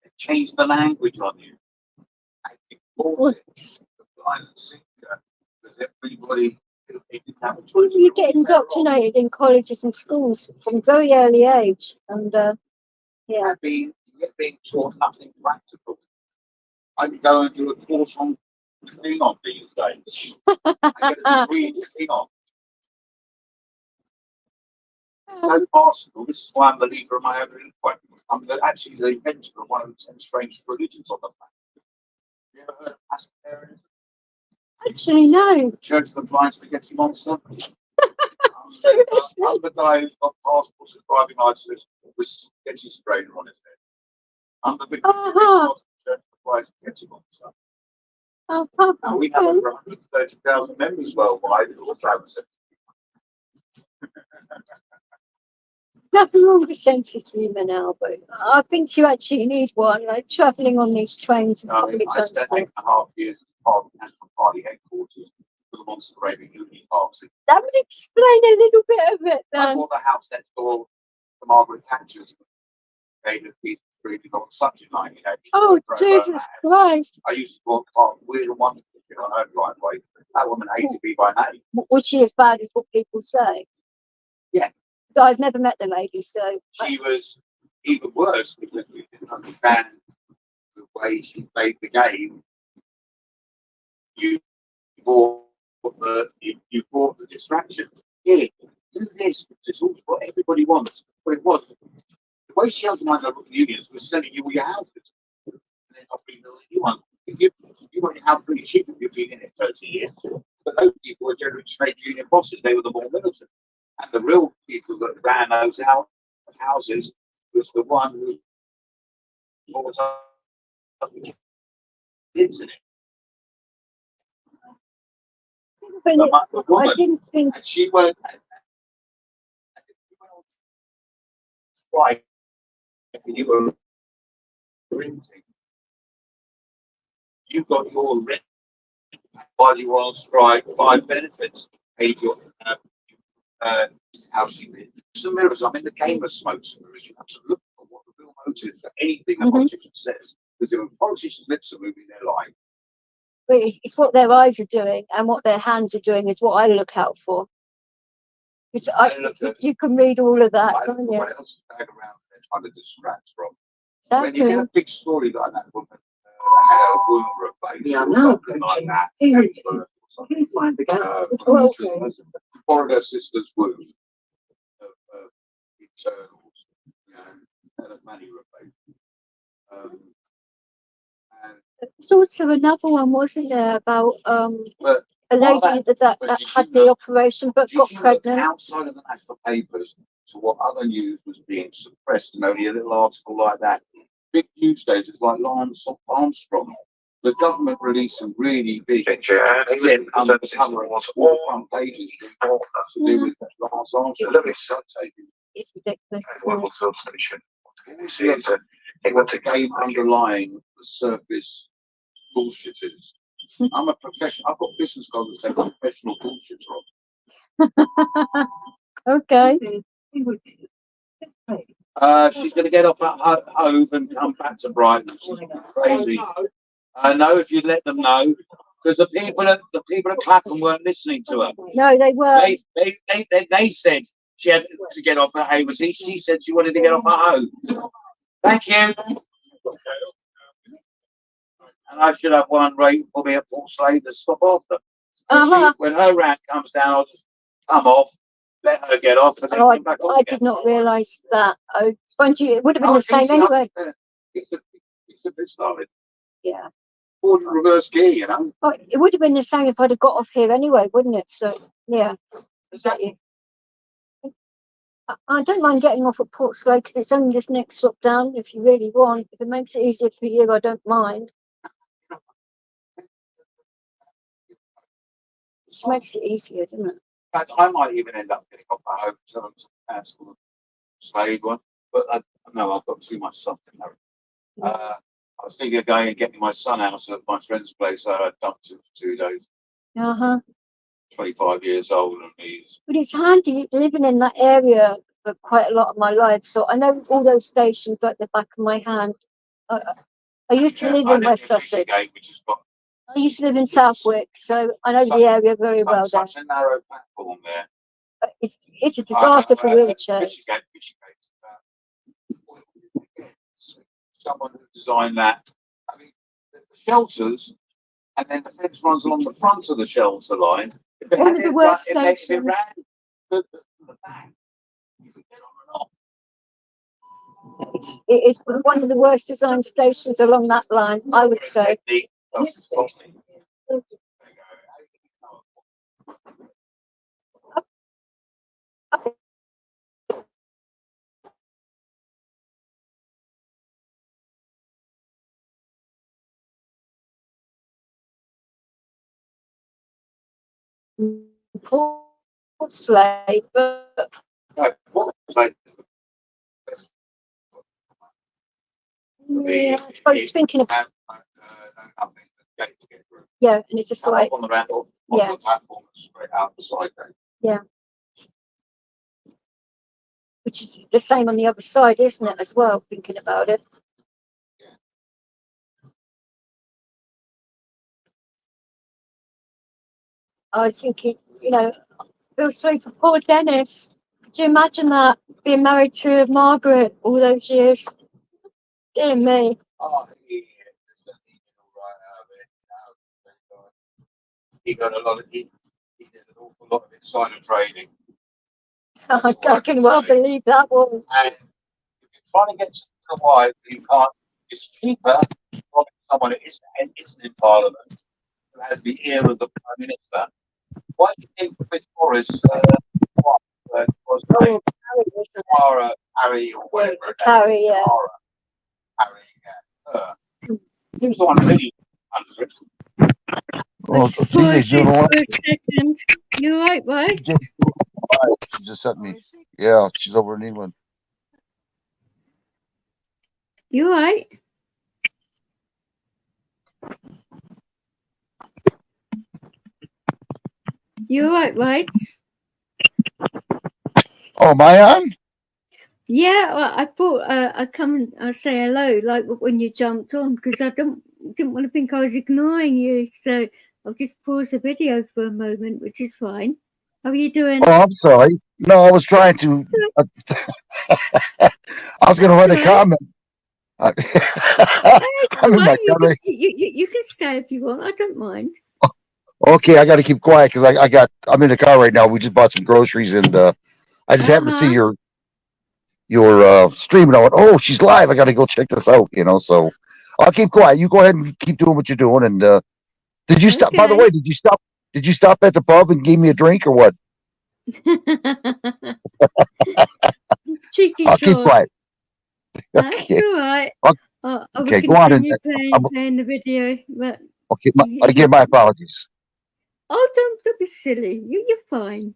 They changed the language on you. And you bought it. The blind sinker, because everybody they didn't have a choice. You get indoctrinated in colleges and schools from a very early age, and yeah. You're being taught nothing practical. I could go and do a course on Klingon these days. I get a degree in Klingon. So possible. This is why I'm the leader of my own religion. I'm actually the inventor of one of the 10 strangest religions on the planet. Have you ever heard of Pascalarianism? Actually, no. Church of the Flying Spaghetti Monster? Seriously? I'm the guy who's got passports and driving licenses with spaghetti sprayer on his head. I'm the big Church of the Flying Spaghetti Monster. And we have over 130,000 members worldwide in all travel centers. Nothing wrong with a sense of humour now, but I think you actually need one, like travelling on these trains and public I spent transport. 8.5 years as part of the National Party headquarters for the Monster Raving Loony Party. That would explain a little bit of it I then. bought the house next door to Margaret Thatcher's. They had these created on such a 1980s. Oh, Jesus Christ. I used to walk past weird and wonderful on her driveway. That woman hated me by name. Was she as bad as what people say? Yeah. So I've never met the lady, so. She was even worse because we didn't understand the way she played the game. You bought you bought the distraction. Here, do this. It's all what everybody wants. But it wasn't. The way she undermined local unions was selling you all your houses. And then offering you one. You got your house pretty cheap if you've been in it 30 years. But those people were generally trade union bosses. They were the more militant. And the real people that ran those houses was the one who bought up the kids in it. The woman, I didn't think. and she went right. You were renting. You got your rent while you were on strike by benefits. Paid your housing. Some mirrors. I'm in the game of smoke and mirrors. You have to look for what the real motive for anything a politician says. Because if a politician's lips are moving, they're lying. But it's what their eyes are doing and what their hands are doing is what I look out for. Which you can read all of that, can't you? What else is going around they're trying to distract from? When you get a big story like that woman had a womb replaced or something like that. One of her sister's womb of internals, had a money replaced. There's also another one, wasn't there, about But a lady that had the operation but got pregnant. Outside of the national papers to what other news was being suppressed, and only a little article like that. Big news stations like Lance Armstrong, the government released some really big under the cover of all the front pages to do with Lance Armstrong. It's ridiculous. What the game underlying the surface bullshitters. I'm a professional. I've got business cards that say professional bullshitter. Okay. She's going to get off at Hove and come back to Brighton. She's crazy. I know if you'd let them know, because the people at Clapham weren't listening to her. No, they were. They said she had to get off at Hayward. She said she wanted to get off at Hove. Thank you. And I should have one waiting for me at Port Slade to stop after. When her rant comes down, I'll just come off, let her get off, and then come back on. I did not realise that. Oh, it would have been the same anyway. It's a bit started. Yeah. Or reverse gear, you know. Oh, it would have been the same if I'd have got off here anyway, wouldn't it? So, yeah. Exactly. I don't mind getting off at Port Slade because it's only this next stop down if you really want. If it makes it easier for you, I don't mind. It just makes it easier, doesn't it? In fact, I might even end up getting off at home to cancel the Slade one, but no, I've got too much stuff in there. I was thinking of going and getting my son out of my friend's place. I dumped him for 2 days. 25 years old, and he's. But it's handy living in that area for quite a lot of my life, so I know all those stations like the back of my hand. I used to live in West Sussex. I used to live in Southwick, so I know the area very well. Such a narrow platform there. But it's a disaster for wheelchairs. Someone who designed that. I mean, the shelters, and then the fence runs along the front of the shelter line. One of the worst stations. If it ran the back, you could get on and off. It is one of the worst designed stations along that line, I would say. Port Slade, but yeah, I suppose thinking of yeah, and it's just like on the ramp on the platform straight out the side there. Yeah, which is the same on the other side, isn't it? As well, thinking about it. I was thinking, feel sorry for poor Dennis. Could you imagine that being married to Margaret all those years? Dear me. Oh, he got a lot of he did an awful lot of insider trading. I can well believe that one. And if you're trying to get to the wife, you can't. It's cheaper from someone who isn't in Parliament, who has the ear of the Prime Minister. Why do you think with Boris was Oh, Harry or whatever? Harry, yeah. Harry, yeah. He was the one really under it. Well, Oh, so TJ's doing all for right. a second. You right, right? She just sent me. Yeah, she's over in England. You right? You right? Oh, am I on? Yeah, well, I thought I'd come and say hello, like when you jumped on, because I didn't want to think I was ignoring you. So I'll just pause the video for a moment, which is fine. How are you doing? Oh, I'm sorry. No, I was trying to. I was going to write a comment. I'm in my car. You can stay if you want. I don't mind. Okay, I got to keep quiet because I'm in the car right now. We just bought some groceries and I just happened to see your stream and I went, oh, she's live. I got to go check this out. So I'll keep quiet. You go ahead and keep doing what you're doing. And did you stop? By the way, did you stop? Did you stop at the pub and give me a drink or what? Cheeky I'll keep sword. quiet. That's all right. I will Okay, go on. continue playing the video. But Okay, again, my apologies. oh, don't be silly. You're fine.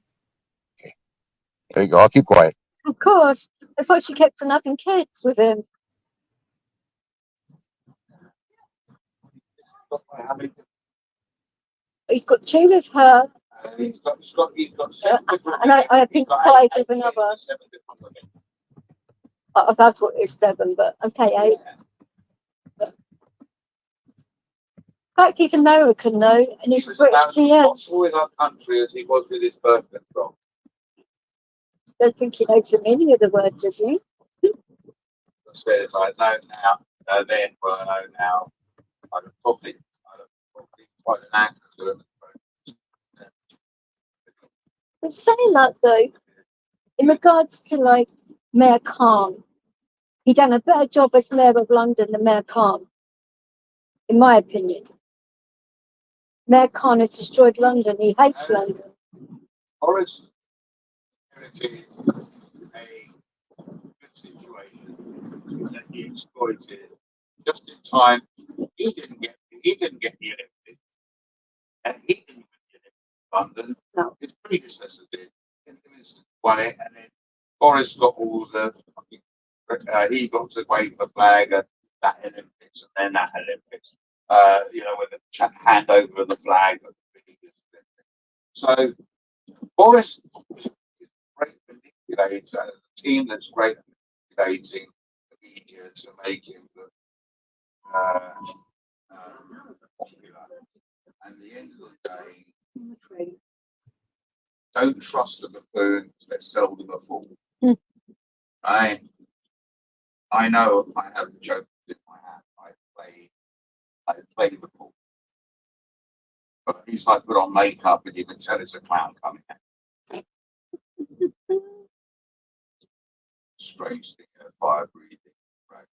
There you go. I'll keep quiet. Of course. That's why she kept on having kids with him. He's got 2 with her. He's got 7 different. And I think 5 with another. 7 different women. I've had what is 7, but okay, 8. In fact, he's American though, and he's British As to the end. responsible with our country as he was with his birth control. Don't think he knows the meaning of the word, does he? I said, I know now, then, well, I know now. I'd have probably quite an actor to him. But saying that though, in regards to like Mayor Khan, he done a better job as Mayor of London than Mayor Khan, in my opinion. Mayor Khan has destroyed London. He hates London. Boris inherited a good situation that he exploited just in time. He didn't get the Olympics, and he didn't get it in London. No. His predecessor did. The minister won it, and then Boris got all the. He got to wave the flag at that Olympics and then that Olympics. With the handover of the flag. So Boris is a great manipulator, a team that's great at manipulating the media to make him look popular. And at the end of the day, don't trust the buffoon, let's sell them a fool. I know I have jokes in my hand. I play the fool. But at least I put on makeup and you can tell it's a clown coming out. Strange thing, fire breathing. Right.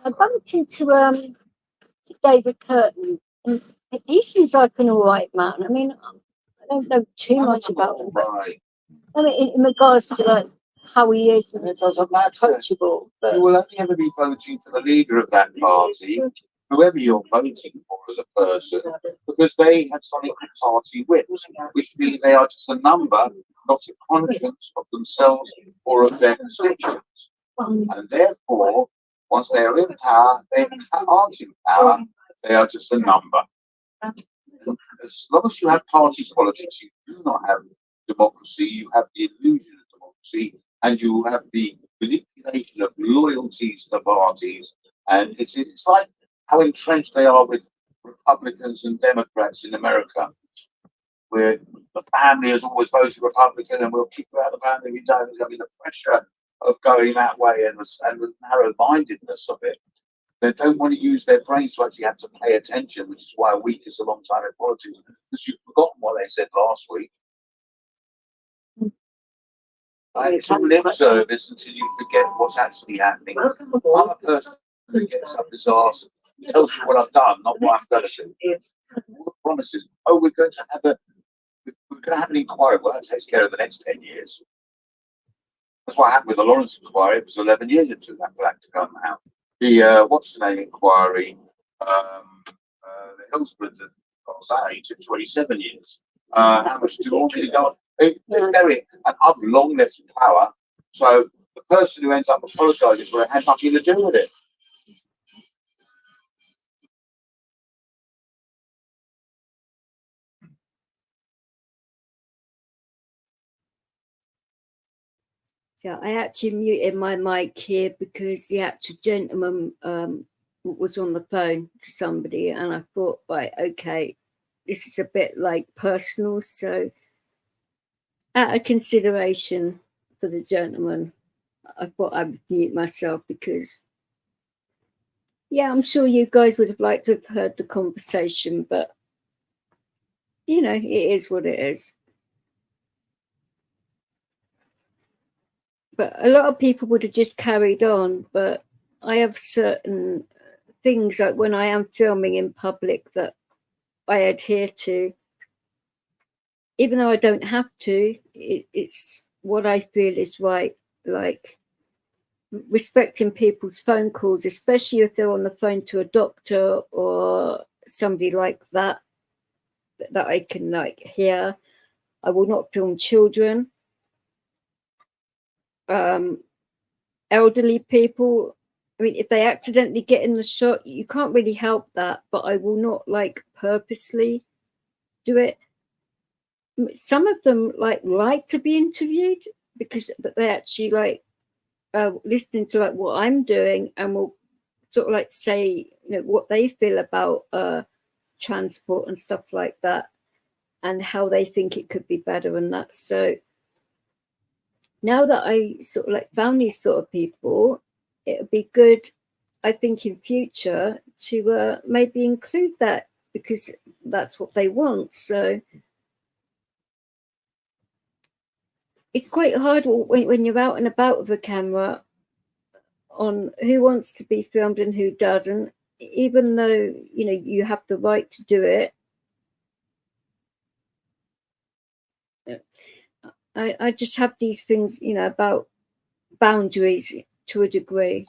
I bumped into David Curtin, and he seems like an alright man. I mean, I don't know too much about him, but I mean, in regards to like how he is, and it doesn't matter. coachable. But You will only ever be voting for the leader of that party, whoever you're voting for as a person, because they have something called party whips, which means they are just a number, not a conscience of themselves or of their constituents. And therefore, once they are in power, they aren't in power, they are just a number. And as long as you have party politics, you do not have democracy, you have the illusion of democracy, and you have the manipulation of loyalties to parties. And it's like how entrenched they are with Republicans and Democrats in America, where the family has always voted Republican and we'll kick you out of the family if you don't. I mean, the pressure of going that way and the narrow-mindedness of it. They don't want to use their brains to actually have to pay attention, which is why a week is a long time in politics, because you've forgotten what they said last week. It's all lip service until you forget what's actually happening. I'm a person who gets up his arse, tells you what I've done, not what I'm going to do. All the promises. Oh, we're going to have an inquiry. Well, that takes care of the next 10 years. That's what happened with the Lawrence inquiry. It was 11 years it took that to come out. The what's the name inquiry? The Hillsborough, it took 27 years. How much do you want me to go on? Very, and I've long left in power, so the person who ends up apologising for it had nothing to do with it. So I actually muted my mic here because the actual gentleman was on the phone to somebody, and I thought, right, okay, this is a bit like personal, so out of consideration for the gentleman, I thought I would mute myself because, yeah, I'm sure you guys would have liked to have heard the conversation, but, you know, it is what it is. But a lot of people would have just carried on, but I have certain things like when I am filming in public that I adhere to, even though I don't have to, it's what I feel is right, like respecting people's phone calls, especially if they're on the phone to a doctor or somebody like that I can like hear. I will not film children, elderly people. I mean, if they accidentally get in the shot, you can't really help that, but I will not like purposely do it. Some of them like to be interviewed because they actually like listening to like what I'm doing and will sort of like say, you know, what they feel about transport and stuff like that and how they think it could be better and that. So now that I sort of like found these sort of people, it would be good, I think, in future to maybe include that because that's what they want. So it's quite hard when you're out and about with a camera on who wants to be filmed and who doesn't, even though, you know, you have the right to do it. I just have these things, you know, about boundaries to a degree,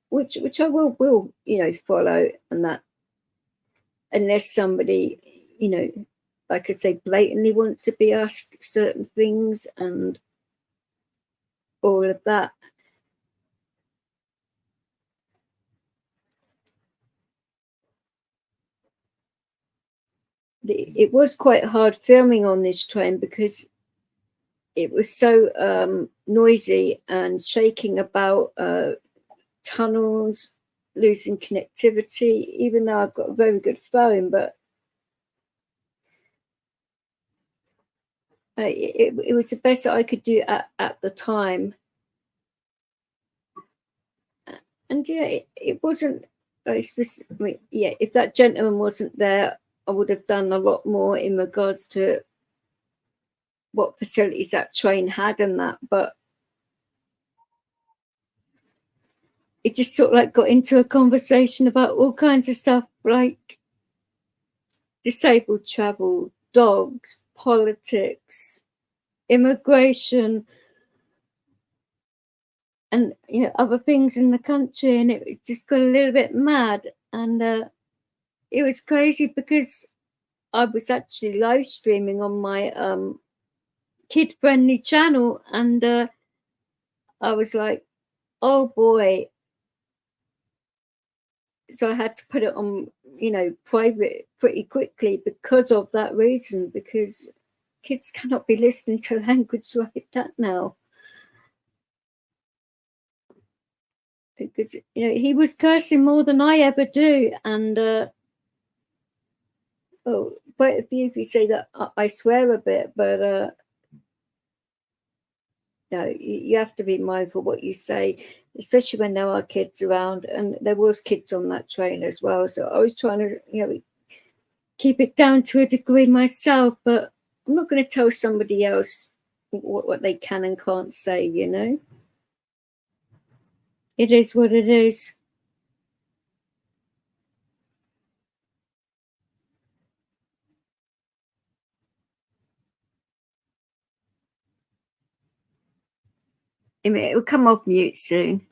which I will, you know, follow, and that unless somebody, you know, like I say, blatantly wants to be asked certain things and all of that. It was quite hard filming on this train because it was so noisy and shaking about tunnels, losing connectivity, even though I've got a very good phone, but it was the best that I could do at the time. And yeah, it wasn't, yeah, if that gentleman wasn't there, I would have done a lot more in regards to what facilities that train had and that, but it just sort of like got into a conversation about all kinds of stuff like disabled travel, dogs, politics, immigration, and, you know, other things in the country, and it just got a little bit mad, and it was crazy because I was actually live streaming on my kid-friendly channel, and I was like, oh boy. So I had to put it on, you know, private pretty quickly because of that reason, because kids cannot be listening to language like that now. Because, you know, he was cursing more than I ever do, and oh, quite a few of you say that I swear a bit, but no, you have to be mindful what you say. especially when there are kids around, and there was kids on that train as well. So I was trying to, keep it down to a degree myself, but I'm not going to tell somebody else what they can and can't say, It is what it is. I mean, it'll come off mute soon.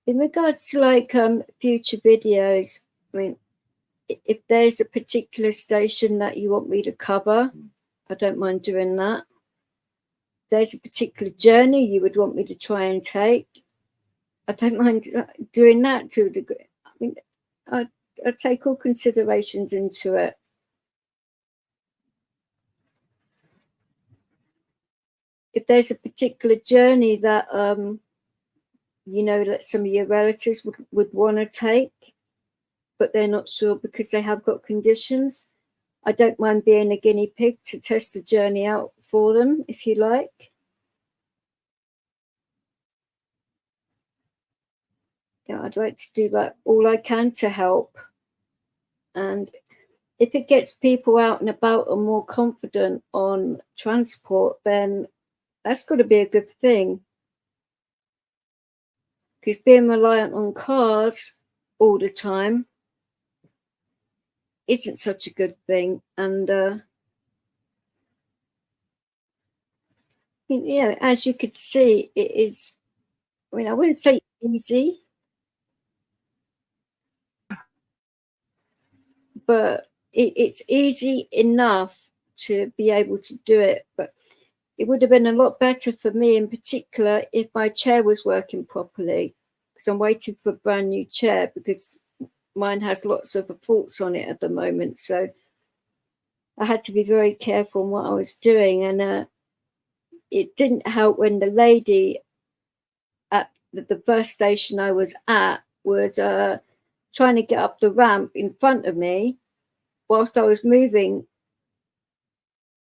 In regards to like future videos, I mean, if there's a particular station that you want me to cover, I don't mind doing that. If there's a particular journey you would want me to try and take, I don't mind doing that to a degree. I mean, I take all considerations into it. If there's a particular journey that that some of your relatives would want to take, but they're not sure because they have got conditions, I don't mind being a guinea pig to test the journey out for them, if you like. Yeah, I'd like to do that all I can to help. And if it gets people out and about and more confident on transport, then that's got to be a good thing. Because being reliant on cars all the time isn't such a good thing. And as you could see, it is, I mean, I wouldn't say easy, but it's easy enough to be able to do it. But it would have been a lot better for me in particular if my chair was working properly, because I'm waiting for a brand new chair because mine has lots of faults on it at the moment. So I had to be very careful in what I was doing. And it didn't help when the lady at the first station I was at was trying to get up the ramp in front of me whilst I was moving.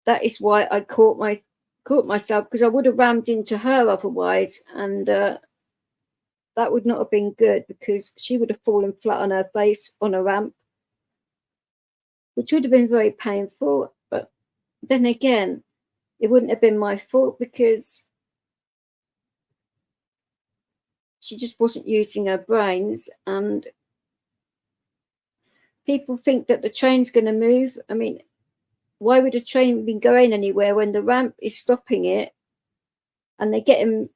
That is why I caught myself, because I would have rammed into her otherwise, and that would not have been good because she would have fallen flat on her face on a ramp, which would have been very painful. But then again, it wouldn't have been my fault because she just wasn't using her brains. And people think that the train's going to move. I mean, why would a train be going anywhere when the ramp is stopping it and they're getting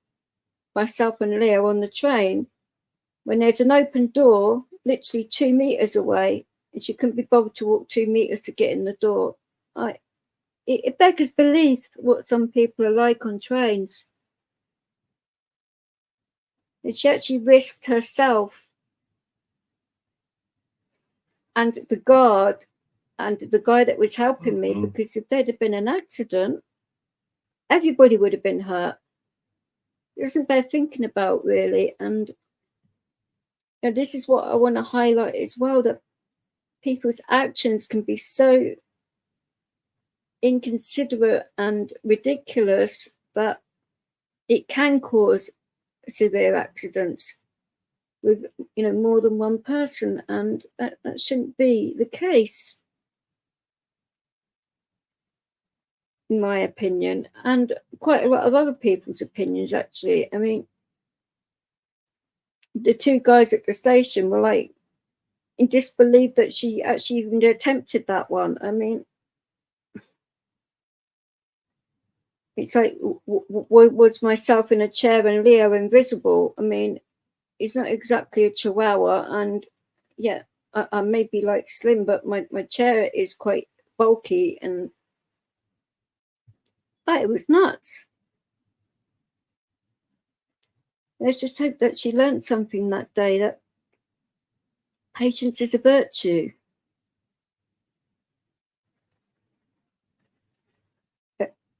myself and Leo on the train when there's an open door literally 2 meters away and she couldn't be bothered to walk 2 meters to get in the door? It beggars belief what some people are like on trains. And she actually risked herself and the guard and the guy that was helping me, because if there'd have been an accident, everybody would have been hurt. It isn't bear thinking about, really. And this is what I want to highlight as well, that people's actions can be so inconsiderate and ridiculous that it can cause severe accidents with more than one person, and that shouldn't be the case, in my opinion, and quite a lot of other people's opinions, actually. I mean, the two guys at the station were like in disbelief that she actually even attempted that one. I mean, it's like, was myself in a chair and Leo invisible? I mean, he's not exactly a chihuahua, and yeah, I may be like slim, but my chair is quite bulky, and it was nuts. Let's just hope that she learned something that day, that patience is a virtue.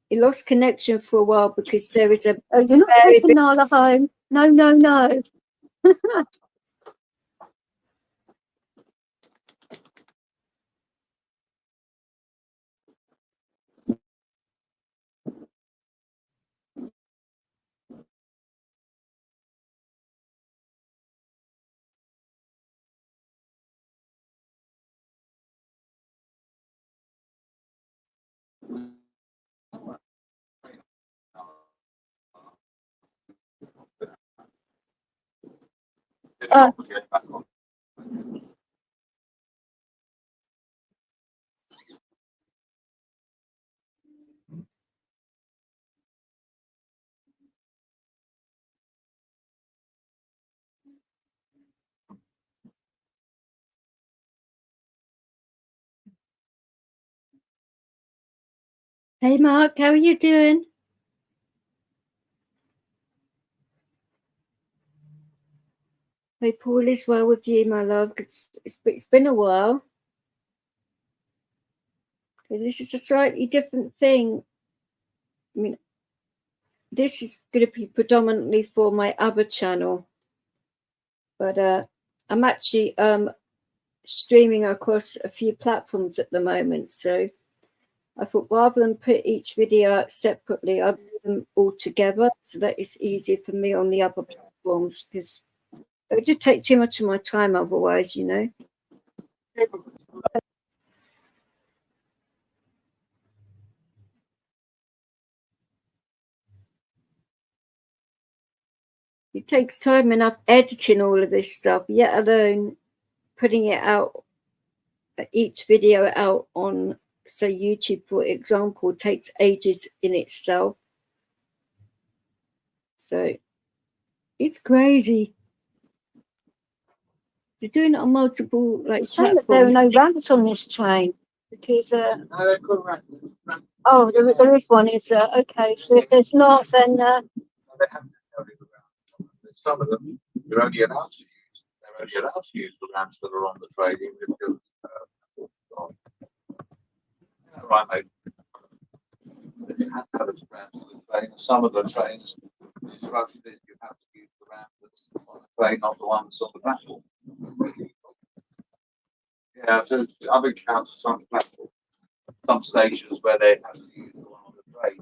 He lost connection for a while because there is a Oh, you're not taking Nala home. No, no, no. Get back on. Hey Mark, how are you doing? Hope all is well with you, my love. It's been a while. This is a slightly different thing. I mean, this is going to be predominantly for my other channel, but I'm actually streaming across a few platforms at the moment. So I thought rather than put each video out separately, I'll put them all together so that it's easier for me on the other platforms, because it would just take too much of my time otherwise, you know. It takes time enough editing all of this stuff, yet alone putting it out, each video out on, say, YouTube, for example, takes ages in itself. So it's crazy. They're doing it on multiple It's like a shame that there are no platforms. ramps on this train because No, they're called ramp. oh, there is one. Is okay. So if there's not, then They have to carry the ramp. Some of them you're only allowed to use. They're only allowed to use the ramps that are on the train, even if you're right, mate. You have to have a ramp to the train. Some of the trains, instructed that you have to use the ramp that's on the train, not the one that's on the platform. Yeah, I've encountered some platforms, some stations where they have to use the one on the train.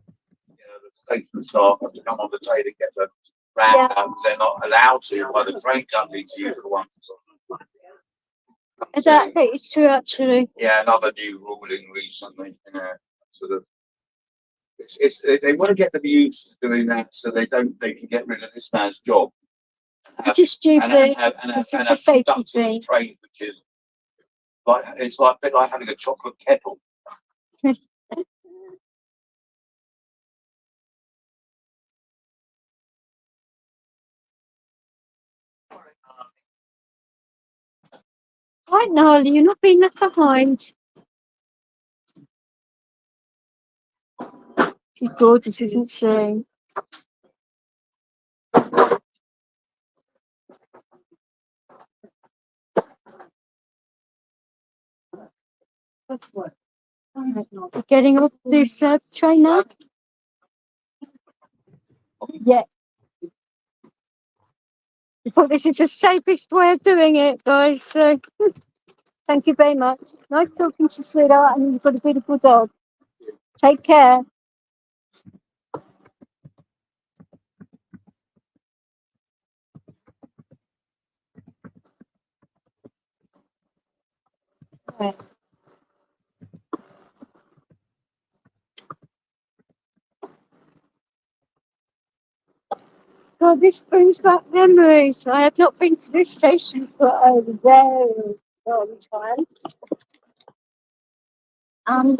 You know, the station staff have to come on the train and get a ramp out. They're not allowed to by the train company to use the one that's on the train. that is true actually. Yeah, another new ruling recently. Sort of. They want to get them used to doing that so they can get rid of this man's job. Which is stupid. It's a safety thing. Train, which is like it's like a bit like having a chocolate kettle. Right, Gnarly, you're not being left behind. She's gorgeous, isn't she? You're getting off this train now? Yeah. I thought this is the safest way of doing it, guys. So thank you very much. Nice talking to you, sweetheart, and you've got a beautiful dog. Take care. Right. God, this brings back memories. I have not been to this station for a very long time. And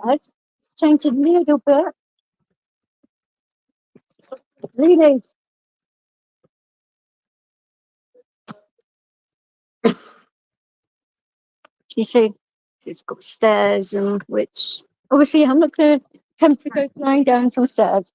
it's changed a little bit. Really. You see, it's got stairs, and which obviously I'm not going to attempt to go flying down some stairs.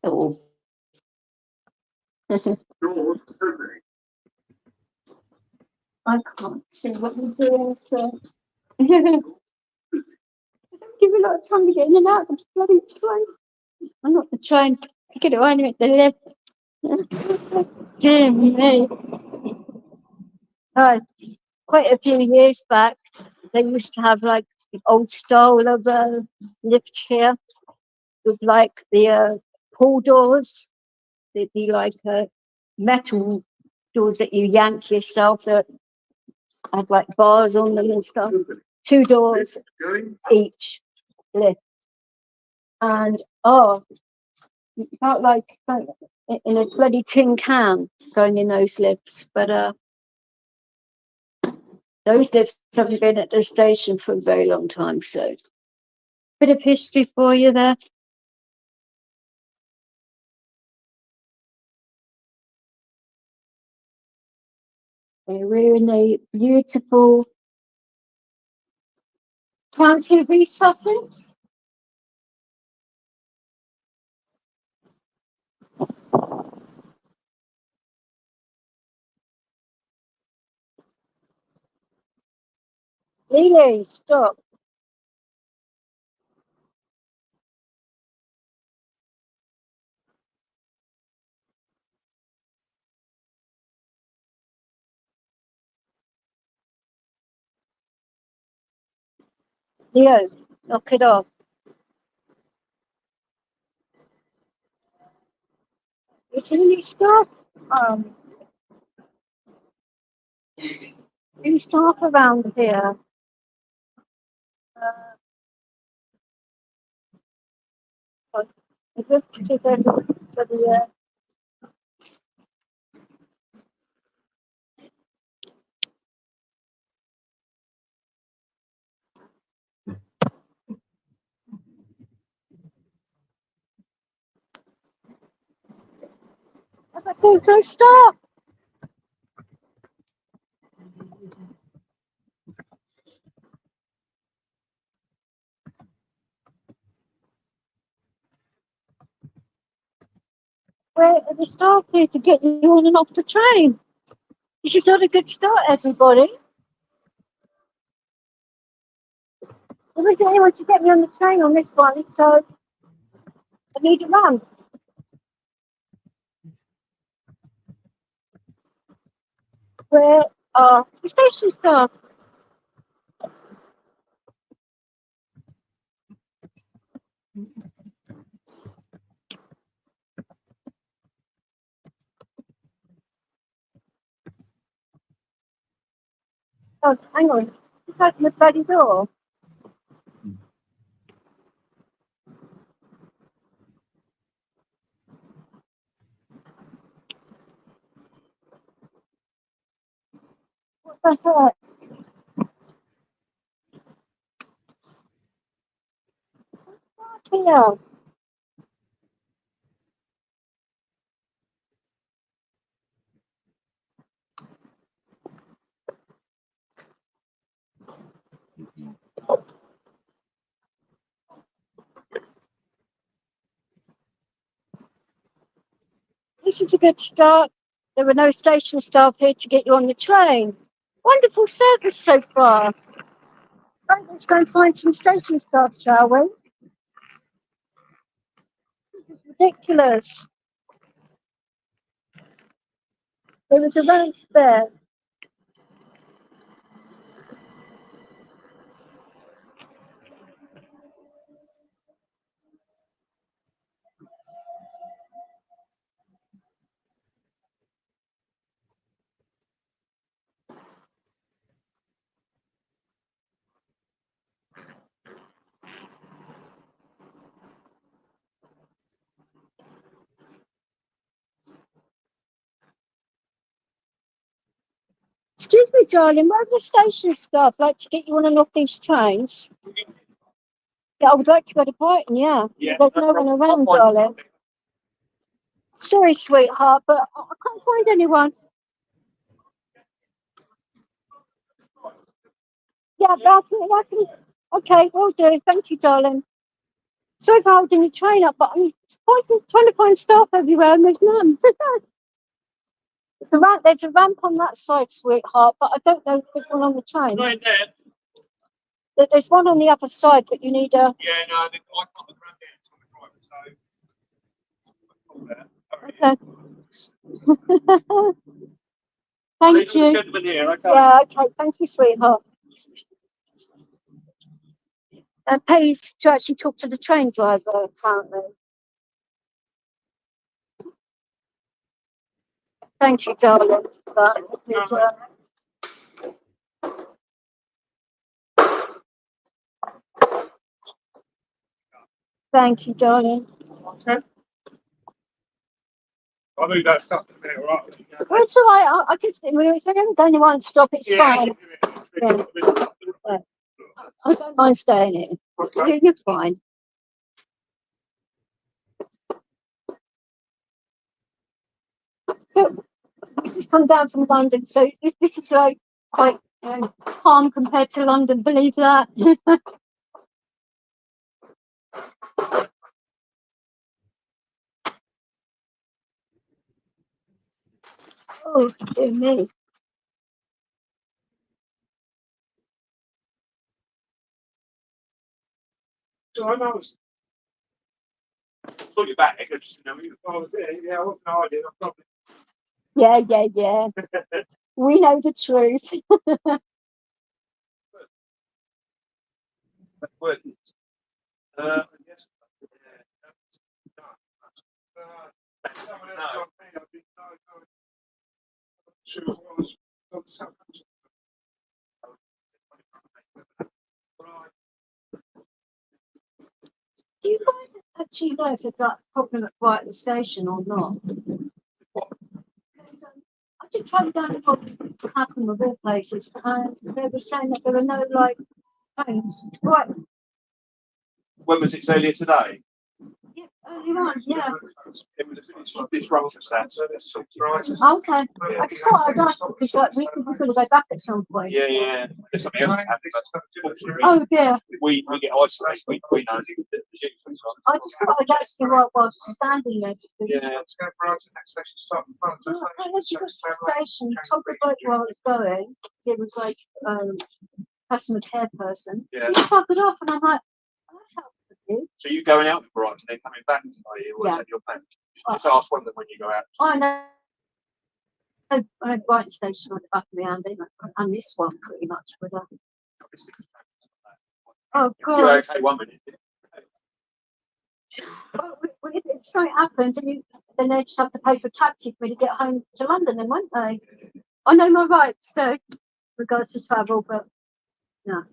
Oh. I can't see what you're doing, so. Give you a lot of time to get in and out of the bloody train. I'm not the train. Get it on at the left. Dear me. Quite a few years back, they used to have like the old style of lifts here with like the pull doors. They'd be like metal doors that you yank yourself that had like bars on them and stuff. 2 doors each lift. And you felt like in a bloody tin can going in those lifts. But those lifts haven't been at the station for a very long time, so bit of history for you there. We're in a beautiful county of East Sussex. Lily, stop. Leo, knock it off. Is there any staff? Any staff around here? Is this particular to the there's no staff. Where are the staff here to get you on and off the train? This is not a good start, everybody. There isn't anyone to get me on the train on this one, so I need a run. Where are the station staff? Oh, hang on. Just open the bloody door. What the heck? Here. This is a good start. There were no station staff here to get you on the train. Wonderful service so far. Right, let's go and find some station staff, shall we? This is ridiculous. There was a ramp there. Excuse me, darling, where are the station staff like to get you on and off these trains? Yeah, I would like to go to Brighton, yeah. There's no one around, darling. Sorry, sweetheart, but I can't find anyone. Yeah, but I can. Okay, will do. Thank you, darling. Sorry for holding the train up, but I'm trying to find staff everywhere and there's none. There's a ramp on that side, sweetheart, but I don't know if there's one on the train. Right there. There's one on the other side, but you need a. Yeah, no, I can't run down to the driver, so. Okay. Thank you. Gentleman here, okay. Yeah, okay. Thank you, sweetheart. Pays to actually talk to the train driver, apparently. Thank you, darling. Thank you, darling. Okay. I'll move that stuff in a minute, all right? Well, it's all right. I can see. It's only going to one stop. It's fine. Yeah. I don't mind staying here. Okay. You're fine. So we just come down from London, so this is like quite calm compared to London. Believe that. Oh, dear me. So I know. Put your back. I just know you. I was there. Yeah, I wasn't hiding. I'm probably. Yeah. We know the truth. Good. I guess. Do you guys actually know if it's that problem at Brighton Station or not? I did try down to what happened with all places, and they were saying that there were no like trains to Brighton. When was it earlier today? Yeah, earlier on, yeah. It was a disruption stat. Okay. I just thought I'd ask because like we're going to go back at some point. Yeah. There's something else happening. Oh dear. We get isolated. We know. I just thought I'd ask you while she's standing there. Yeah. Let's go for the next section. Start in front of the When she got to the station, told the bloke where I was going. It was like customer care person. Yeah. He fuckered off, and I'm like, oh, that's helpful for you. So you going out with Brighton and then coming back to you, or is that your plan? Just ask one of them when you go out. I know. I know Brighton Station on the back of the hand, and this one pretty much with her. Oh You're God! okay 1 minute. Well, if something happens, then they just have to pay for taxi for me to get home to London, then won't they? I know my rights, so regards to travel, but no.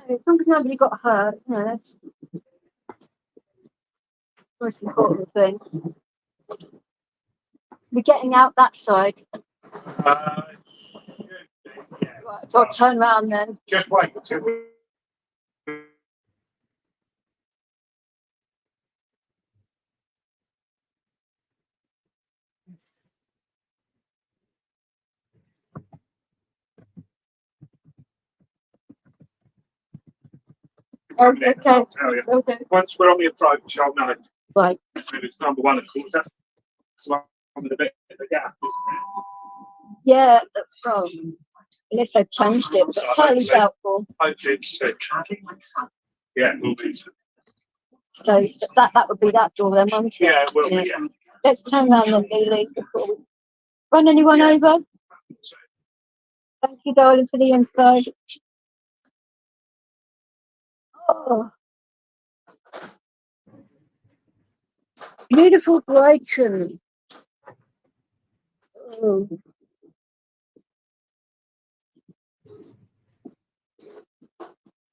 As long as nobody got hurt, that's the most important thing. We're getting out that side. Yeah. Right, so I'll turn around then. Just wait until we. Okay. I'll tell you. Okay. Once we're on the approach, I'll know. Right. Maybe it's number one, of course. That's one with a bit of the gap, isn't Yeah. Well, unless they've changed it, but highly doubtful. it? Hopefully it's yeah, it will be. So that would be that door then, won't it? Yeah, it will be. Yeah. Let's turn around then, Neely, before we run anyone over. Thank you, darling, for the info. Oh. Beautiful Brighton. Oh.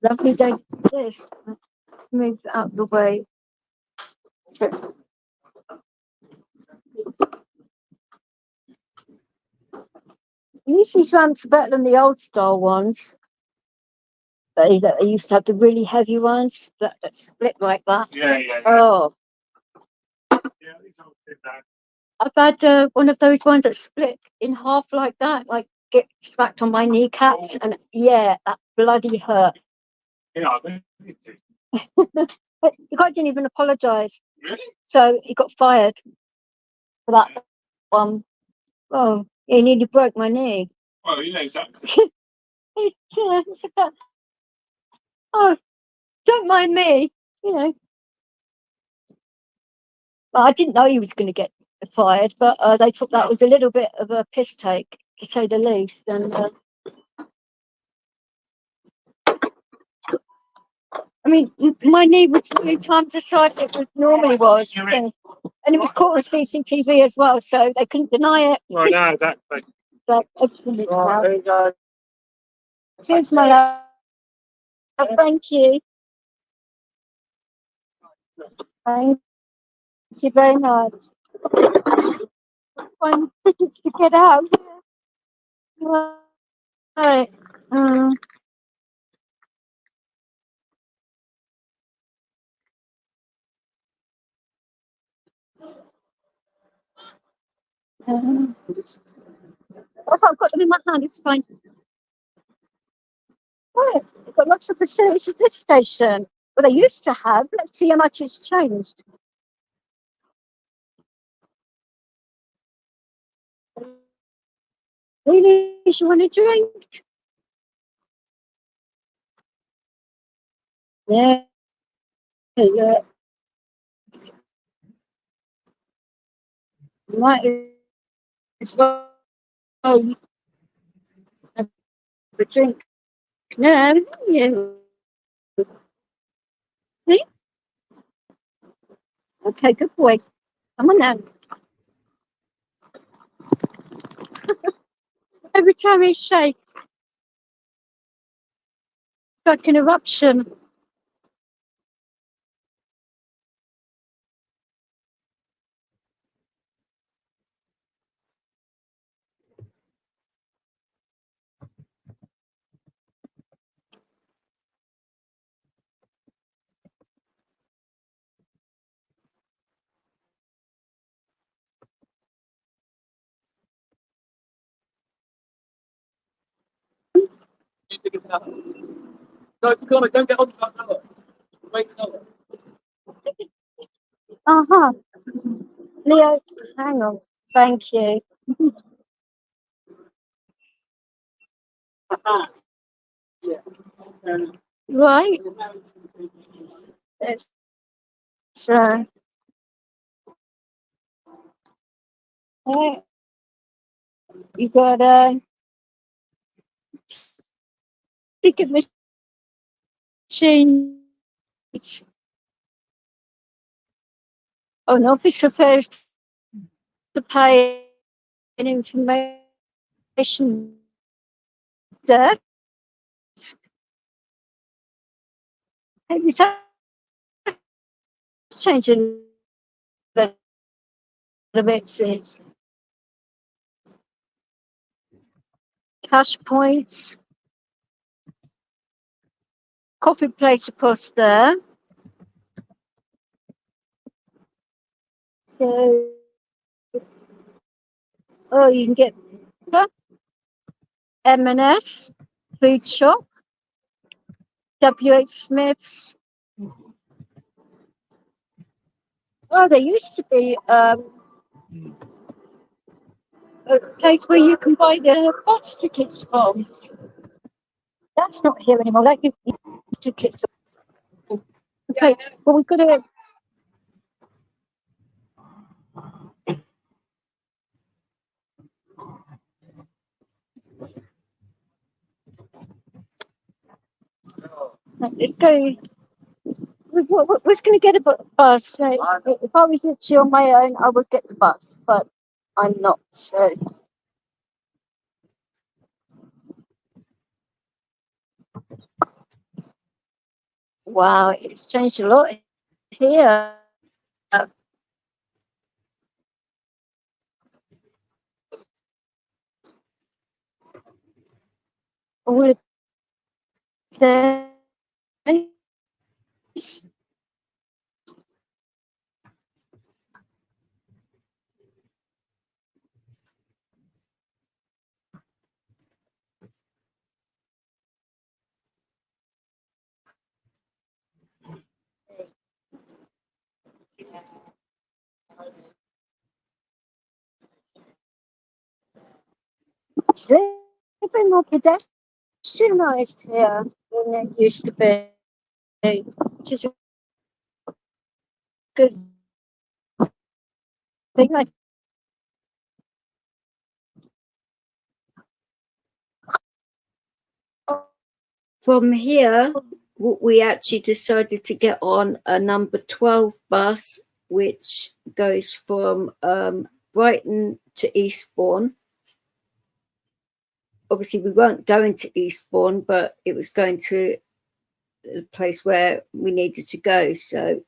Lovely day to do this. Let's move out of the way. So, these ramps are better than the old style ones. That I used to have the really heavy ones that split like that. Yeah. Oh, Yeah, these aren't too bad. I've had one of those ones that split in half like that, like get smacked on my kneecaps, and yeah, that bloody hurt. Yeah, I think it did. But the guy didn't even apologise, Really? so he got fired. for that one. Oh, he nearly broke my knee. Well, yeah, exactly. It's about, oh, don't mind me, you know. Well, I didn't know he was going to get fired, but they thought that was a little bit of a piss take, to say the least. And I mean, my knee was 3 times the size it normally was, so, and it was caught on CCTV as well, so they couldn't deny it. Well, no, exactly. But absolutely. Right, there you go. Cheers, my love. Thank you. Thank you very much. Fun tickets to get out. Right. Also, I've got them in my hand. It's fine. Right. They've got lots of facilities at this station. Well, they used to have. Let's see how much it's changed. Really, you want a drink? Yeah. Yeah. Might as well have a drink now. Yeah. See? Okay, good boy. Come on now. Every time he shakes, like an eruption. You take it out. No, come on, don't get on top now. Wait, no. Uh-huh. Leo, hang on. Thank you. Yeah. Right. It's, uh, right. You got a ticket machine. Oh, an office refers to pay an information desk. Maybe that's changing a little bit since cash points, coffee place across there. So, oh, you can get M&S, food shop, WH Smith's. Oh, there used to be a place where you can buy the bus tickets from. That's not here anymore. That gives you tickets. Okay, well, we've got to. Let's go. We're going to get a bus. So if I was literally on my own, I would get the bus, but I'm not. So. Wow, it's changed a lot here. All of this. a bit more pedestrianised here than it used to be, which is a good thing. From here, we actually decided to get on a number 12 bus, which goes from Brighton to Eastbourne. Obviously, we weren't going to Eastbourne, but it was going to the place where we needed to go. So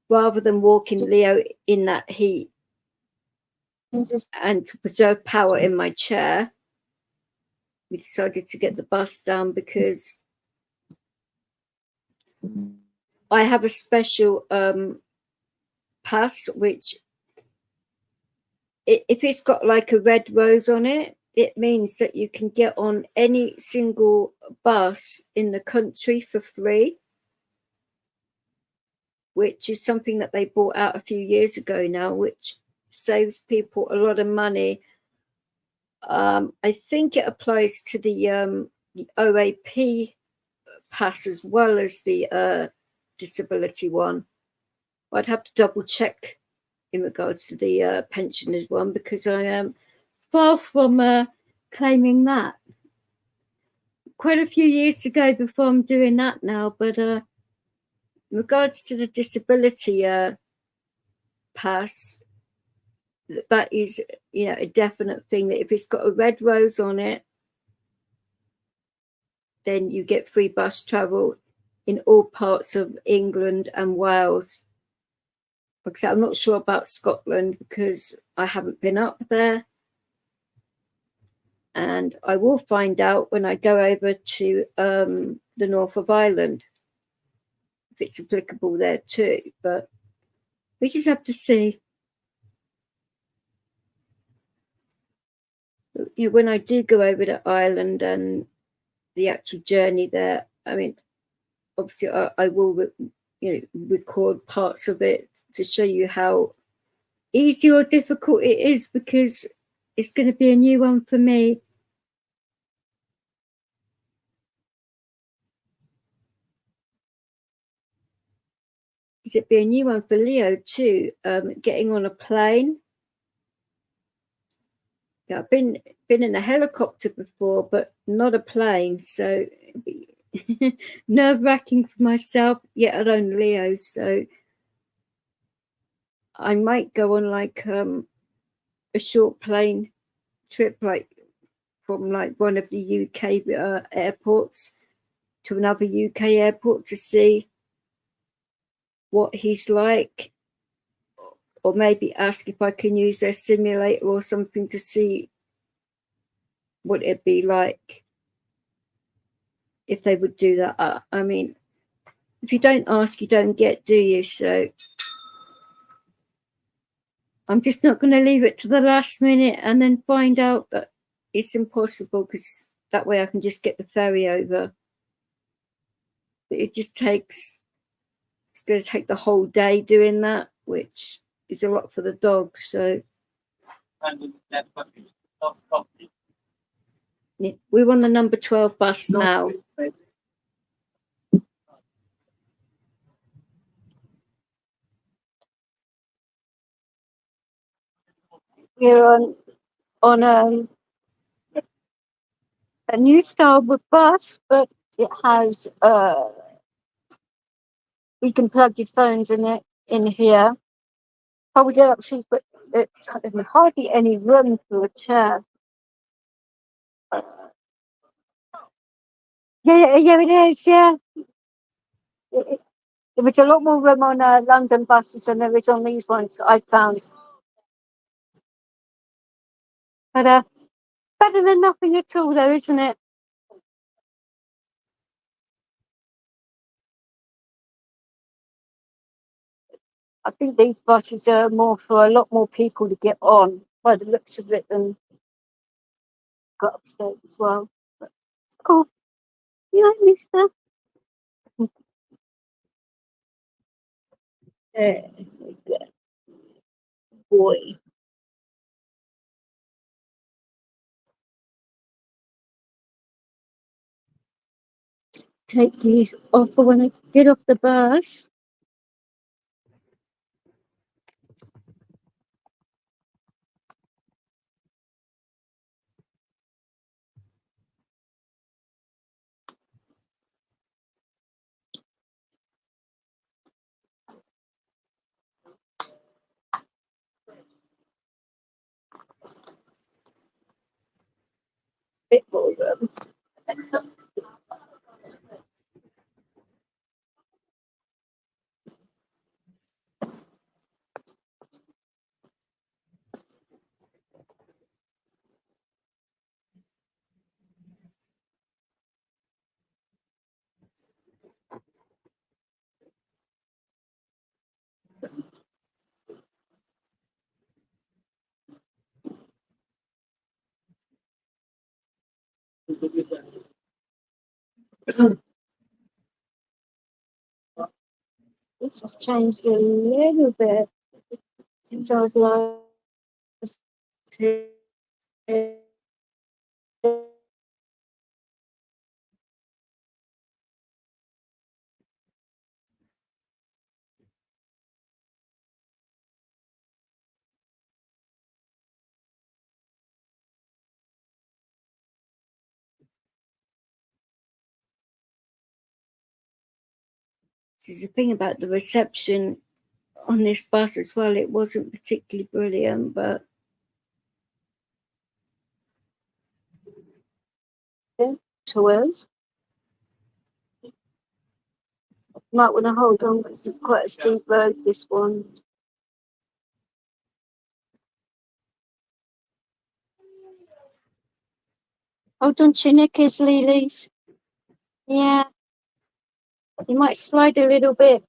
rather than walking Leo in that heat and to preserve power in my chair, we decided to get the bus down because I have a special pass, which if it's got like a red rose on it, it means that you can get on any single bus in the country for free, which is something that they brought out a few years ago now, which saves people a lot of money. I think it applies to the OAP pass as well as the disability one. I'd have to double check in regards to the pensioners one, because I am far from claiming that. Quite a few years ago before I'm doing that now, but in regards to the disability pass, that is, you know, a definite thing, that if it's got a red rose on it, then you get free bus travel in all parts of England and Wales. Because I'm not sure about Scotland because I haven't been up there. And I will find out when I go over to the north of Ireland if it's applicable there too. But we just have to see. You know, when I do go over to Ireland and the actual journey there, I mean, obviously I will, you know, record parts of it to show you how easy or difficult it is, because it's going to be a new one for me. It'd be a new one for Leo too, getting on a plane. Yeah, I've been in a helicopter before, but not a plane, so it'd be nerve-wracking for myself, yet alone Leo. So I might go on like a short plane trip, like from like one of the UK airports to another UK airport to see what he's like, or maybe ask if I can use their simulator or something to see what it'd be like if they would do that. I mean, if you don't ask, you don't get, do you? So I'm just not going to leave it to the last minute and then find out that it's impossible, because that way I can just get the ferry over. But it just takes, it's going to take the whole day doing that, which is a lot for the dogs. So yeah, we're on the number 12 bus now. We're on a new style of bus, but it has you can plug your phones in here. Hold it up, but there's hardly any room for a chair. Yeah, it is. Yeah, there was a lot more room on London buses than there is on these ones I found. But better than nothing at all, though, isn't it? I think these buses are more for a lot more people to get on, by the looks of it, than got upstairs as well. But it's cool. You know, mister. Good boy. take these off for when I get off the bus. Bit more room. This has changed a little bit since I was last here. There's a thing about the reception on this bus as well. It wasn't particularly brilliant, but Tours. Might want to hold on because it's quite a steep road, this one. Hold on to your knickers, Lilies. Yeah, you might slide a little bit.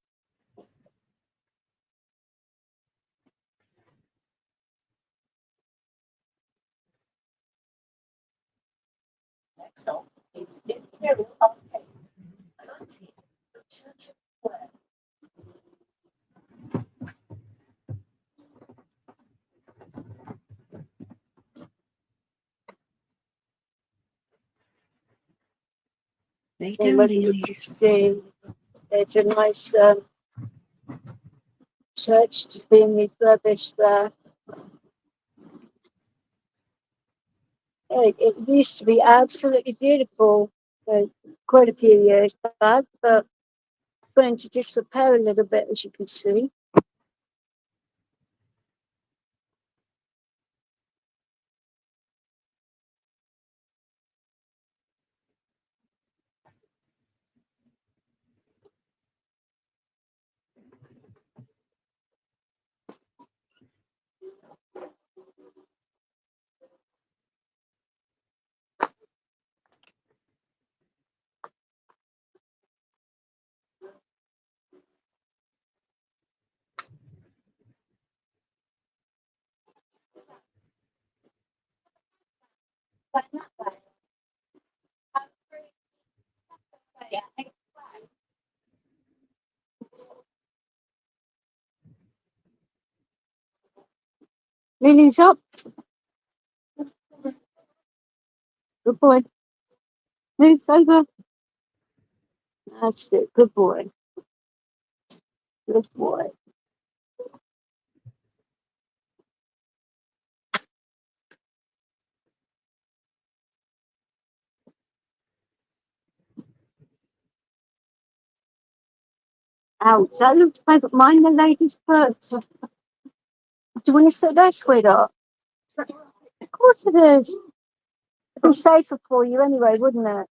lay And down, whether you can Lilies. see, there's a nice church just being refurbished there. It used to be absolutely beautiful quite a few years back, but going to disrepair a little bit, as you can see. Lily's up. Good boy. Move over. That's it. Good boy. Good boy. Ouch, that looks like mine, the lady's foot. Do you want to sit there, sweetheart? Of course it is. It'd be safer for you anyway, wouldn't it?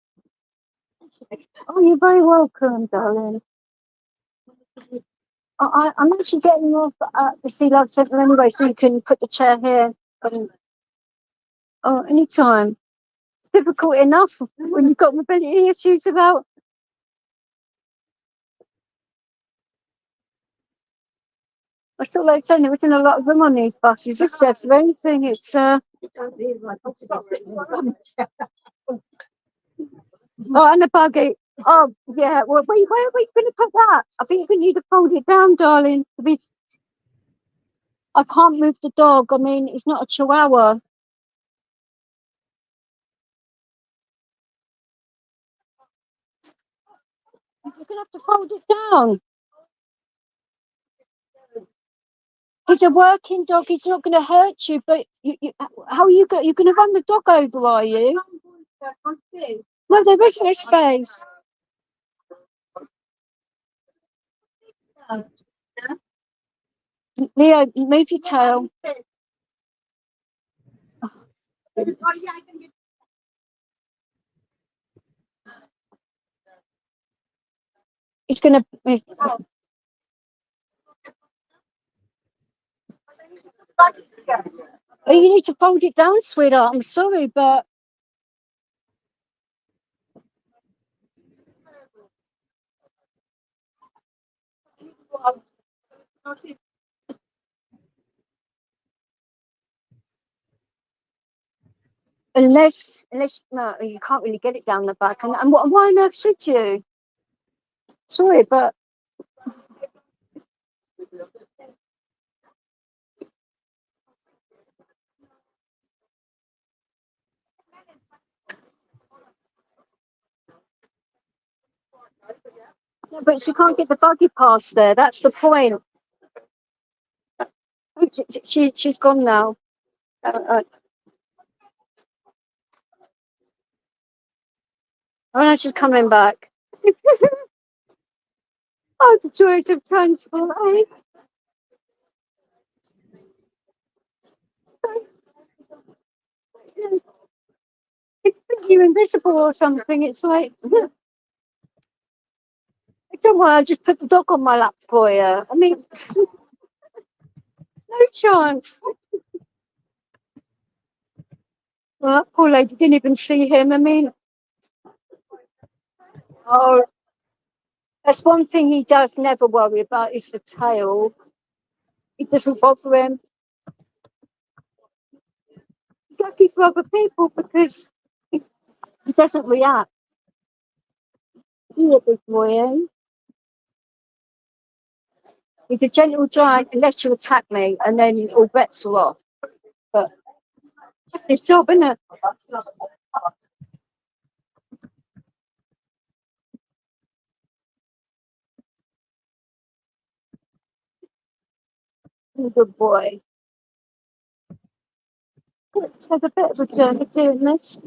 Oh, you're very welcome, darling. I'm actually getting off at the Sea Life Centre anyway, so you can put the chair here. Oh, anytime. It's difficult enough when you've got mobility issues about. I still like saying there isn't a lot of them on these buses, is there? For anything, it's Oh, and the buggy. Oh, yeah. Well, where are we going to put that? I think we need to fold it down, darling. I can't move the dog. I mean, it's not a chihuahua. gonna have to fold it down. He's a working dog. He's not going to hurt you. But how are you you're going to run the dog over? Are you? No, there is no space. Leo, move your tail. It's going to. Oh, you need to fold it down, sweetheart. I'm sorry, but unless no, you can't really get it down the back. And why on earth should you? Sorry, but yeah, but she can't get the buggy past there. That's the point. She's gone now. Oh no, she's coming back. Oh, the joys of transport, eh? It's like you're invisible or something. It's like, don't worry, I'll just put the dog on my lap for you. I mean, no chance. Well, that poor lady didn't even see him. I mean, oh, that's one thing he does never worry about is the tail. It doesn't bother him. It's lucky for other people because he doesn't react. He's a big boy, eh? He's a gentle giant unless you attack me, and then all bets are off. But that's his job, isn't it? He's a good boy. Let's have a bit of a journey doing this.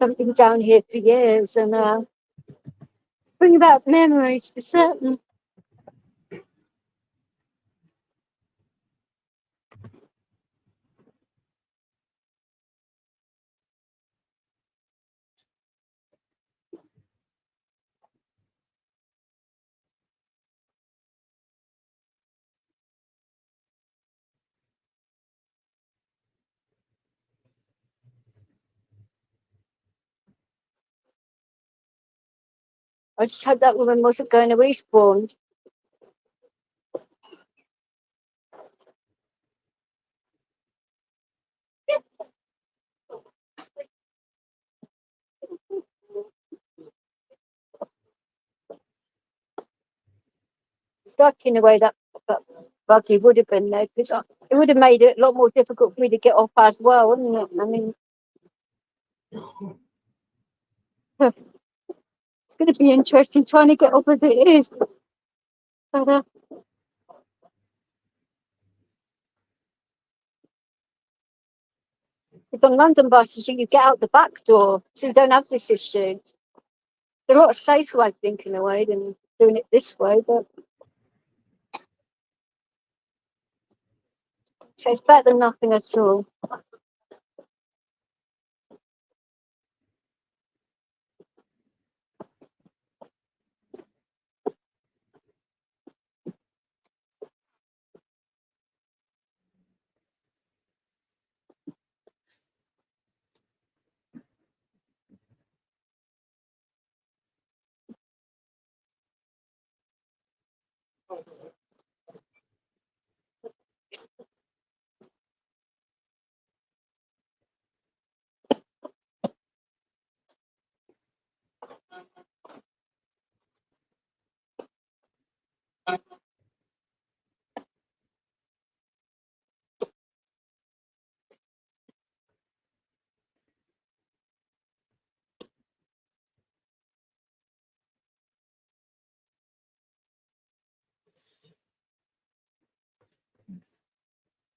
Something down here for years and bring about memories for certain. I just hope that woman wasn't going to respawn. It's like in a way that buggy would have been there because it would have made it a lot more difficult for me to get off as well, wouldn't it? I mean, it's going to be interesting trying to get off as it is. But it's on London buses, you get out the back door, so you don't have this issue. They're a lot safer, I think, in a way, than doing it this way, but so it's better than nothing at all.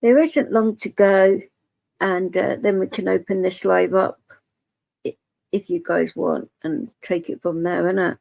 There isn't long to go, and then we can open this live up if you guys want and take it from there, innit?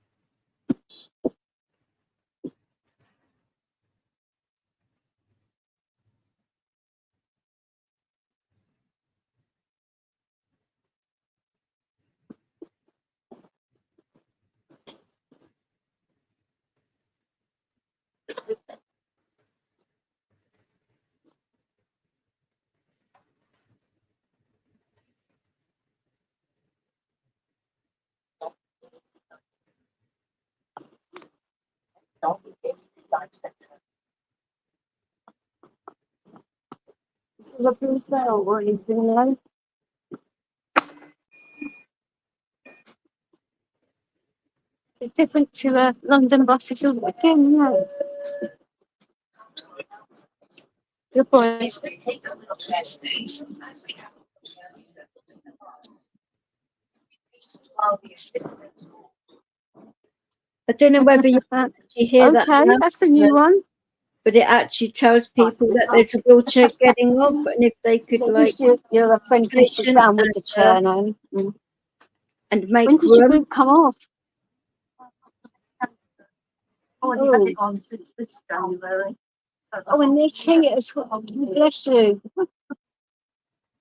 Looking sale or anything like. It's different to London buses all again, you know. Good boy. I don't know whether you actually hear that Okay, that's a new announcement, one. but it actually tells people that there's a wheelchair getting off, and if they could At like least you're a friend who sits patient down with the chair now. and make When did your room. boot come off? Oh, and you had it on since this January. Oh, and they're seeing it as well. Bless you.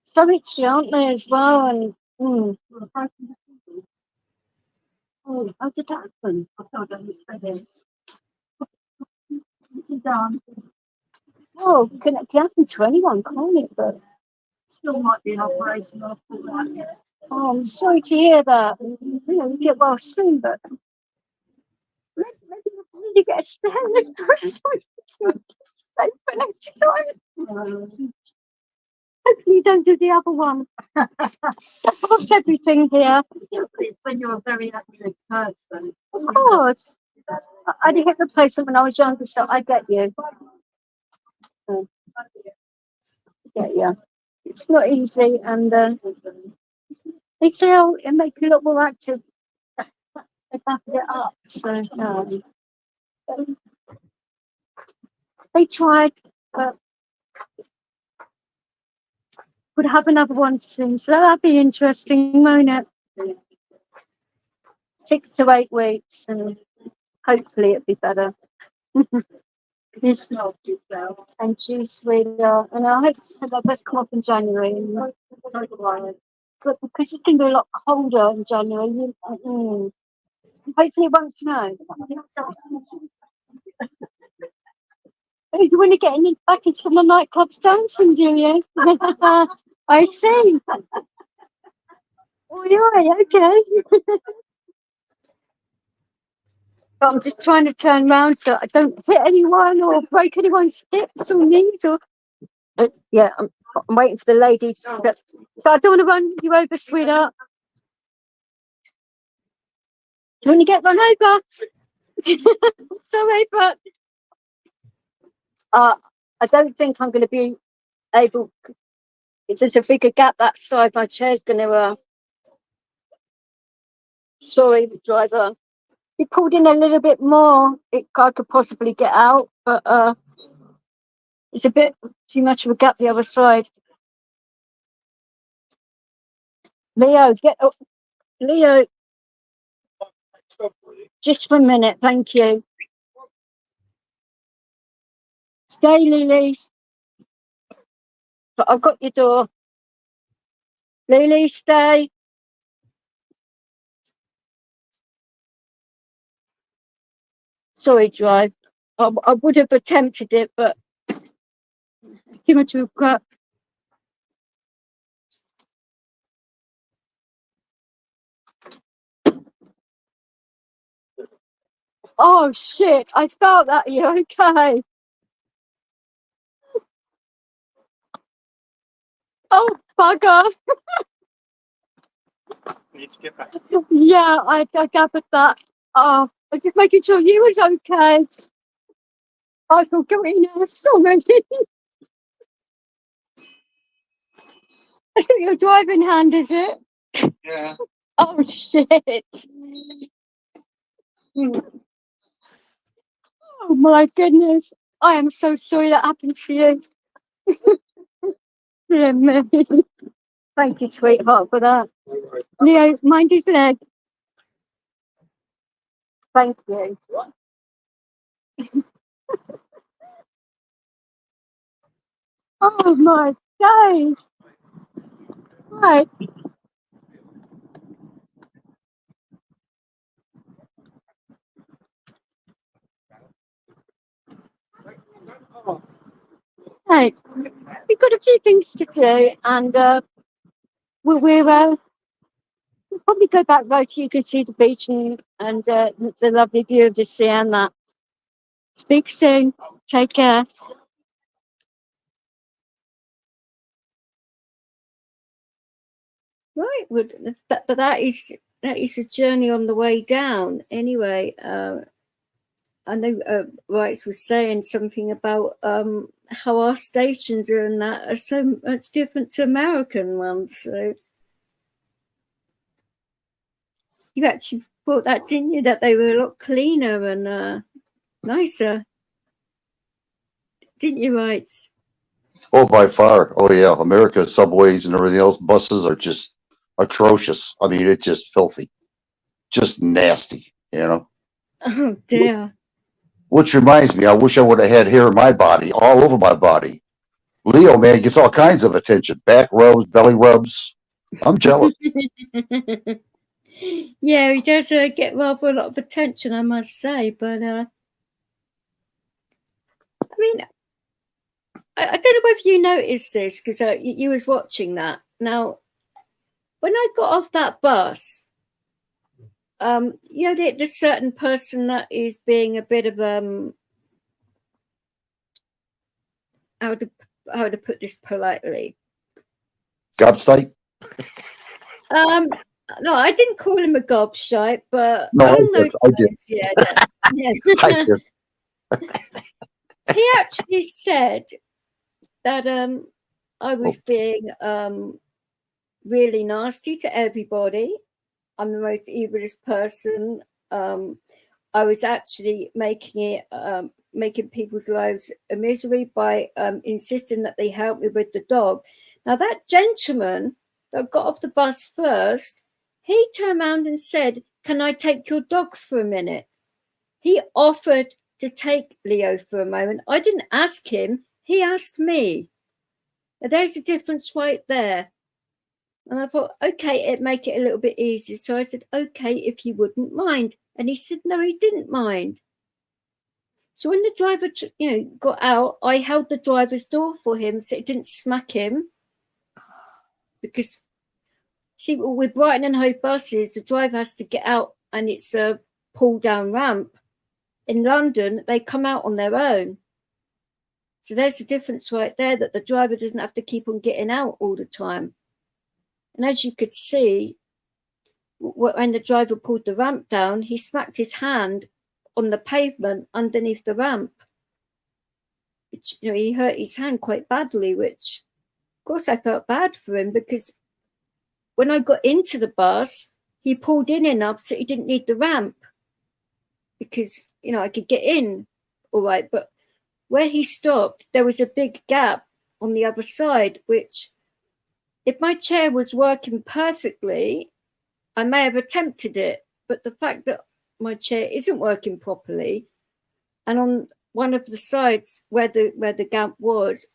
So itchy, aren't they, as well? And oh, how did that happen? I thought that was for this. Sit down. Oh, can happen to anyone, can't it? But Still might be an operation after that. oh, I'm sorry to hear that. You know, you get well soon, but maybe you get a stand lift or something. Stay for next time. Hopefully you don't do the other one. That's everything here. When you're a very active person. Of course. I had a hip replacement when I was younger, so I get you. Get you. It's not easy, and they say, oh, it makes you look more active. They back it up. So they tried, but would have another one soon. So that'd be interesting, won't it? 6 to 8 weeks, and hopefully it'll be better. It's not yourself. And you, sweetheart. And I hope that does come up in January. But because it's going to be a lot colder in January, hopefully it won't snow. You want to get back into the nightclubs dancing, do you? I see. Oh, yeah, okay. But I'm just trying to turn around so I don't hit anyone or break anyone's hips or knees or. Yeah, I'm waiting for the lady to. So I don't want to run you over, sweetheart. Do you want to get run over? Sorry, but I don't think I'm going to be able. It's just a bigger gap that side. My chair's going to. Sorry, driver. You pulled in a little bit more. I could possibly get out, but it's a bit too much of a gap the other side. Leo, get up. Leo, just for a minute, thank you. Stay, Lily. But I've got your door. Lily, stay. Sorry, drive. I would have attempted it, but it's too much of a crap. Oh shit! I felt that. You okay? Oh bugger! Need to get back. Yeah, I gathered that. Oh, I'm just making sure you was okay. I feel green now. Sorry. That's not your driving hand, is it? Yeah. Oh shit! Oh my goodness! I am so sorry that happened to you. Dear me. Thank you, sweetheart, for that. Leo, mind his leg. Thank you. Oh my days. Right. Right. We've got a few things to do, and we'll probably go back right so you can see the beach and the lovely view of the sea and that. Speak soon. Take care. Right, well, that is a journey on the way down. Anyway, I know Wrights was saying something about how our stations and that are so much different to American ones. So you actually thought that, didn't you? That they were a lot cleaner and nicer, didn't you, Wrights? Oh, by far. Oh, yeah. America's subways and everything else, buses are just atrocious. I mean, it's just filthy, just nasty, you know. Oh dear. Which reminds me, I wish I would have had hair in my body, all over my body. Leo, man, gets all kinds of attention. Back rubs, belly rubs. I'm jealous. Yeah, he does get rather a lot of attention, I must say. But I mean, I don't know if you noticed this because you was watching that. Now, when I got off that bus, you know, the certain person that is being a bit of how to put this politely. Gobstite? No, I didn't call him a gobshite, but No, along I did. those I did. lines, yeah. I did. He actually said that I was being really nasty to everybody. I'm the most evilest person. I was actually making people's lives a misery by insisting that they help me with the dog. Now that gentleman that got off the bus first, he turned around and said, "Can I take your dog for a minute?" He offered to take Leo for a moment. I didn't ask him. He asked me. Now, there's a difference right there. And I thought, okay, it'd make it a little bit easier. So I said, okay, if you wouldn't mind. And he said, no, he didn't mind. So when the driver, got out, I held the driver's door for him so it didn't smack him. Because, see, with Brighton and Hove buses, the driver has to get out and it's a pull-down ramp. In London, they come out on their own. So there's a difference right there, that the driver doesn't have to keep on getting out all the time. And as you could see, when the driver pulled the ramp down, he smacked his hand on the pavement underneath the ramp. Which, he hurt his hand quite badly, which, of course, I felt bad for him because when I got into the bus, he pulled in enough so he didn't need the ramp because, I could get in all right. But where he stopped, there was a big gap on the other side, which if my chair was working perfectly, I may have attempted it. But the fact that my chair isn't working properly, and on one of the sides where the gap was,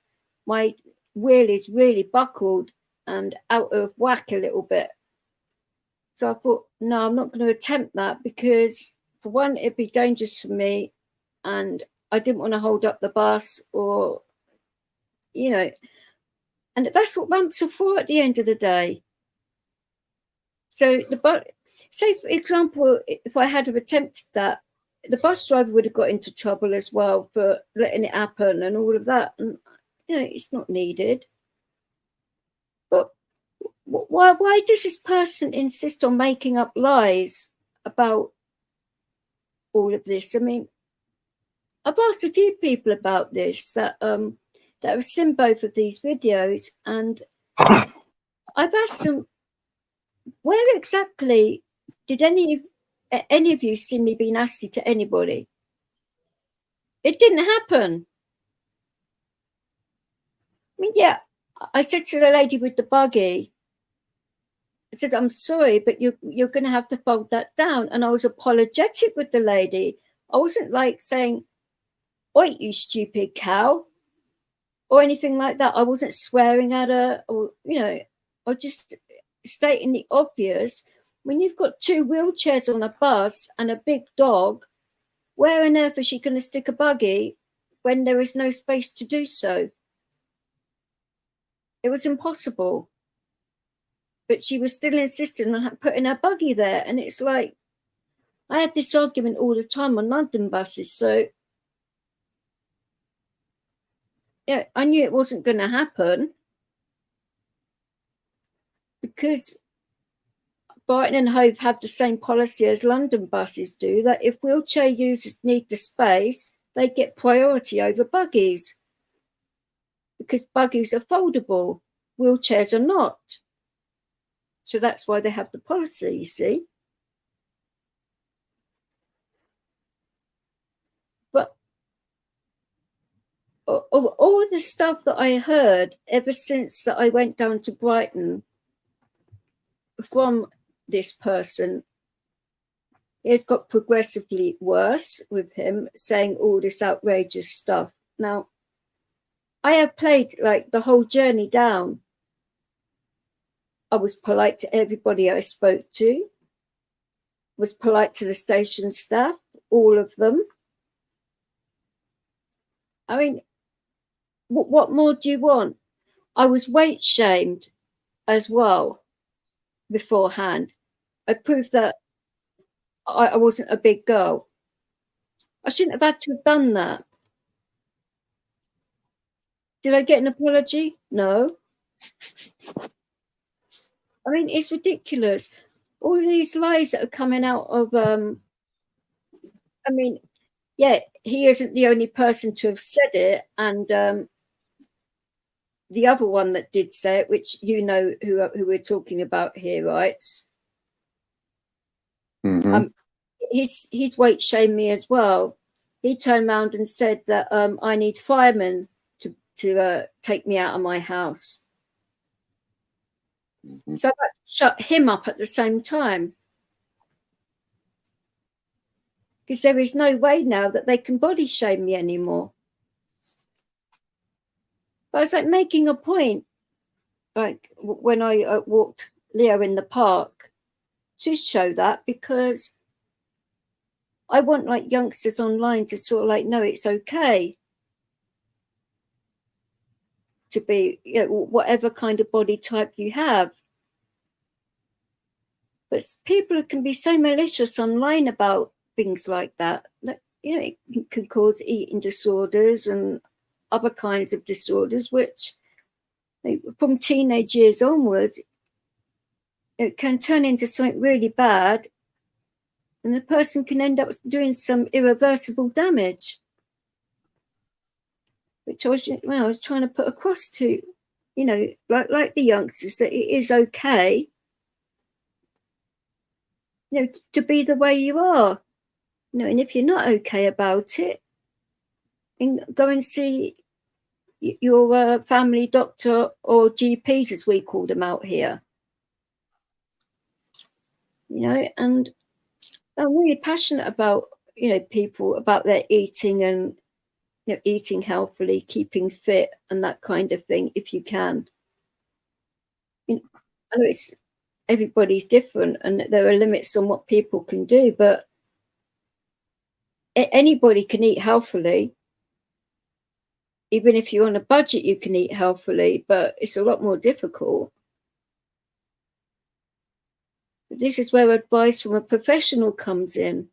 my wheel is really buckled and out of whack a little bit. So I thought, no, I'm not going to attempt that because, for one, it'd be dangerous for me, and I didn't want to hold up the bus or, and that's what ramps are for at the end of the day. So say, for example, if I had have attempted that, the bus driver would have got into trouble as well for letting it happen and all of that. And, it's not needed. But why does this person insist on making up lies about all of this? I mean, I've asked a few people about this that have seen both of these videos, and I've asked them, where exactly did any of you see me be nasty to anybody? It didn't happen. I mean, yeah, I said to the lady with the buggy, I said, I'm sorry, but you're going to have to fold that down. And I was apologetic with the lady. I wasn't like saying, oi, you stupid cow, or anything like that. I wasn't swearing at her, or, you know, or just stating the obvious. When you've got 2 wheelchairs on a bus and a big dog, where on earth is she going to stick a buggy when there is no space to do so? It was impossible. But she was still insisting on putting her buggy there. And it's like, I have this argument all the time on London buses. So, yeah, I knew it wasn't going to happen, because Brighton and Hove have the same policy as London buses do, that if wheelchair users need the space, they get priority over buggies, because buggies are foldable, wheelchairs are not. So that's why they have the policy, you see. But of all the stuff that I heard ever since that I went down to Brighton from this person, it's got progressively worse with him saying all this outrageous stuff. Now, I have played like the whole journey down. I was polite to everybody I spoke to, was polite to the station staff, all of them. I mean, what more do you want? I was weight shamed as well beforehand. I proved that I wasn't a big girl. I shouldn't have had to have done that. Did I get an apology? No. I mean, it's ridiculous. All these lies that are coming out of, I mean, yeah, he isn't the only person to have said it. And the other one that did say it, which you know who we're talking about here, writes, he's weight shamed me as well. He turned around and said that I need firemen to take me out of my house. So that shut him up at the same time. Because there is no way now that they can body shame me anymore. But I was like making a point, like when I walked Leo in the park, to show that, because I want like youngsters online to sort of like know it's okay to be, you know, whatever kind of body type you have. But people can be so malicious online about things like that. You know, it can cause eating disorders and other kinds of disorders, which from teenage years onwards, it can turn into something really bad, and the person can end up doing some irreversible damage. Which I was trying to put across to, you know, like the youngsters, that it is okay, you know, to be the way you are. You know, and if you're not okay about it, then go and see your family doctor, or GPs as we call them out here. You know, and I'm really passionate about, you know, people, about their eating and, you know, eating healthily, keeping fit and that kind of thing, if you can. You know, I know everybody's different and there are limits on what people can do, but anybody can eat healthily. Even if you're on a budget, you can eat healthily, but it's a lot more difficult. This is where advice from a professional comes in,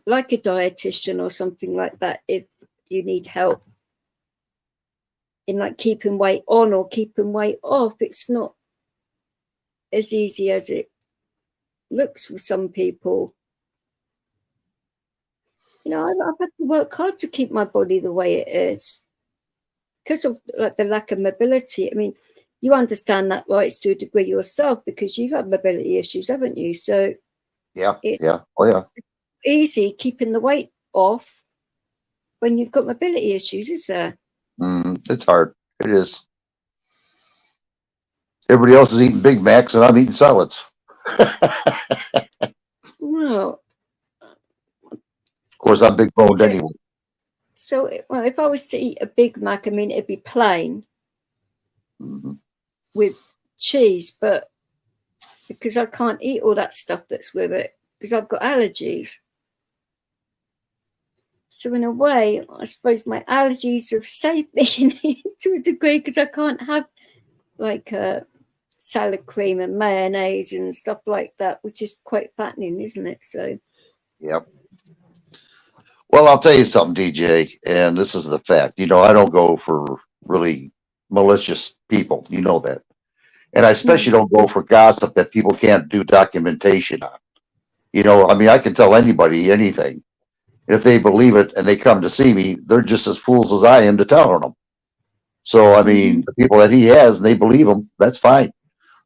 like a dietitian or something like that, if you need help in like keeping weight on or keeping weight off. It's not as easy as it looks for some people. You know, I've had to work hard to keep my body the way it is because of like the lack of mobility. I mean, you understand that rights to a degree yourself because you've had mobility issues, haven't you? So Yeah. Oh yeah. Easy keeping the weight off when you've got mobility issues, is there? It's hard. It is. Everybody else is eating Big Macs and I'm eating salads. Well, Of course, I'm big boned so, anyway. well, if I was to eat a Big Mac, I mean, it'd be plain Mhm. with cheese, but because I can't eat all that stuff that's with it because I've got allergies. So in a way, I suppose my allergies have saved me to a degree because I can't have like salad cream and mayonnaise and stuff like that, which is quite fattening, isn't it? So Yep. Well, I'll tell you something, DJ, and this is the fact. You know, I don't go for really malicious people. You know that. And I especially don't go for gossip that people can't do documentation on. You know, I mean, I can tell anybody anything. If they believe it and they come to see me, they're just as fools as I am to telling them. So, I mean, the people that he has and they believe him, that's fine.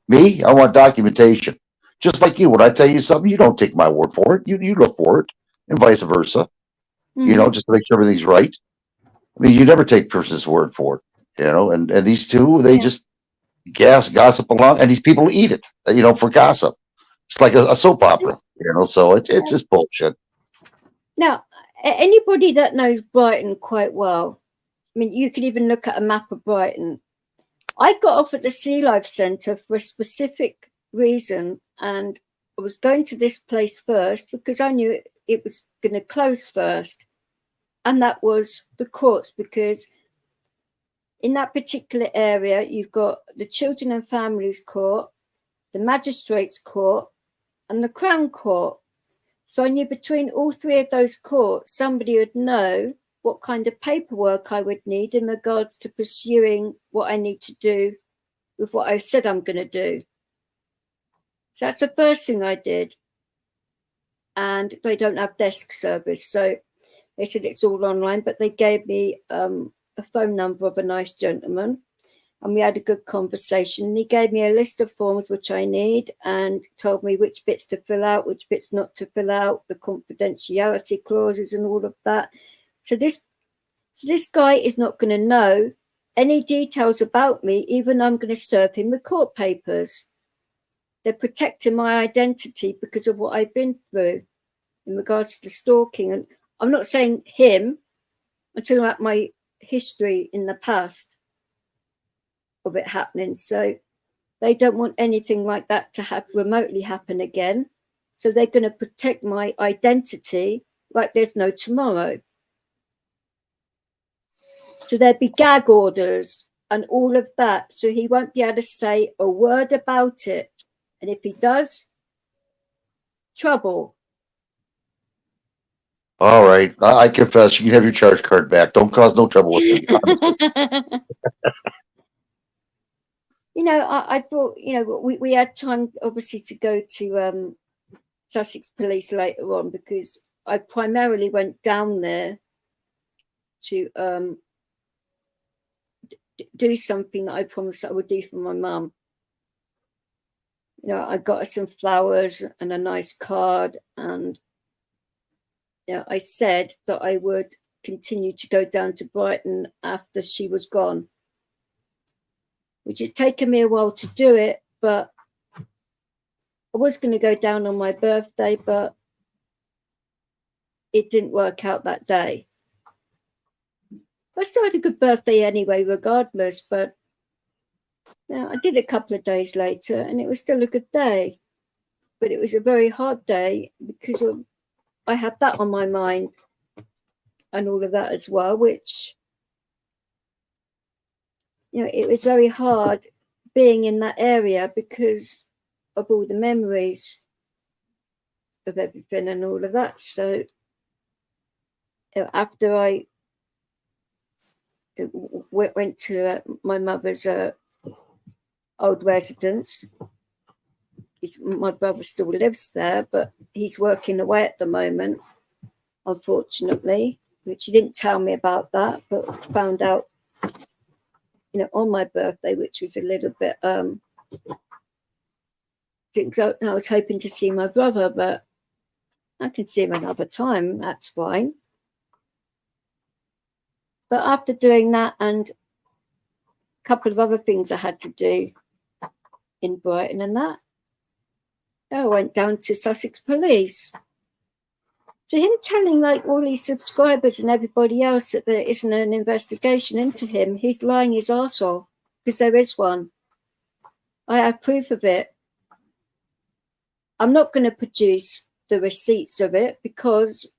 Me, I want documentation. Just like you, when I tell you something, you don't take my word for it. You look for it, and vice versa. You know, just to make sure everything's right. I mean, you never take person's word for it. You know, and these two, they yeah. just gossip along, and these people eat it. You know, for gossip. It's like a soap opera. You know, so it's just bullshit. Now, anybody that knows Brighton quite well, I mean, you could even look at a map of Brighton. I got off at the Sea Life Centre for a specific reason, and I was going to this place first because I knew it was going to close first, and that was the courts, because in that particular area, you've got the Children and Families Court, the Magistrates Court, and the Crown Court. So I knew between all three of those courts, somebody would know what kind of paperwork I would need in regards to pursuing what I need to do with what I've said I'm going to do. So that's the first thing I did. And they don't have desk service. So they said it's all online, but they gave me a phone number of a nice gentleman. And we had a good conversation. And he gave me a list of forms which I need and told me which bits to fill out, which bits not to fill out, the confidentiality clauses and all of that. So this guy is not going to know any details about me, even though I'm going to serve him with court papers. They're protecting my identity because of what I've been through in regards to the stalking. And I'm not saying him, I'm talking about my history in the past of it happening. So they don't want anything like that to remotely happen again. So they're going to protect my identity like there's no tomorrow. So there'd be gag orders and all of that. So he won't be able to say a word about it. And if he does, trouble. All right. I confess, you can have your charge card back. Don't cause no trouble with me. You know, I thought, you know, we had time, obviously, to go to Sussex Police later on because I primarily went down there to do something that I promised I would do for my mum. You know, I got her some flowers and a nice card, and you know, I said that I would continue to go down to Brighton after she was gone, which has taken me a while to do it, but I was going to go down on my birthday, but it didn't work out that day. I still had a good birthday anyway, regardless, but I did a couple of days later and it was still a good day. But it was a very hard day because I had that on my mind and all of that as well, which, you know, it was very hard being in that area because of all the memories of everything and all of that. So you know, after I went to my mother's old residence, my brother still lives there, but he's working away at the moment, unfortunately, which he didn't tell me about that, but found out, you know, on my birthday, which was a little bit, I was hoping to see my brother, but I can see him another time, that's fine. But after doing that and a couple of other things I had to do, in Brighton and that. I went down to Sussex Police. So him telling like all his subscribers and everybody else that there isn't an investigation into him, he's lying his arse off, because there is one. I have proof of it. I'm not going to produce the receipts of it because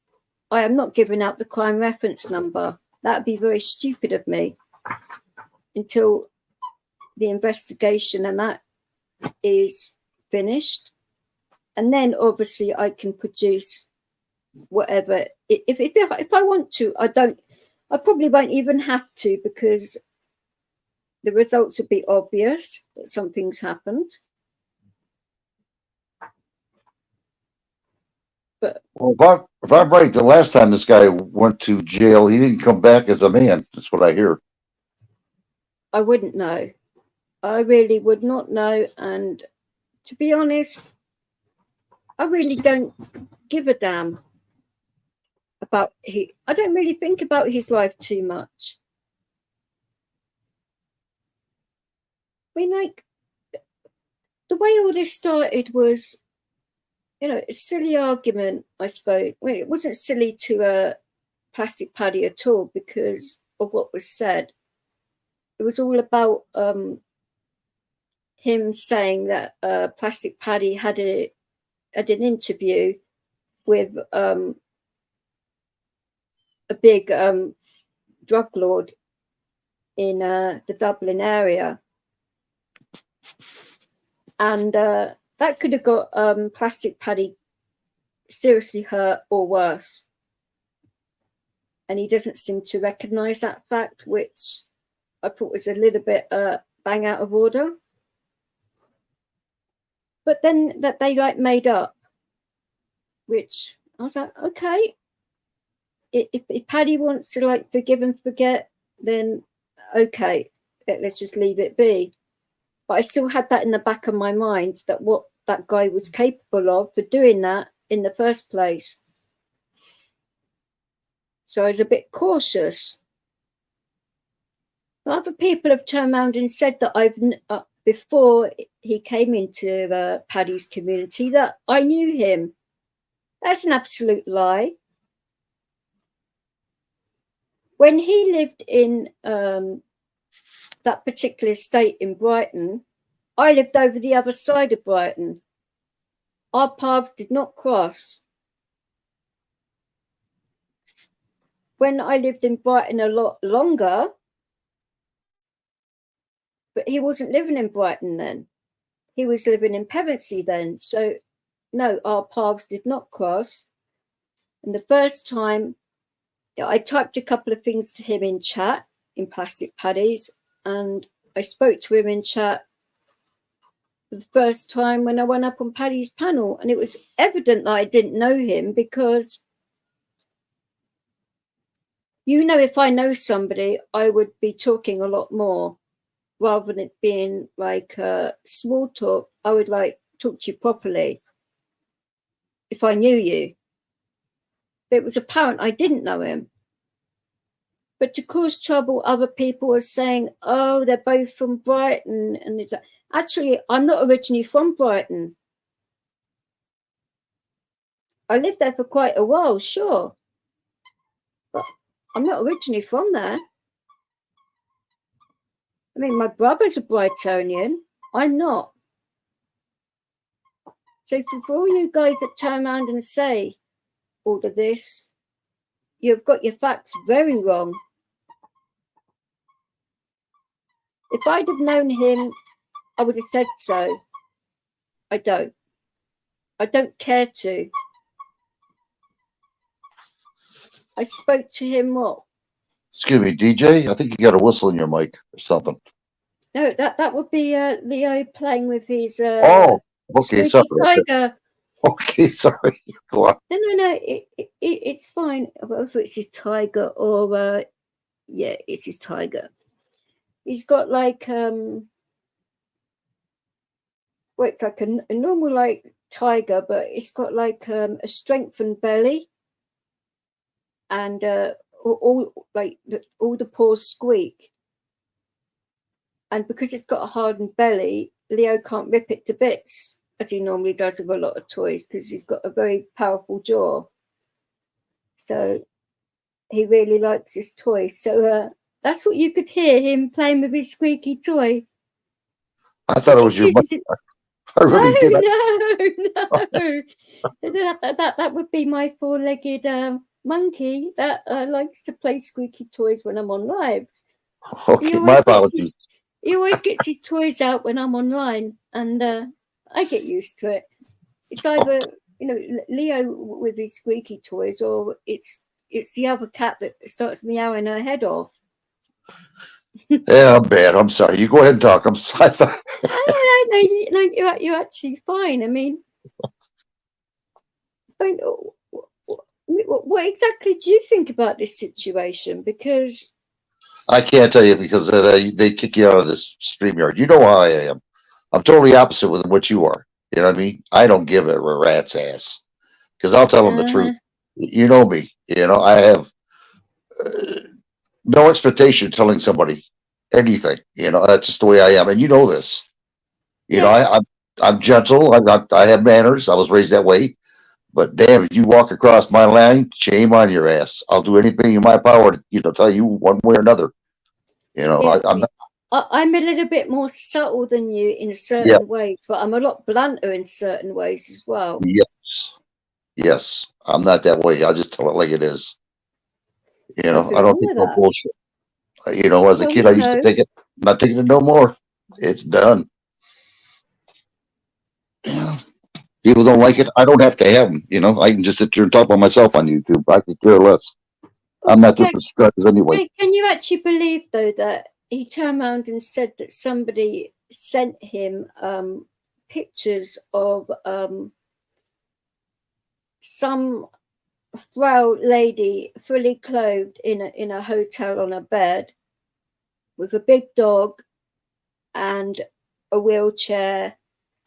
I am not giving out the crime reference number. That would be very stupid of me until the investigation and that is finished. And then obviously I can produce whatever. If I want to, I probably won't even have to, because the results would be obvious that something's happened. But Well, if I'm right, the last time this guy went to jail, he didn't come back as a man. That's what I hear. I wouldn't know. I really would not know. And to be honest, I really don't give a damn about I don't really think about his life too much. I mean, like, the way all this started was, a silly argument, I suppose. Well, it wasn't silly to Plastic Paddy at all because of what was said. It was all about him saying that Plastic Paddy had an interview with a big drug lord in the Dublin area. And that could have got Plastic Paddy seriously hurt or worse. And he doesn't seem to recognise that fact, which I thought was a little bit bang out of order. But then that they like made up, which I was like, okay, if Paddy wants to like forgive and forget, then okay, let's just leave it be. But I still had that in the back of my mind, that what that guy was capable of for doing that in the first place. So I was a bit cautious. Other people have turned around and said that before he came into Paddy's community, that I knew him. That's an absolute lie. When he lived in that particular estate in Brighton, I lived over the other side of Brighton. Our paths did not cross. When I lived in Brighton a lot longer, but he wasn't living in Brighton then. He was living in Pevensey then. So, no, our paths did not cross. And the first time, I typed a couple of things to him in chat, in Plastic Paddy's, and I spoke to him in chat for the first time when I went up on Paddy's panel. And it was evident that I didn't know him because, if I know somebody, I would be talking a lot more. Rather than it being like small talk, I would like talk to you properly if I knew you. But it was apparent I didn't know him. But to cause trouble, other people were saying, oh, they're both from Brighton. And it's actually, I'm not originally from Brighton. I lived there for quite a while, sure. But I'm not originally from there. I mean, my brother's a Brightonian. I'm not. So for all you guys that turn around and say all of this, you've got your facts very wrong. If I'd have known him, I would have said so. I don't. I don't care to. I spoke to him what? Excuse me, DJ. I think you got a whistle in your mic or something. No, that would be Leo playing with his Okay, sorry. tiger. Okay, sorry. Go on. No, it's fine. Whether it's his tiger or yeah, it's his tiger. He's got like well, it's like a normal like tiger, but it's got like a strengthened belly, and all the paws squeak. And because it's got a hardened belly, Leo can't rip it to bits as he normally does with a lot of toys because he's got a very powerful jaw. So he really likes his toy. So that's what you could hear him playing with his squeaky toy. I thought it was your mother. I really did. No. That would be my four-legged monkey that likes to play squeaky toys when I'm on lives. Okay, my apologies. He always gets his toys out when I'm online, and I get used to it. It's either Leo with his squeaky toys, or it's the other cat that starts meowing her head off. Yeah, I'm bad. I'm sorry. You go ahead and talk. I thought. No, you're actually fine. I mean, what exactly do you think about this situation? Because I can't tell you because they kick you out of this StreamYard. You know how I am. I'm totally opposite with what you are. You know what I mean? I don't give a rat's ass because I'll tell them the truth. You know me. You know, I have no expectation of telling somebody anything. You know, that's just the way I am. And you know this. You know, I'm gentle. I have manners. I was raised that way. But damn, if you walk across my line, shame on your ass. I'll do anything in my power to tell you one way or another. You know, yeah, I'm a little bit more subtle than you in certain ways, but I'm a lot blunter in certain ways as well. Yes. I'm not that way. I'll just tell it like it is. You know, I don't think no bullshit. You know, as a kid, I used to take it. I'm not taking it no more. It's done. Yeah. People don't like it. I don't have to have them. You know, I can just sit here and talk by myself on YouTube. I could care less. I'm not the subscribers anyway. Can you actually believe though that he turned around and said that somebody sent him pictures of some frail lady fully clothed in a hotel on a bed with a big dog and a wheelchair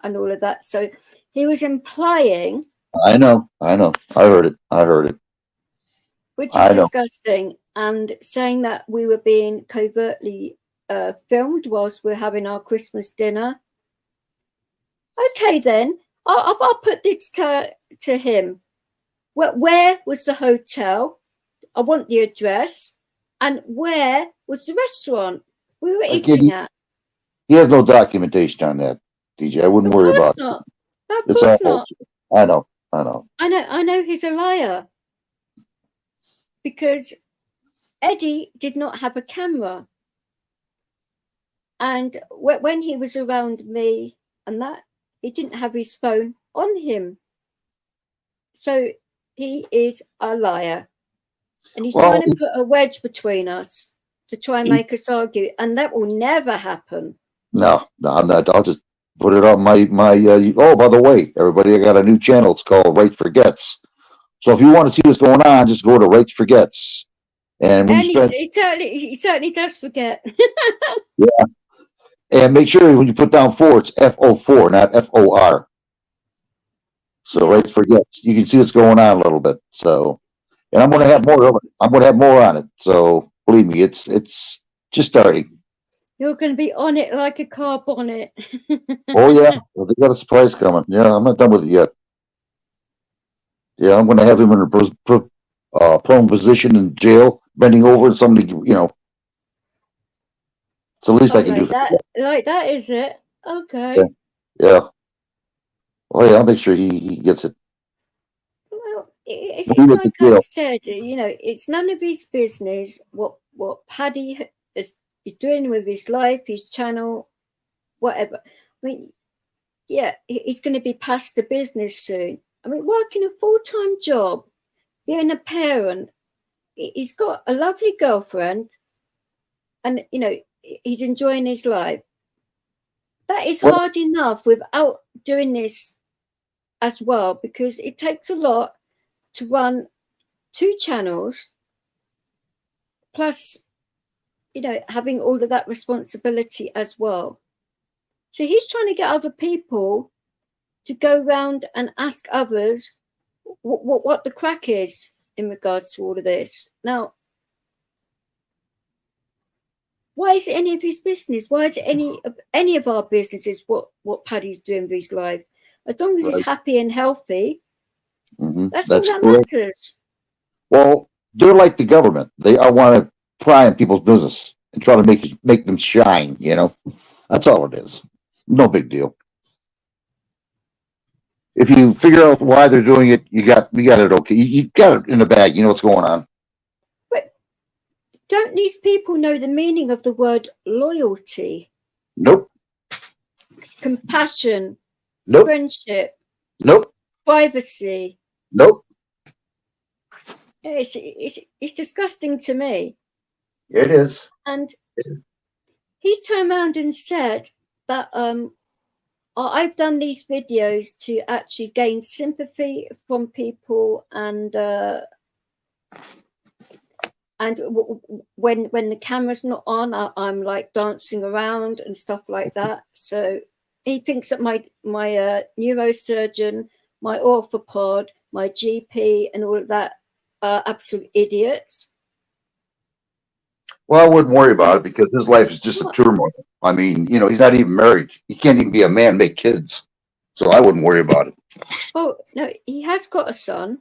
and all of that? So he was implying. I know. I heard it. Which is disgusting, and saying that we were being covertly filmed whilst we're having our Christmas dinner. Okay, then I'll put this to him. Where was the hotel? I want the address. And where was the restaurant we were eating at? He has no documentation on that, DJ. I wouldn't worry about it. Of course not. I know. I know he's a liar. Because Eddie did not have a camera. And when he was around me and that, he didn't have his phone on him. So he is a liar. And he's trying to put a wedge between us to try and make us argue. And that will never happen. No, I'm not. I'll just put it on my oh, by the way, everybody, I got a new channel. It's called Right Forgets. So if you want to see what's going on, just go to Right Forgets. And he certainly does forget. Yeah. And make sure when you put down 4, it's FO4, not FOR. So Right Forgets. You can see what's going on a little bit. So, and I'm going to have more of it. I'm going to have more on it. So believe me, it's just starting. You're going to be on it like a car bonnet. Oh yeah, well, they got a surprise coming. Yeah, I'm not done with it yet. Yeah, I'm going to have him in a prone position in jail, bending over, and somebody, it's the least I can do. Like that, is it? Okay. Yeah. Oh yeah, I'll make sure he gets it. Well, it's like I said, it's none of his business what Paddy is doing with his life, his channel, whatever. I mean, yeah, he's going to be past the business soon. I mean, working a full-time job, being a parent, he's got a lovely girlfriend, and he's enjoying his life. That is hard enough without doing this as well, because it takes a lot to run 2 channels, plus having all of that responsibility as well. So he's trying to get other people to go around and ask others what the crack is in regards to all of this. Now, why is it any of his business? Why is it any of our businesses what Paddy's doing with his life? As long as he's happy and healthy, that's all that correct. matters. Well, they're like the government. They all want to pry on people's business and try to make them shine. You know, that's all it is. No big deal. If you figure out why they're doing it, you got it okay. You got it in the bag. You know what's going on. But don't these people know the meaning of the word loyalty? Nope. Compassion, Nope. friendship, Nope. privacy. Nope. It's disgusting to me. It is. And he's turned around and said that I've done these videos to actually gain sympathy from people, and when the camera's not on, I'm like dancing around and stuff like that. So he thinks that my neurosurgeon, my orthopod, my GP, and all of that are absolute idiots. Well, I wouldn't worry about it because his life is just a turmoil. I mean, you know, he's not even married. He can't even be a man, make kids. So I wouldn't worry about it. Oh no, he has got a son.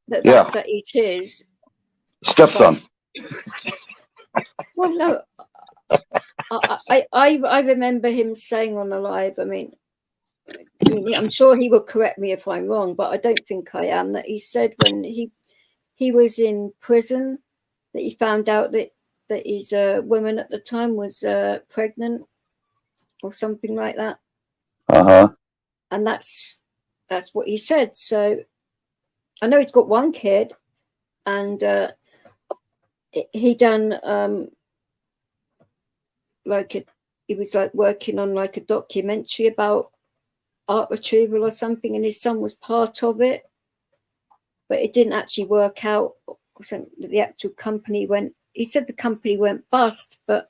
That is his stepson. Well, no, I remember him saying on the live. I mean, I'm sure he will correct me if I'm wrong, but I don't think I am. That he said when he was in prison that he found out that his woman at the time was pregnant or something like that. And that's what he said. So I know he's got one kid, and he done he was like working on like a documentary about art retrieval or something, and his son was part of it, but it didn't actually work out. So the actual company he said the company went bust, but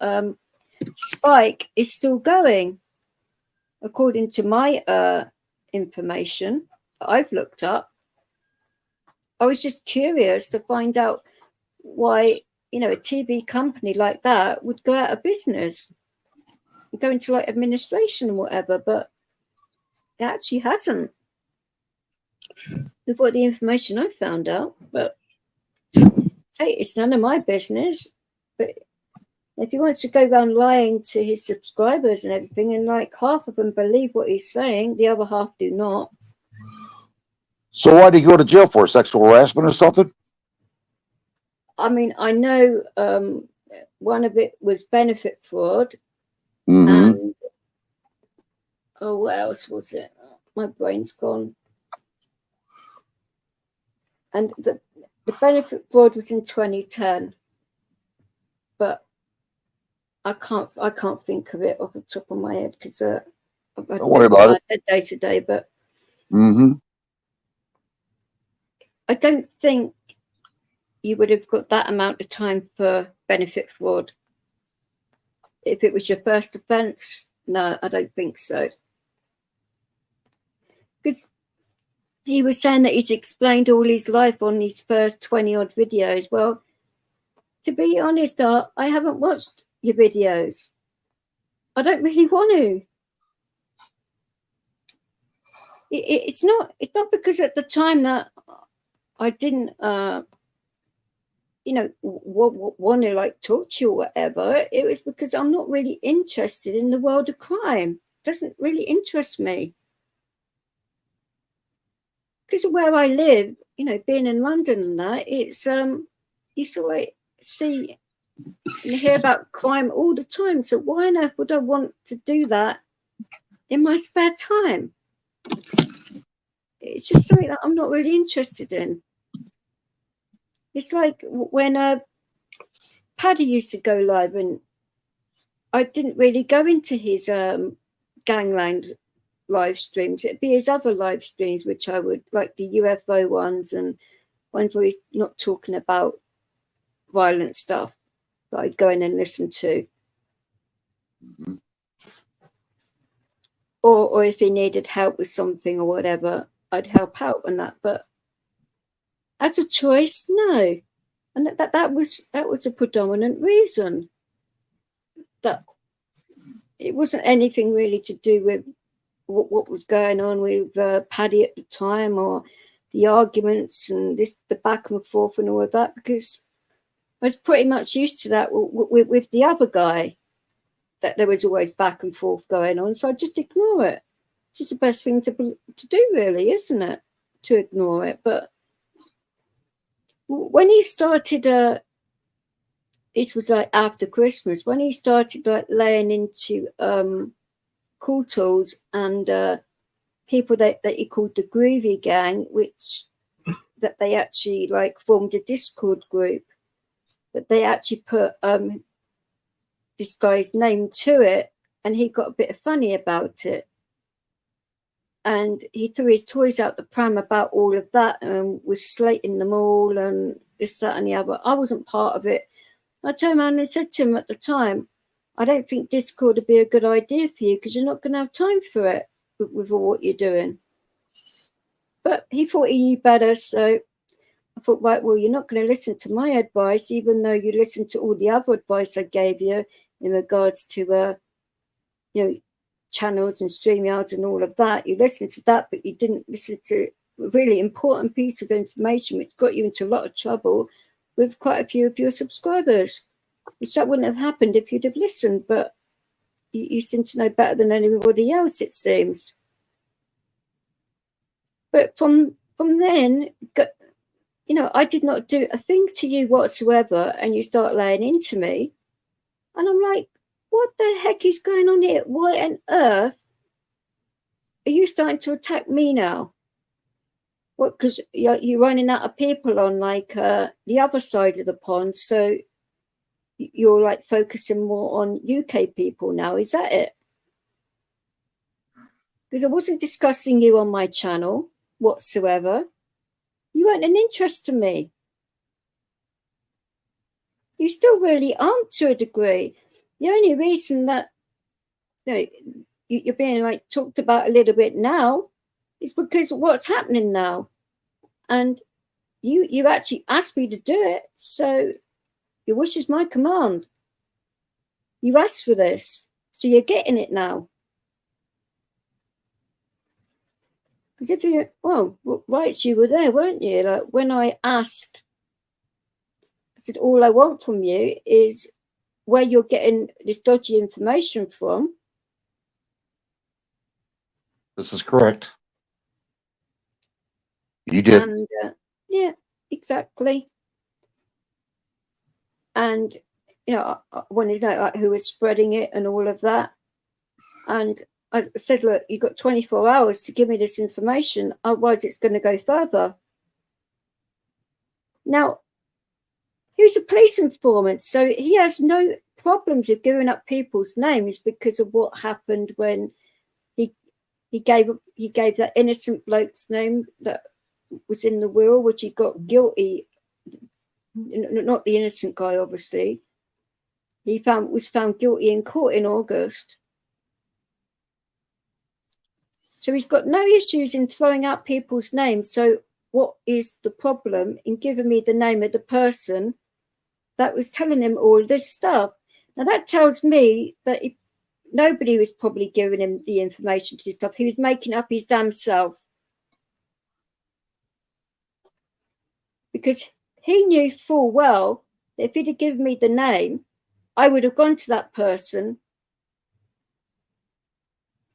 Spike is still going, according to my information that I've looked up. I was just curious to find out why, a TV company like that would go out of business, go into like administration and whatever, but it actually hasn't. With what the information I found out, but say it's none of my business. But if he wants to go around lying to his subscribers and everything, and like half of them believe what he's saying, the other half do not. So why did he go to jail for? Sexual harassment or something? I mean, I know one of it was benefit fraud. And what else was it? My brain's gone. And the benefit fraud was in 2010, but I can't think of it off the top of my head because don't worry about it day to day. But I don't think you would have got that amount of time for benefit fraud if it was your first offence. No, I don't think so. Because he was saying that he's explained all his life on his first 20 odd videos. Well, to be honest, I haven't watched your videos. I don't really want to. It's not because at the time that I didn't, want to like talk to you or whatever. It was because I'm not really interested in the world of crime. It doesn't really interest me. Because of where I live, being in London and that, it's you sort of see and hear about crime all the time. So why on earth would I want to do that in my spare time? It's just something that I'm not really interested in. It's like when Paddy used to go live, and I didn't really go into his gangland live streams. It'd be his other live streams, which I would like, the UFO ones and ones where he's not talking about violent stuff that I'd go in and listen to. Or if he needed help with something or whatever, I'd help out on that. But as a choice, no. And that was a predominant reason. That it wasn't anything really to do with what was going on with Paddy at the time, or the arguments and the back and forth and all of that, because I was pretty much used to that with the other guy, that there was always back and forth going on. So I just ignore it. It's just the best thing to do, really, isn't it? To ignore it. But when he started, this was like after Christmas, when he started like laying into cool tools and people that he called the Groovy Gang, which that they actually like formed a Discord group, but they actually put this guy's name to it, and he got a bit funny about it, and he threw his toys out the pram about all of that and was slating them all and this, that and the other. I wasn't part of it. I turned around and said to him at the time, I don't think Discord would be a good idea for you, because you're not going to have time for it with all what you're doing. But he thought he knew better, so I thought, right, well, you're not going to listen to my advice, even though you listened to all the other advice I gave you in regards to, channels and StreamYards and all of that. You listened to that, but you didn't listen to a really important piece of information, which got you into a lot of trouble with quite a few of your subscribers, which that wouldn't have happened if you'd have listened. But you seem to know better than anybody else, it seems. But from then, I did not do a thing to you whatsoever, and you start laying into me, and I'm like, what the heck is going on here? Why on earth are you starting to attack me now? What? Because you're running out of people on like the other side of the pond, so you're like focusing more on UK people now. Is that it? Because I wasn't discussing you on my channel whatsoever. You weren't an interest to me. You still really aren't, to a degree. The only reason that you're being like talked about a little bit now is because of what's happening now, and you actually asked me to do it, so your wish is my command. You asked for this, so you're getting it now. Because if you, right, you were there, weren't you? Like when I asked, I said, all I want from you is where you're getting this dodgy information from. This is correct. You did. And yeah, exactly. And I wanted to know like, who was spreading it and all of that. And I said, look, you've got 24 hours to give me this information, otherwise it's going to go further. Now, he's a police informant, so he has no problems with giving up people's names because of what happened when he gave that innocent bloke's name that was in the will, which he got guilty. Not the innocent guy, obviously. He was found guilty in court in August. So he's got no issues in throwing out people's names. So what is the problem in giving me the name of the person that was telling him all this stuff? Now that tells me that nobody was probably giving him the information to this stuff. He was making up his damn self. Because he knew full well that if he'd have given me the name, I would have gone to that person,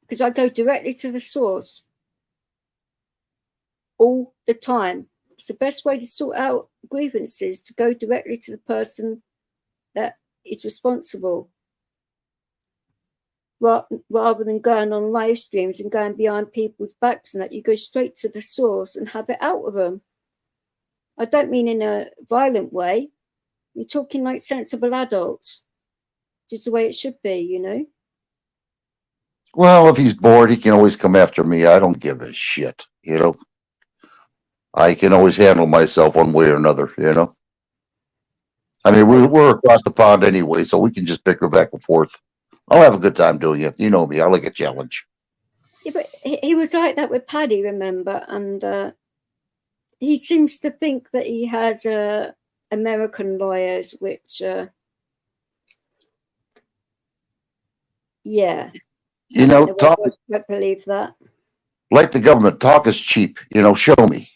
because I go directly to the source all the time. It's the best way to sort out grievances, to go directly to the person that is responsible, rather than going on live streams and going behind people's backs and that. You go straight to the source and have it out of them. I don't mean in a violent way. You're talking like sensible adults, just the way it should be, Well, if he's bored, he can always come after me. I don't give a shit, I can always handle myself one way or another, I mean, we're across the pond anyway, so we can just bicker back and forth. I'll have a good time doing it. You know me. I like a challenge. Yeah, but he was like that with Paddy, remember? And he seems to think that he has American lawyers, which, yeah, You I know, don't know talk whether I believe that. like the government. Talk is cheap. You know, show me.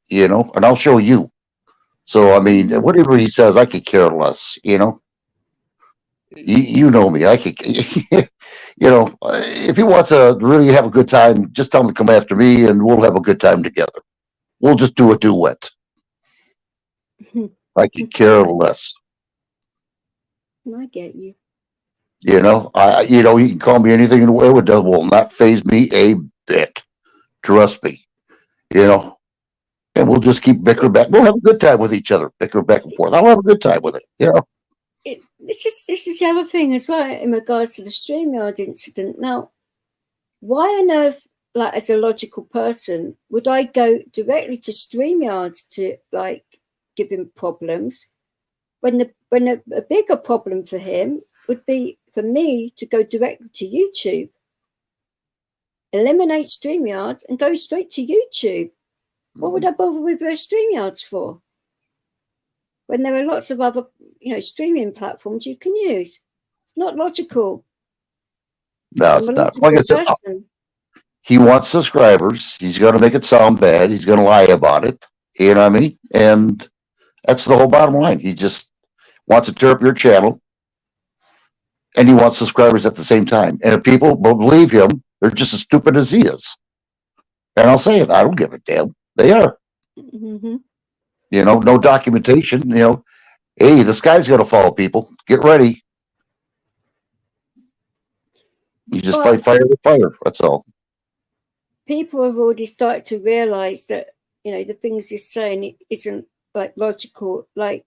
You know, and I'll show you. So I mean, whatever he says, I could care less. You know, you know me. I could, you know, if he wants to really have a good time, just tell him to come after me, and we'll have a good time together. We'll just do a duet. I could care less. I get you. You know, you know, you can call me anything in the world. It will not phase me a bit. Trust me. You know, and we'll just keep bickering back. We'll have a good time with each other, bicker back and forth. I'll have a good time with it. You know. This is the other thing as well in regards to the StreamYard incident. Now, why on earth, like as a logical person, would I go directly to StreamYard to like give him problems when a bigger problem for him would be for me to go directly to YouTube, eliminate StreamYard and go straight to YouTube? What would I bother with StreamYards for? When there are lots of other, streaming platforms you can use. It's not logical. No, it's not. Like I said, he wants subscribers. He's going to make it sound bad. He's going to lie about it. You know what I mean? And that's the whole bottom line. He just wants to tear up your channel, and he wants subscribers at the same time. And if people believe him, they're just as stupid as he is. And I'll say it. I don't give a damn. They are. Mm-hmm. You know, no documentation. You know, hey, the sky's going to fall, people. Get ready. You just fight fire with fire. That's all. People have already started to realize that, the things he's saying isn't like logical, like,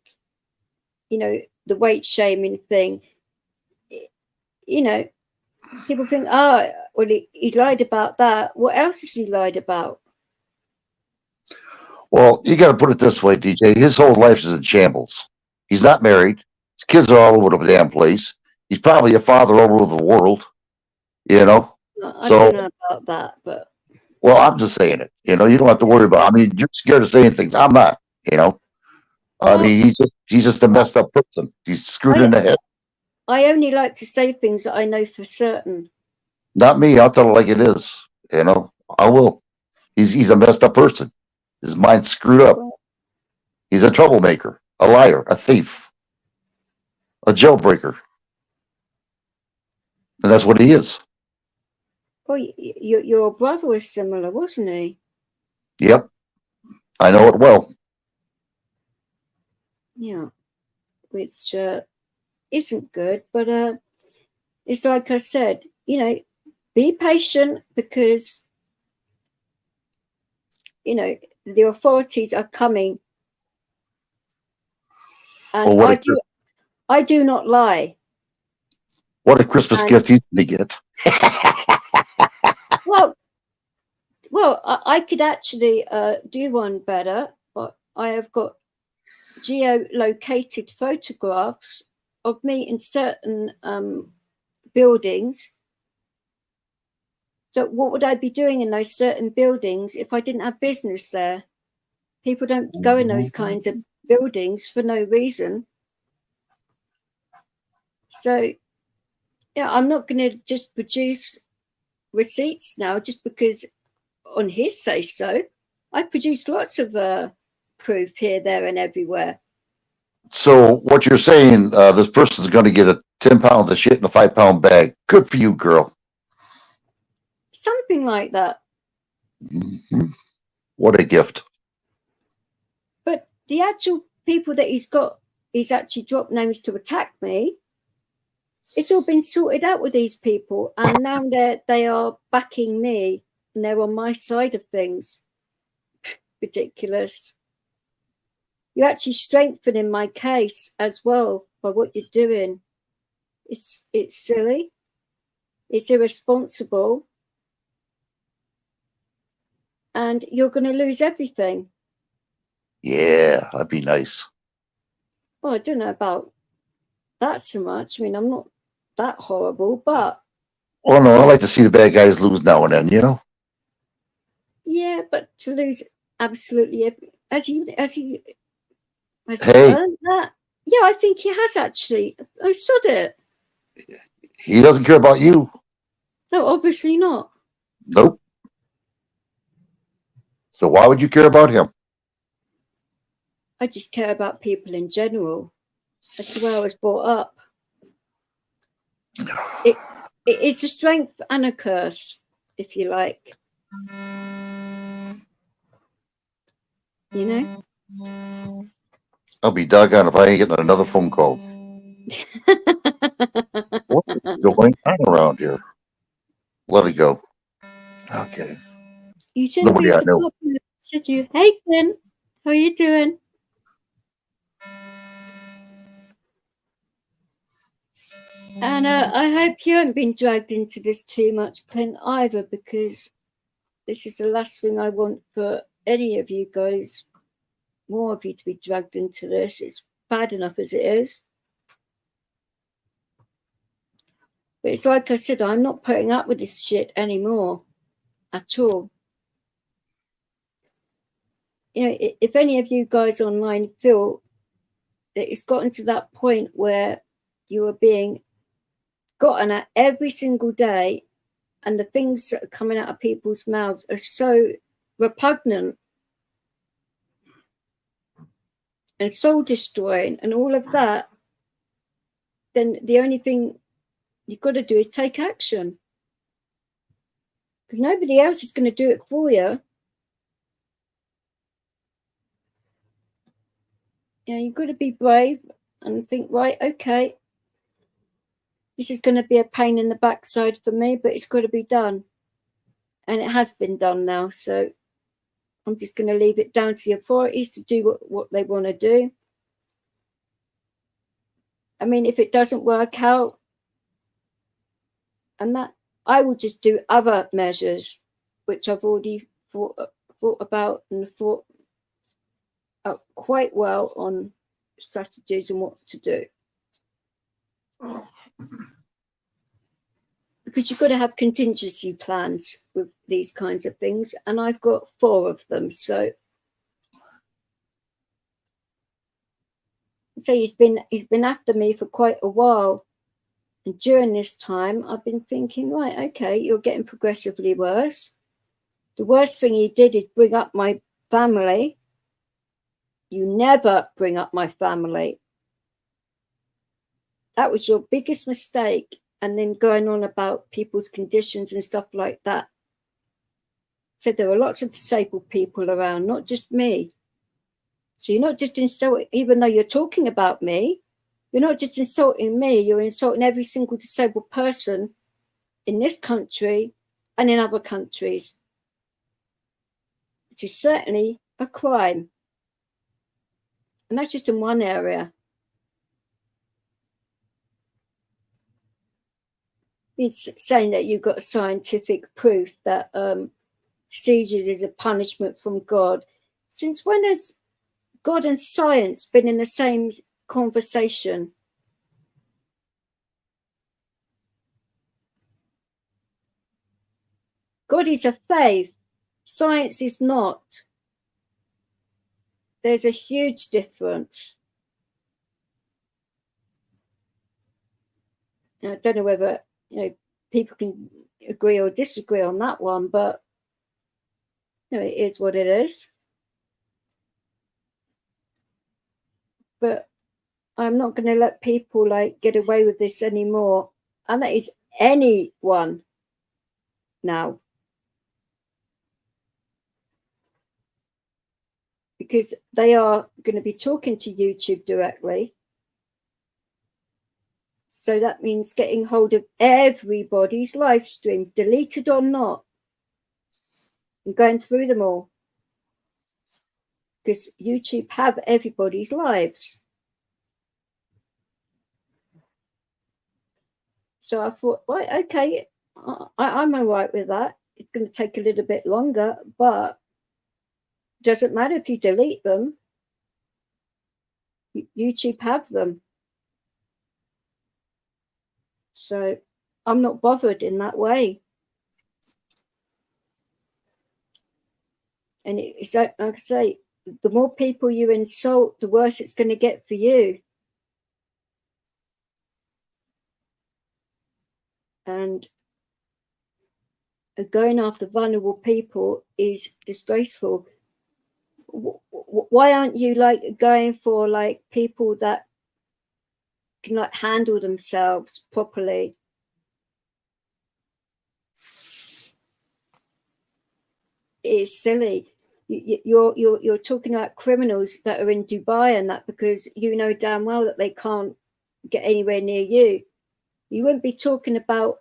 the weight shaming thing. People think, well, he's lied about that. What else has he lied about? Well, you got to put it this way, DJ. His whole life is in shambles. He's not married. His kids are all over the damn place. He's probably a father all over the world. You know. I don't know about that, but. Well, I'm just saying it. You don't have to worry about it. I mean, you're scared of saying things. I'm not. I mean, he's just a messed up person. He's screwed in the head. I only like to say things that I know for certain. Not me. I'll tell it like it is. I will. He's a messed up person. His mind's screwed up. He's a troublemaker, a liar, a thief, a jailbreaker. And that's what he is. Well, your brother was similar, wasn't he? Yep. I know it well. Yeah. Which isn't good, but it's like I said, be patient because, the authorities are coming. And I do not lie. What a Christmas gift he's going to get. Well, I could actually do one better, but I have got geolocated photographs of me in certain buildings. So what would I be doing in those certain buildings if I didn't have business there? People don't go in those kinds of buildings for no reason. So, I'm not going to just produce receipts now just because on his say so. I produced lots of proof here, there, and everywhere. So what you're saying, this person's going to get a 10 pounds of shit in a 5-pound bag. Good for you, girl. Something like that. Mm-hmm. What a gift. But the actual people that he's actually dropped names to attack me, it's all been sorted out with these people. And now they are backing me and they're on my side of things. Ridiculous. You're actually strengthening my case as well by what you're doing. It's silly. It's irresponsible. And you're going to lose everything. Yeah, that'd be nice. Well, I don't know about that so much. I mean, I'm not that horrible, but... Oh, no, I like to see the bad guys lose now and then, Yeah, but to lose absolutely... Has he Has Hey. he earned that? Yeah, I think he has actually. Oh, sod it. He doesn't care about you. No, obviously not. Nope. So why would you care about him? I just care about people in general. That's the way I was brought up. It's a strength and a curse, if you like. You know? I'll be doggone if I ain't getting another phone call. What is going on around here? Let it go. Okay. You shouldn't Nobody be I so know. popular, should you? Hey, Clint, how are you doing? And I hope you haven't been dragged into this too much, Clint, either, because this is the last thing I want for any of you guys, more of you to be dragged into this. It's bad enough as it is. But it's like I said, I'm not putting up with this shit anymore at all. You know, if any of you guys online feel that it's gotten to that point where you are being gotten at every single day and the things that are coming out of people's mouths are so repugnant and soul destroying and all of that, then the only thing you've got to do is take action. Because nobody else is going to do it for you. You know, you've got to be brave and think, right, okay, this is going to be a pain in the backside for me, but it's got to be done. And it has been done now. So I'm just going to leave it down to the authorities to do what they want to do. I mean, if it doesn't work out, and that, I will just do other measures, which I've already thought about and thought out quite well on strategies and what to do. Because you've got to have contingency plans with these kinds of things, and I've got 4 of them. So he's been after me for quite a while, and during this time I've been thinking, right, okay, you're getting progressively worse. The worst thing he did is bring up my family. You never bring up my family. That was your biggest mistake. And then going on about people's conditions and stuff like that. So there are lots of disabled people around, not just me. So you're not just insulting, even though you're talking about me, you're not just insulting me, you're insulting every single disabled person in this country and in other countries. It is certainly a crime. And that's just in one area. It's saying that you've got scientific proof that seizures is a punishment from God. Since when has God and science been in the same conversation? God is a faith. Science is not. There's a huge difference. Now, I don't know whether people can agree or disagree on that one, but it is what it is. But I'm not going to let people get away with this anymore, and that is anyone now, because they are going to be talking to YouTube directly. So that means getting hold of everybody's live streams, deleted or not, and going through them all. Because YouTube have everybody's lives. So I thought, right, okay, I'm all right with that. It's going to take a little bit longer, but it doesn't matter if you delete them. YouTube have them. So I'm not bothered in that way. And it's like I say, the more people you insult, the worse it's going to get for you. And going after vulnerable people is disgraceful. Why aren't you like going for like people that can like handle themselves properly? It's silly. You're talking about criminals that are in Dubai and that, because you know damn well that they can't get anywhere near you. You wouldn't be talking about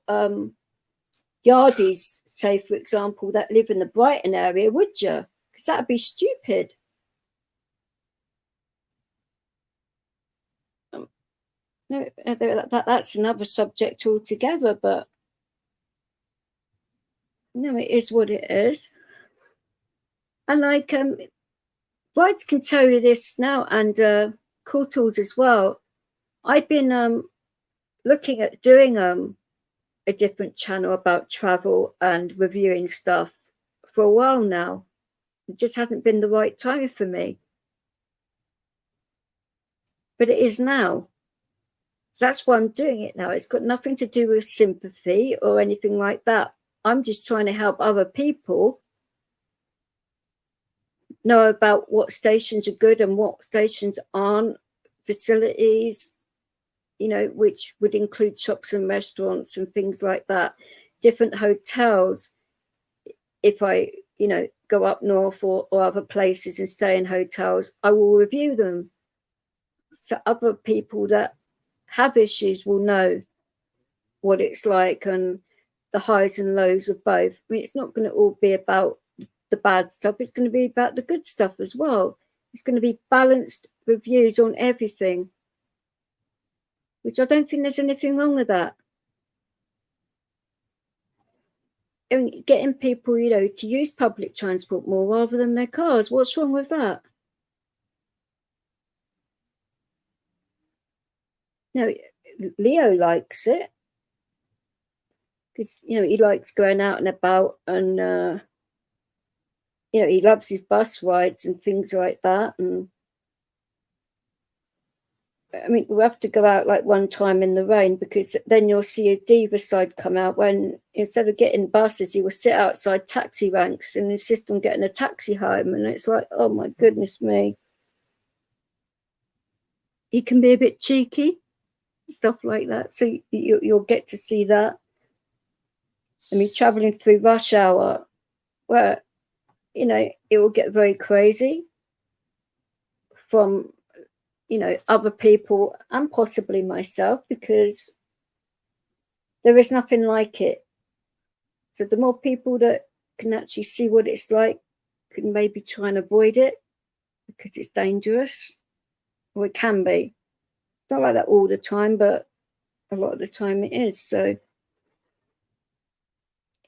yardies, say for example, that live in the Brighton area, would you? Because that'd be stupid. No, that's another subject altogether, but no, it is what it is. And like brides can tell you this now, and courtals as well. I've been looking at doing a different channel about travel and reviewing stuff for a while now. It just hasn't been the right time for me, but it is now. That's why I'm doing it now. It's got nothing to do with sympathy or anything like that. I'm just trying to help other people know about what stations are good and what stations aren't, facilities, you know, which would include shops and restaurants and things like that, different hotels. If I, you know, go up north or other places and stay in hotels, I will review them. So other people that have issues will know what it's like and the highs and lows of both. I mean, it's not going to all be about the bad stuff. It's going to be about the good stuff as well. It's going to be balanced reviews on everything, which I don't think there's anything wrong with that. And getting people, you know, to use public transport more rather than their cars. What's wrong with that? No, Leo likes it because, you know, he likes going out and about, and you know, he loves his bus rides and things like that. And I mean, we have to go out like one time in the rain, because then you'll see his diva side come out, when instead of getting buses, he will sit outside taxi ranks and insist on getting a taxi home. And it's like, oh my goodness me. He can be a bit cheeky, stuff like that. So you'll get to see that. I mean, traveling through rush hour, where, you know, it will get very crazy from, you know, other people and possibly myself, because there is nothing like it. So the more people that can actually see what it's like can maybe try and avoid it, because it's dangerous, or it can be. Not like that all the time, but a lot of the time it is. So it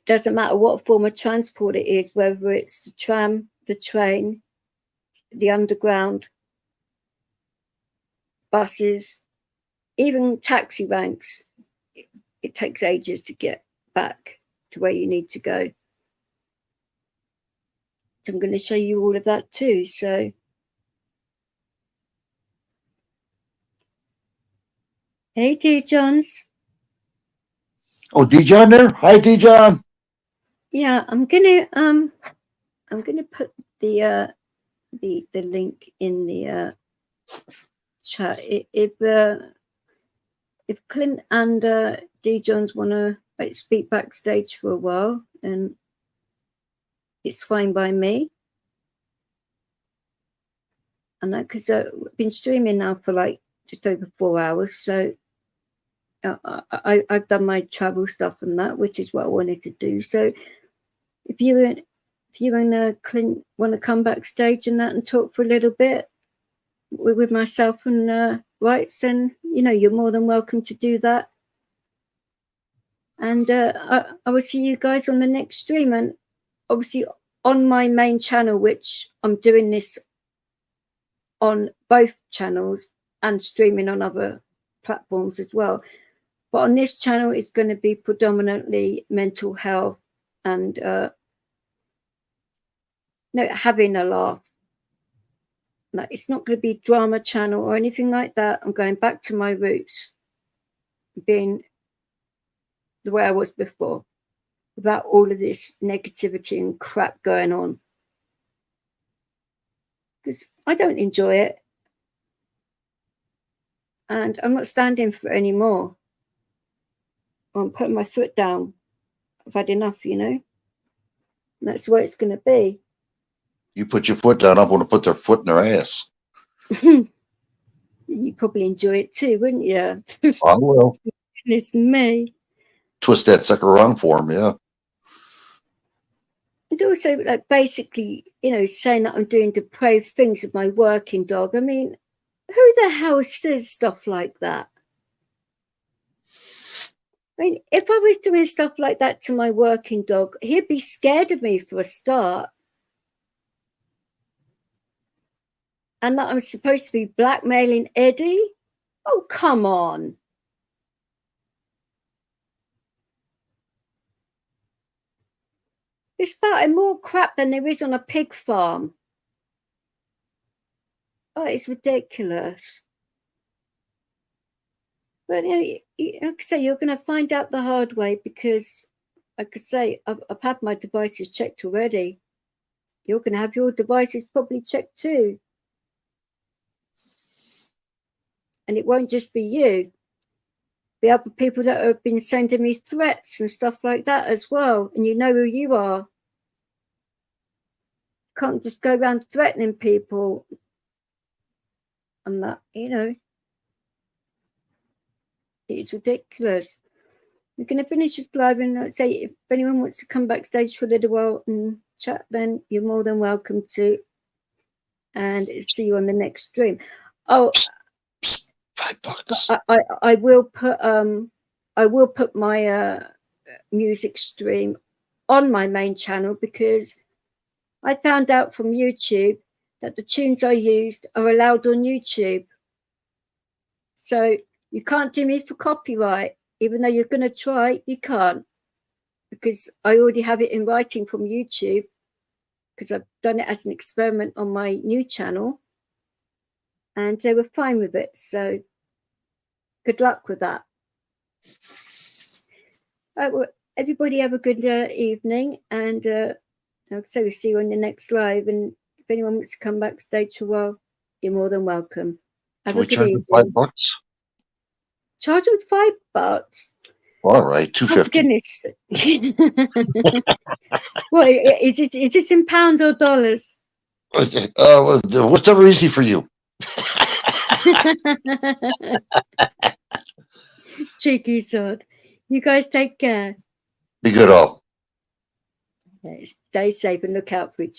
doesn't matter what form of transport it is, whether it's the tram, the train, the underground, buses, even taxi ranks. It takes ages to get back to where you need to go. So I'm going to show you all of that too. So hey, D Johns. Oh, Dijon there? Hi, Dijon. Yeah, I'm gonna put the link in the chat. If Clint and D Johns want to like speak backstage for a while, and it's fine by me. And that, because I've been streaming now for like just over 4 hours, so I've done my travel stuff and that, which is what I wanted to do. So if you and Clint want to come backstage and that and talk for a little bit with myself and Rights, then, you know, you're more than welcome to do that. And I will see you guys on the next stream, and obviously on my main channel, which I'm doing this on both channels and streaming on other platforms as well. But on this channel, it's going to be predominantly mental health and having a laugh. Like, it's not going to be drama channel or anything like that. I'm going back to my roots, being the way I was before, without all of this negativity and crap going on. Because I don't enjoy it. And I'm not standing for it anymore. I'm putting my foot down. I've had enough, you know. And that's where it's going to be. You put your foot down, I'm going to put their foot in their ass. You probably enjoy it too, wouldn't you? I will. Goodness me. Twist that sucker around for him, yeah. And also, like, basically, you know, saying that I'm doing depraved things with my working dog. I mean, who the hell says stuff like that? I mean, if I was doing stuff like that to my working dog, he'd be scared of me for a start. And that I'm supposed to be blackmailing Eddie? Oh, come on. It's spouting more crap than there is on a pig farm. Oh, it's ridiculous. But, you know, like I say, you're going to find out the hard way because, like I say, I've had my devices checked already. You're going to have your devices probably checked too. And it won't just be you. The other people that have been sending me threats and stuff like that as well. And you know who you are. You can't just go around threatening people. And that, you know, it's ridiculous. We're going to finish this live, and I'd say if anyone wants to come backstage for a little while and chat, then you're more than welcome to. And see you on the next stream. Oh, $5. I will put my music stream on my main channel because I found out from YouTube that the tunes I used are allowed on YouTube. So you can't do me for copyright, even though you're going to try, you can't, because I already have it in writing from YouTube, because I've done it as an experiment on my new channel, and they were fine with it. So good luck with that. All right, well, everybody have a good evening, and like I say, we'll see you on the next live. And if anyone wants to come backstage for a while, you're more than welcome. Have Can a we good charge evening. them $5? Charge them $5. All right, Oh, $2.50. goodness. What is it? Is this in pounds or dollars? Whatever easy for you. Cheeky sod. You guys take care. Be good all. Stay safe and look out for each other.